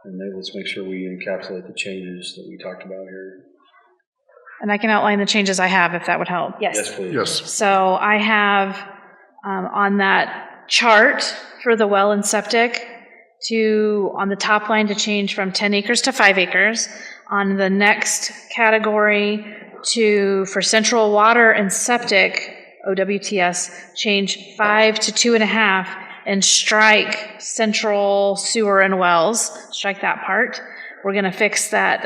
Speaker 1: And then let's make sure we encapsulate the changes that we talked about here.
Speaker 4: And I can outline the changes I have if that would help.
Speaker 1: Yes, please.
Speaker 6: Yes.
Speaker 4: So I have on that chart for the well and septic on the top line to change from 10 acres to 5 acres. On the next category for central water and septic, OWTS, change 5 to 2.5 and strike central sewer and wells, strike that part. We're going to fix that,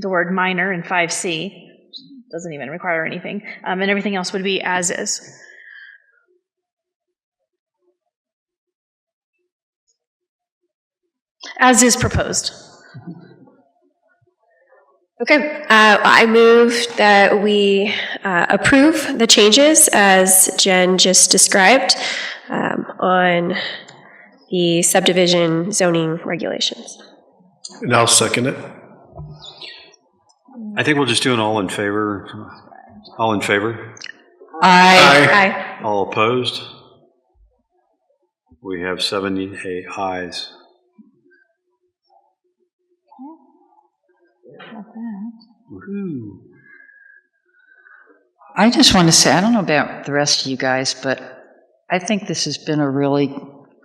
Speaker 4: the word minor in 5C. Doesn't even require anything. And everything else would be as is. As is proposed.
Speaker 5: Okay, I move that we approve the changes as Jen just described on the subdivision zoning regulations.
Speaker 6: And I'll second it.
Speaker 1: I think we'll just do an all in favor. All in favor?
Speaker 5: Aye.
Speaker 1: All opposed? We have 78 ayes. Woohoo.
Speaker 9: I just want to say, I don't know about the rest of you guys, but I think this has been a really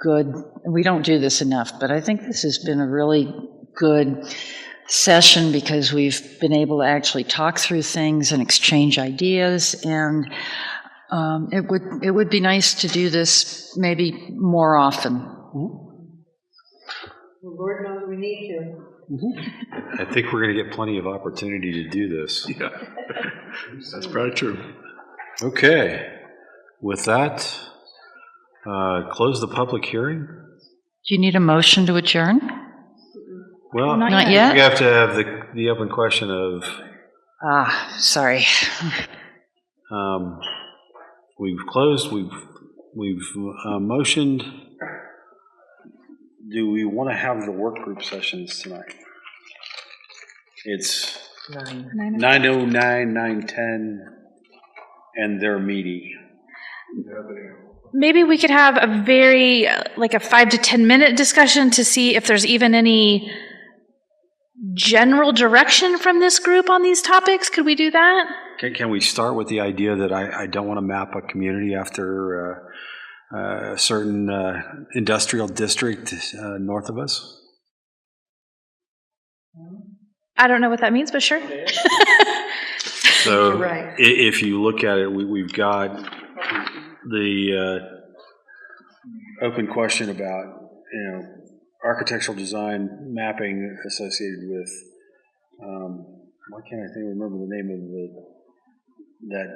Speaker 9: good, we don't do this enough, but I think this has been a really good session because we've been able to actually talk through things and exchange ideas, and it would be nice to do this maybe more often.
Speaker 7: Lord knows we need to.
Speaker 1: I think we're going to get plenty of opportunity to do this.
Speaker 6: Yeah, that's probably true.
Speaker 1: Okay. With that, close the public hearing.
Speaker 9: Do you need a motion to adjourn?
Speaker 1: Well,
Speaker 9: Not yet?
Speaker 1: we have to have the open question of,
Speaker 9: Sorry.
Speaker 1: we've closed, we've motioned. Do we want to have the work group sessions tonight? It's 9:09, 9:10, and they're meaty.
Speaker 4: Maybe we could have a like a 5 to 10 minute discussion to see if there's even any general direction from this group on these topics. Could we do that?
Speaker 1: Can we start with the idea that I don't want to map a community after a certain industrial district north of us?
Speaker 4: I don't know what that means, but sure.
Speaker 1: So
Speaker 7: You're right.
Speaker 1: if you look at it, we've got the open question about, architectural design mapping associated with, why can't I remember the name of that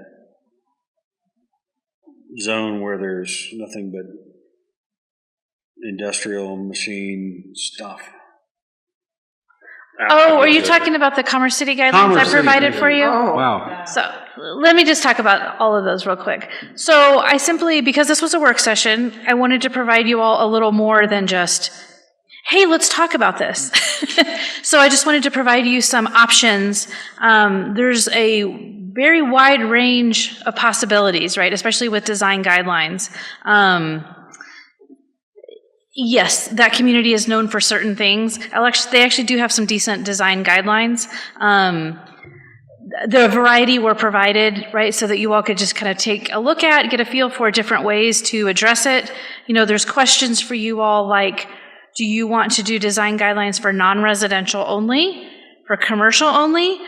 Speaker 1: zone where there's nothing but industrial machine stuff.
Speaker 4: Oh, are you talking about the Commerce City guidelines I provided for you?
Speaker 7: Oh.
Speaker 1: Wow.
Speaker 4: So let me just talk about all of those real quick. So I simply, because this was a work session, I wanted to provide you all a little more than just, hey, let's talk about this. So I just wanted to provide you some options. There's a very wide range of possibilities, right? Especially with design guidelines. Yes, that community is known for certain things. They actually do have some decent design guidelines. The variety were provided, right, so that you all could just kind of take a look at, get a feel for different ways to address it. You know, there's questions for you all like, do you want to do design guidelines for non-residential only, for commercial only?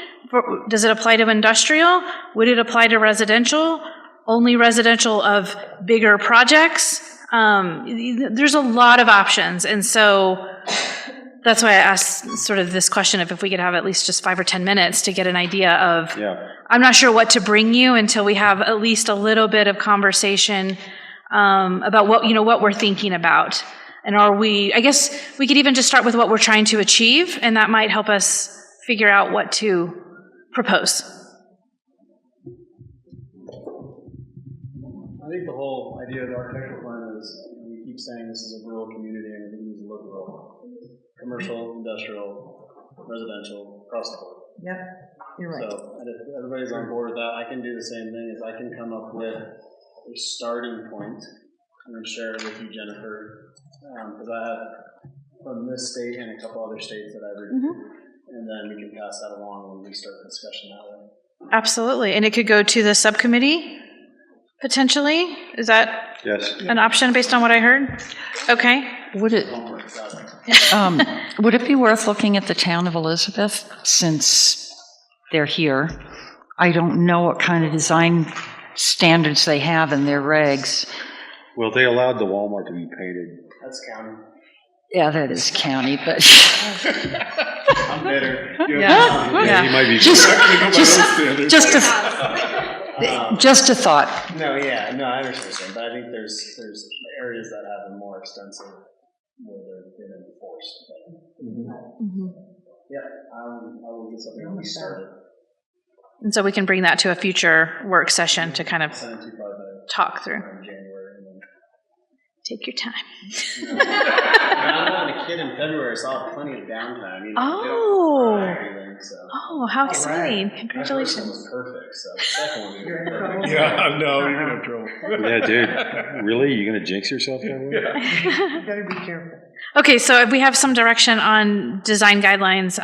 Speaker 4: Does it apply to industrial? Would it apply to residential? Only residential of bigger projects? There's a lot of options, and so that's why I asked sort of this question of if we could have at least just 5 or 10 minutes to get an idea of, I'm not sure what to bring you until we have at least a little bit of conversation about what we're thinking about. And I guess we could even just start with what we're trying to achieve, and that might help us figure out what to propose.
Speaker 11: I think the whole idea of the architectural plan is, we keep saying this is a rural community and it needs to look rural. Commercial, industrial, residential, across the board.
Speaker 7: Yep, you're right.
Speaker 11: So, and if everybody's on board with that, I can do the same thing, is I can come up with a starting point and then share it with you, Jennifer, because I have from this state and a couple other states that I've reviewed, and then we can pass that along when we start the discussion that way.
Speaker 4: Absolutely, and it could go to the subcommittee, potentially? Is that an option based on what I heard? Okay.
Speaker 9: Would it be worth looking at the town of Elizabeth, since they're here? I don't know what kind of design standards they have in their regs.
Speaker 1: Well, they allowed the Walmart to be painted.
Speaker 11: That's county.
Speaker 9: Yeah, that is county, but
Speaker 11: I'm bitter.
Speaker 9: yeah.
Speaker 1: He might be.
Speaker 9: Just a thought.
Speaker 11: No, I understand, but I think there's areas that have a more extensive where they're been enforced. Yeah, I will get something started.
Speaker 4: And so we can bring that to a future work session to kind of talk through. Take your time.
Speaker 11: I'm having a kid in February, so I'll have plenty of downtime.
Speaker 4: Oh, how exciting. Congratulations.
Speaker 11: The first one was perfect, so the second one was perfect.
Speaker 6: Yeah, no, you're going to have trouble.
Speaker 1: Yeah, dude. Really? You're going to jinx yourself that way?
Speaker 7: You gotta be careful.
Speaker 4: Okay, so we have some direction on design guidelines.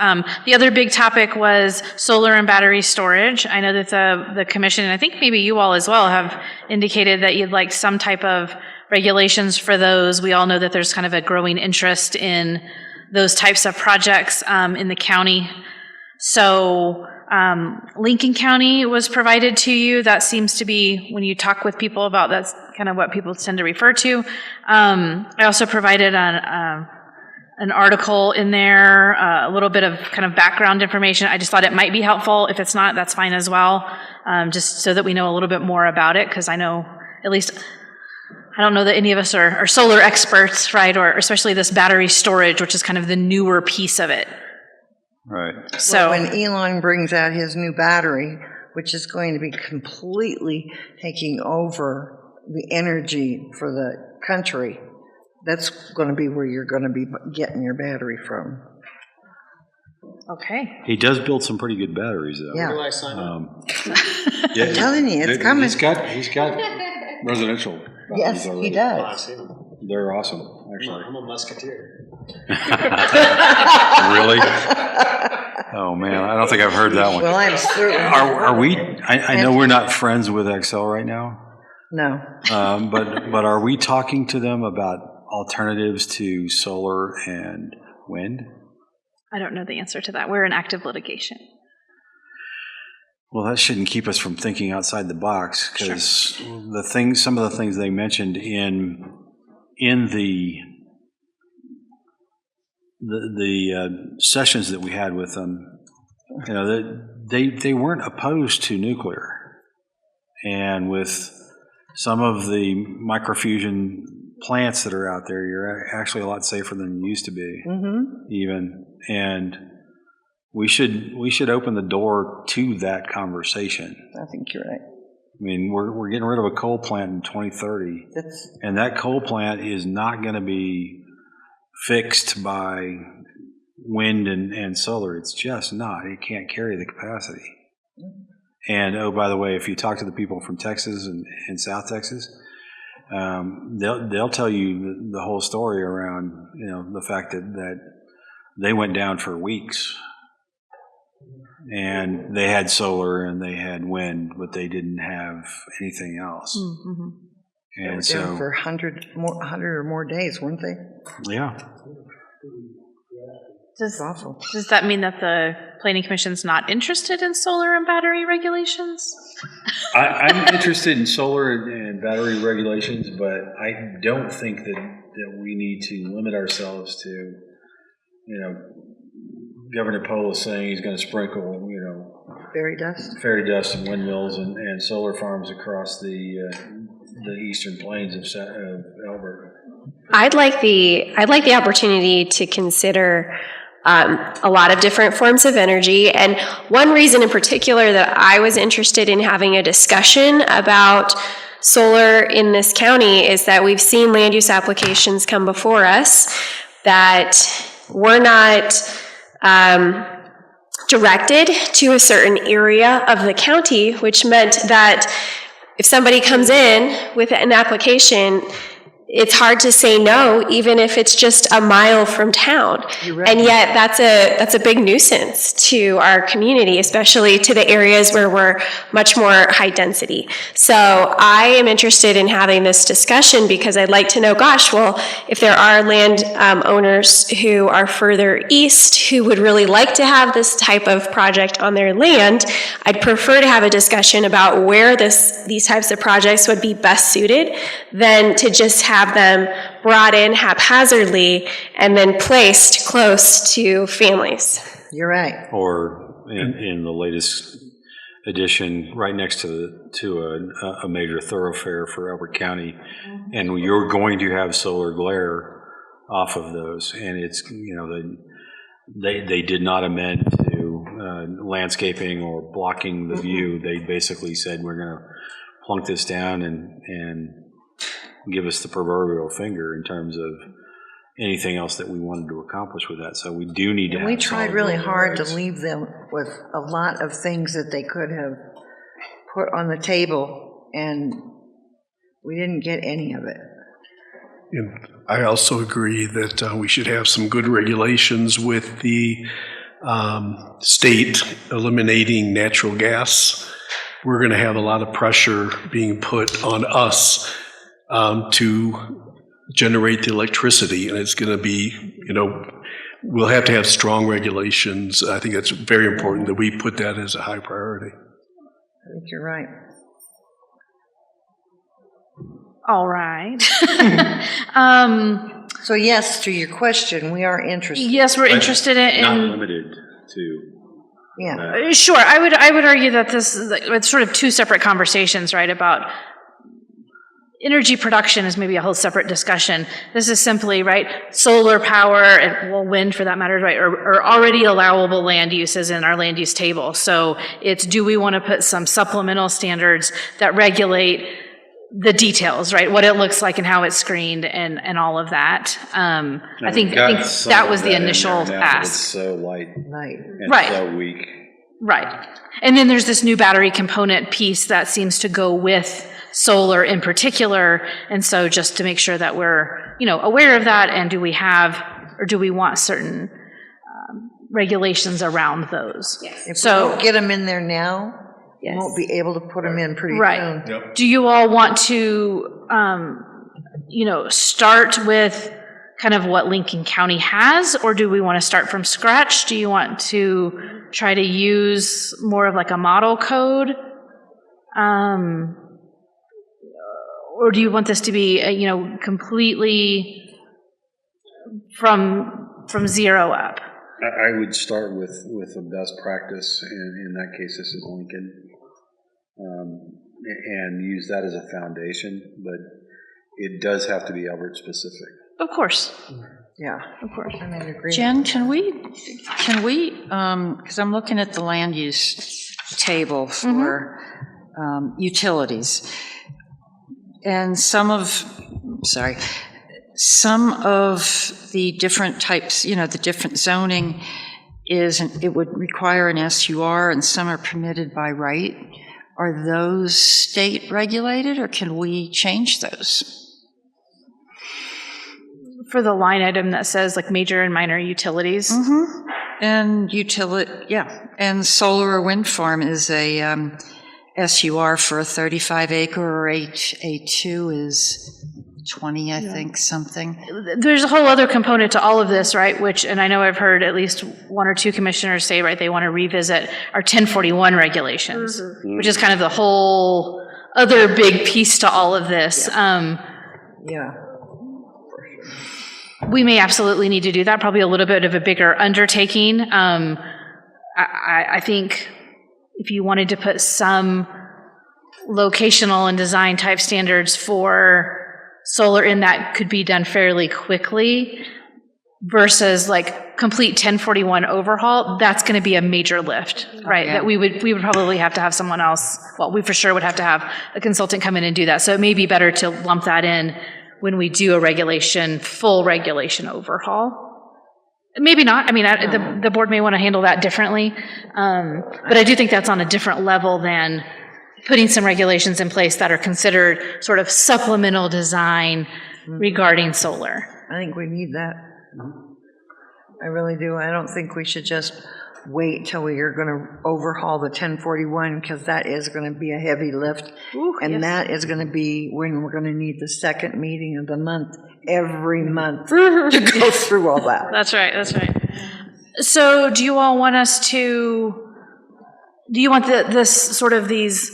Speaker 4: The other big topic was solar and battery storage. I know that the commission, and I think maybe you all as well, have indicated that you'd like some type of regulations for those. We all know that there's kind of a growing interest in those types of projects in the county. So Lincoln County was provided to you. That seems to be, when you talk with people about, that's kind of what people tend to refer to. I also provided an article in there, a little bit of kind of background information. I just thought it might be helpful. If it's not, that's fine as well, just so that we know a little bit more about it, because I know, at least, I don't know that any of us are solar experts, right, or especially this battery storage, which is kind of the newer piece of it.
Speaker 1: Right.
Speaker 7: So when Elon brings out his new battery, which is going to be completely taking over the energy for the country, that's going to be where you're going to be getting your battery from.
Speaker 4: Okay.
Speaker 1: He does build some pretty good batteries, though.
Speaker 7: Yeah.
Speaker 11: Where do I sign up?
Speaker 7: I'm telling you, it's coming.
Speaker 1: He's got residential batteries
Speaker 7: Yes,
Speaker 1: already.
Speaker 7: he does.
Speaker 1: They're awesome, actually.
Speaker 11: I'm a musketeer.
Speaker 1: Really? Oh, man, I don't think I've heard that one.
Speaker 7: Well, I'm certain.
Speaker 1: Are we, I know we're not friends with Excel right now,
Speaker 7: No.
Speaker 1: but are we talking to them about alternatives to solar and wind?
Speaker 4: I don't know the answer to that. We're in active litigation.
Speaker 1: Well, that shouldn't keep us from thinking outside the box, because some of the things they mentioned in the sessions that we had with them, you know, they weren't opposed to nuclear, and with some of the microfusion plants that are out there, you're actually a lot safer than you used to be, even. And we should open the door to that conversation.
Speaker 7: I think you're right.
Speaker 1: I mean, we're getting rid of a coal plant in 2030,
Speaker 7: That's,
Speaker 1: and that coal plant is not going to be fixed by wind and solar. It's just not. It can't carry the capacity. And oh, by the way, if you talk to the people from Texas and South Texas, they'll tell you the whole story around the fact that they went down for weeks, and they had solar and they had wind, but they didn't have anything else.
Speaker 7: mm-hmm.
Speaker 1: And
Speaker 7: Down
Speaker 1: so
Speaker 7: for 100 or more days, weren't they?
Speaker 1: yeah.
Speaker 7: That's awful.
Speaker 4: Does that mean that the Planning Commission's not interested in solar and battery regulations?
Speaker 1: I'm interested in solar and battery regulations, but I don't think that we need to limit ourselves to, Governor Polis saying he's going to sprinkle, fairy dust and windmills and solar farms across the eastern plains of Elbert.
Speaker 5: I'd like the opportunity to consider a lot of different forms of energy. And one reason in particular that I was interested in having a discussion about solar in this county is that we've seen land use applications come before us that were not directed to a certain area of the county, which meant that if somebody comes in with an application, it's hard to say no, even if it's just a mile from town.
Speaker 7: You're right.
Speaker 5: And yet that's a big nuisance to our community, especially to the areas where we're much more high density. So I am interested in having this discussion because I'd like to know, gosh, well, if there are land owners who are further east who would really like to have this type of project on their land, I'd prefer to have a discussion about where these types of projects would be best suited than to just have them brought in haphazardly and then placed close to families.
Speaker 7: You're right.
Speaker 1: Or in the latest edition, right next to a major thoroughfare for Elbert County, and you're going to have solar glare off of those, and it's they did not amend to landscaping or blocking the view. They basically said we're going to plunk this down and give us the proverbial finger in terms of anything else that we wanted to accomplish with that. So we do need to have.
Speaker 7: We tried really hard to
Speaker 1: rights.
Speaker 7: leave them with a lot of things that they could have put on the table, and we didn't get any of it.
Speaker 6: And I also agree that we should have some good regulations with the state eliminating natural gas. We're going to have a lot of pressure being put on us to generate the electricity, and it's going to be, we'll have to have strong regulations. I think that's very important that we put that as a high priority.
Speaker 7: I think you're right.
Speaker 4: All right.
Speaker 7: So yes, to your question, we are interested.
Speaker 4: Yes, we're interested in.
Speaker 1: Not limited to.
Speaker 7: Yeah.
Speaker 4: Sure, I would argue that this is it's sort of two separate conversations, right? About energy production is maybe a whole separate discussion. This is simply, right, solar power, and wind for that matter, right, are already allowable land uses in our land use table. So it's, do we want to put some supplemental standards that regulate the details, right, what it looks like and how it's screened and all of that. I think that was the initial ask.
Speaker 1: It's so light and
Speaker 4: Right.
Speaker 1: so weak.
Speaker 4: Right. And then there's this new battery component piece that seems to go with solar in particular, and so just to make sure that we're, aware of that, and do we have, or do we want certain regulations around those?
Speaker 5: Yes.
Speaker 7: If
Speaker 4: So-
Speaker 7: we don't get them in there now, we
Speaker 5: Yes.
Speaker 7: won't be able to put them in pretty
Speaker 4: Right.
Speaker 7: soon.
Speaker 4: Do you all want to, start with kind of what Lincoln County has, or do we want to start from scratch? Do you want to try to use more of like a model code? Or do you want this to be, completely from zero up?
Speaker 1: I would start with a best practice, and in that case, this is Lincoln, and use that as a foundation, but it does have to be Elbert specific.
Speaker 4: Of course.
Speaker 7: Yeah,
Speaker 4: Of course.
Speaker 7: I'm in agreement.
Speaker 9: Jen, can we, because I'm looking at the land use table for utilities. And some of the different types, the different zoning it would require an SUR and some are permitted by right. Are those state regulated or can we change those?
Speaker 4: For the line item that says like major and minor utilities.
Speaker 9: And and solar or wind farm is a SUR for a 35 acre or A2 is 20, I think, something.
Speaker 4: There's a whole other component to all of this, right, and I know I've heard at least one or two commissioners say, right, they want to revisit our 1041 regulations, which is kind of the whole other big piece to all of this.
Speaker 7: Yeah.
Speaker 4: We may absolutely need to do that, probably a little bit of a bigger undertaking. I think if you wanted to put some locational and design type standards for solar in, that could be done fairly quickly versus like complete 1041 overhaul, that's going to be a major lift, right? That we would probably have to have someone else, well, we for sure would have to have a consultant come in and do that. So it may be better to lump that in when we do a full regulation overhaul. Maybe not. I mean, the board may want to handle that differently. But I do think that's on a different level than putting some regulations in place that are considered sort of supplemental design regarding solar.
Speaker 7: I think we need that. I really do. I don't think we should just wait till we are going to overhaul the 1041 because that is going to be a heavy lift. And that is going to be when we're going to need the second meeting of the month every month to go through all that.
Speaker 4: That's right. So do you all want this sort of these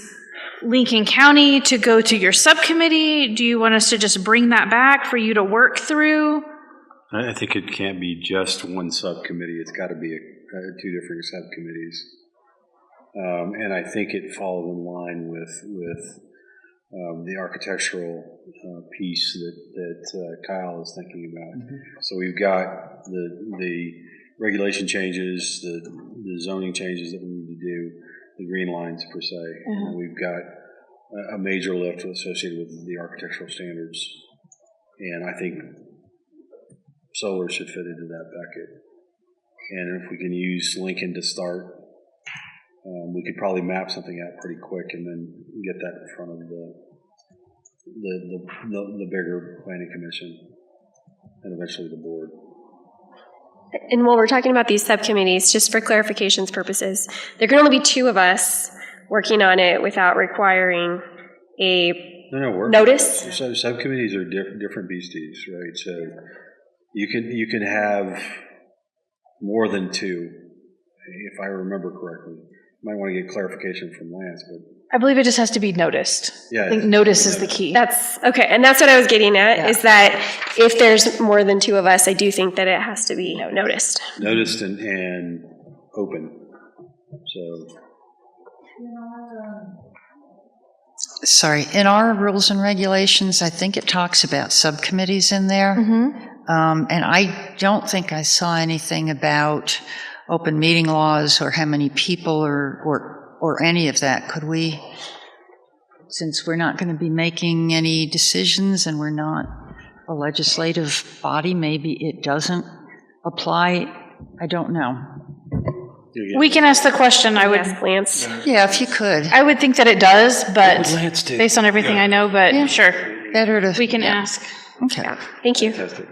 Speaker 4: Lincoln County to go to your subcommittee? Do you want us to just bring that back for you to work through?
Speaker 1: I think it can't be just one subcommittee. It's got to be two different subcommittees. And I think it falls in line with the architectural piece that Kyle is thinking about. So we've got the regulation changes, the zoning changes that we need to do, the green lines per se. And we've got a major lift associated with the architectural standards. And I think solar should fit into that bucket. And if we can use Lincoln to start, we could probably map something out pretty quick and then get that in front of the bigger planning commission and eventually the board.
Speaker 5: And while we're talking about these subcommittees, just for clarification's purposes, there can only be two of us working on it without requiring a notice?
Speaker 1: So subcommittees are different beasties, right? So you can have more than two, if I remember correctly. Might want to get clarification from Lance, but
Speaker 4: I believe it just has to be noticed.
Speaker 1: Yeah,
Speaker 4: I think notice is the key.
Speaker 5: That's okay, and that's what I was getting at, is that if there's more than two of us, I do think that it has to be noticed.
Speaker 1: Noticed and open. So.
Speaker 9: Sorry, in our rules and regulations, I think it talks about subcommittees in there. And I don't think I saw anything about open meeting laws or how many people or any of that. Could we, since we're not going to be making any decisions and we're not a legislative body, maybe it doesn't apply? I don't know.
Speaker 4: We can ask the question. I would
Speaker 5: ask Lance.
Speaker 9: Yeah, if you could.
Speaker 4: I would think that it does, but
Speaker 1: What would Lance do?
Speaker 4: based on everything I know, but sure.
Speaker 9: Better to.
Speaker 4: We can ask.
Speaker 9: Okay.
Speaker 5: Yeah, thank you.
Speaker 1: Fantastic.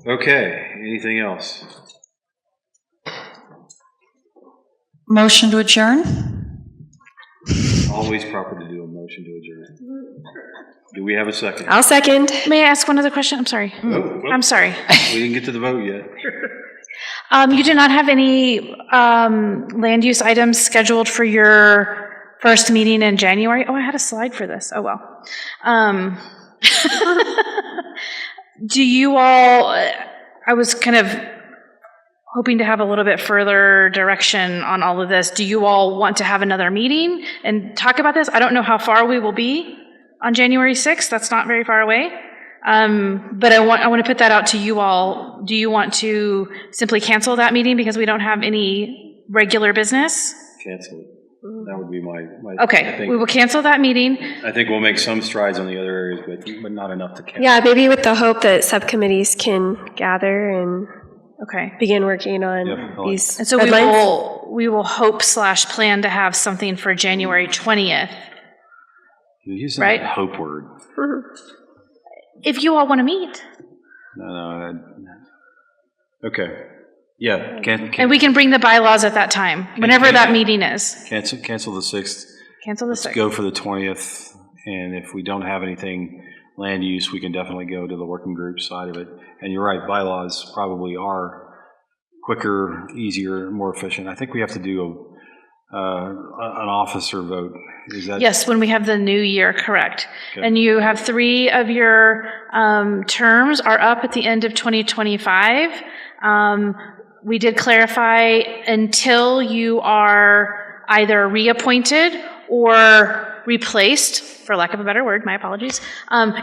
Speaker 1: Okay, anything else?
Speaker 9: Motion to adjourn?
Speaker 1: Always proper to do a motion to adjourn. Do we have a second?
Speaker 5: I'll second.
Speaker 4: May I ask one other question? I'm sorry. I'm sorry.
Speaker 1: We didn't get to the vote yet.
Speaker 4: You do not have any land use items scheduled for your first meeting in January? Oh, I had a slide for this. Oh, well. Do you all, I was kind of hoping to have a little bit further direction on all of this. Do you all want to have another meeting and talk about this? I don't know how far we will be on January 6th. That's not very far away. But I want to put that out to you all. Do you want to simply cancel that meeting because we don't have any regular business?
Speaker 1: Cancel it. That would be my.
Speaker 4: Okay, we will cancel that meeting.
Speaker 1: I think we'll make some strides on the other areas, but not enough to cancel.
Speaker 5: Yeah, maybe with the hope that subcommittees can gather and
Speaker 4: Okay.
Speaker 5: begin working on
Speaker 1: Yep.
Speaker 5: these
Speaker 4: And so
Speaker 5: deadlines.
Speaker 4: we will hope / plan to have something for January 20th.
Speaker 1: You're using
Speaker 4: Right.
Speaker 1: that hope word.
Speaker 4: If you all want to meet.
Speaker 1: No. Okay. Yeah.
Speaker 4: And we can bring the bylaws at that time, whenever that meeting is.
Speaker 1: Cancel the 6th.
Speaker 4: Cancel the
Speaker 1: Let's
Speaker 4: 6th.
Speaker 1: go for the 20th. And if we don't have anything land use, we can definitely go to the working group side of it. And you're right, bylaws probably are quicker, easier, more efficient. I think we have to do an officer vote. Is that?
Speaker 4: Yes, when we have the new year, correct.
Speaker 1: Okay.
Speaker 4: And you have 3 of your terms are up at the end of 2025. We did clarify until you are either reappointed or replaced, for lack of a better word, my apologies,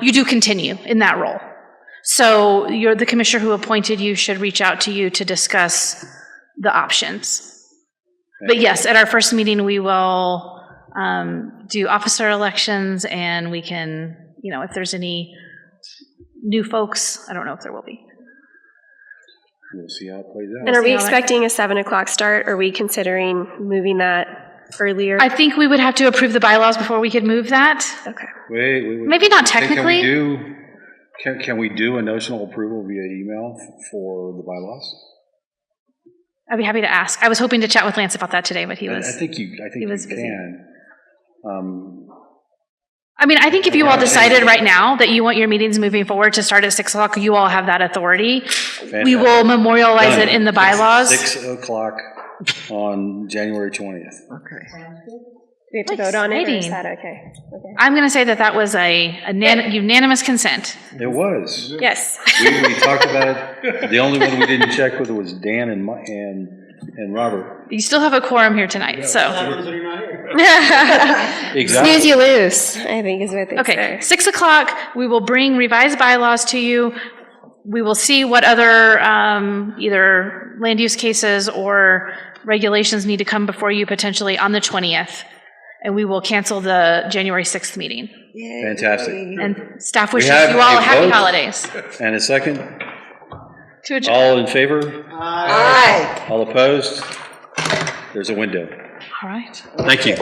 Speaker 4: you do continue in that role. So the commissioner who appointed you should reach out to you to discuss the options. But yes, at our first meeting, we will do officer elections, and we can, if there's any new folks, I don't know if there will be.
Speaker 1: We'll see how it plays out.
Speaker 5: And are we expecting a 7 o'clock start? Are we considering moving that earlier?
Speaker 4: I think we would have to approve the bylaws before we could move that.
Speaker 5: Okay.
Speaker 1: Wait.
Speaker 4: Maybe not technically.
Speaker 1: Can we do a notional approval via email for the bylaws?
Speaker 4: I'd be happy to ask. I was hoping to chat with Lance about that today, but he was.
Speaker 1: I think you
Speaker 4: was busy.
Speaker 1: can.
Speaker 4: I think if you all decided right now that you want your meetings moving forward to start at 6 o'clock, you all have that authority.
Speaker 1: Fantastic.
Speaker 4: We will memorialize it in the bylaws.
Speaker 1: 6 o'clock on January 20th.
Speaker 7: Okay.
Speaker 5: We have to vote on it, or is
Speaker 4: Exciting.
Speaker 5: that okay?
Speaker 4: I'm going to say that was a unanimous consent.
Speaker 1: It was.
Speaker 5: Yes.
Speaker 1: We talked about it. The only one we didn't check with was Dan and Robert.
Speaker 4: You still have a quorum here tonight, so.
Speaker 1: Exactly.
Speaker 5: Snooze, you lose, I think is what they
Speaker 4: Okay,
Speaker 5: say.
Speaker 4: 6 o'clock, we will bring revised bylaws to you. We will see what other either land use cases or regulations need to come before you potentially on the 20th. And we will cancel the January 6th meeting.
Speaker 1: Fantastic.
Speaker 4: And staff wishes
Speaker 1: have
Speaker 4: you all
Speaker 1: a
Speaker 4: happy
Speaker 1: vote.
Speaker 4: holidays.
Speaker 1: And a second?
Speaker 4: To adjourn.
Speaker 1: All in favor?
Speaker 7: Aye.
Speaker 1: All opposed? There's a window.
Speaker 4: All right.
Speaker 1: Thank you.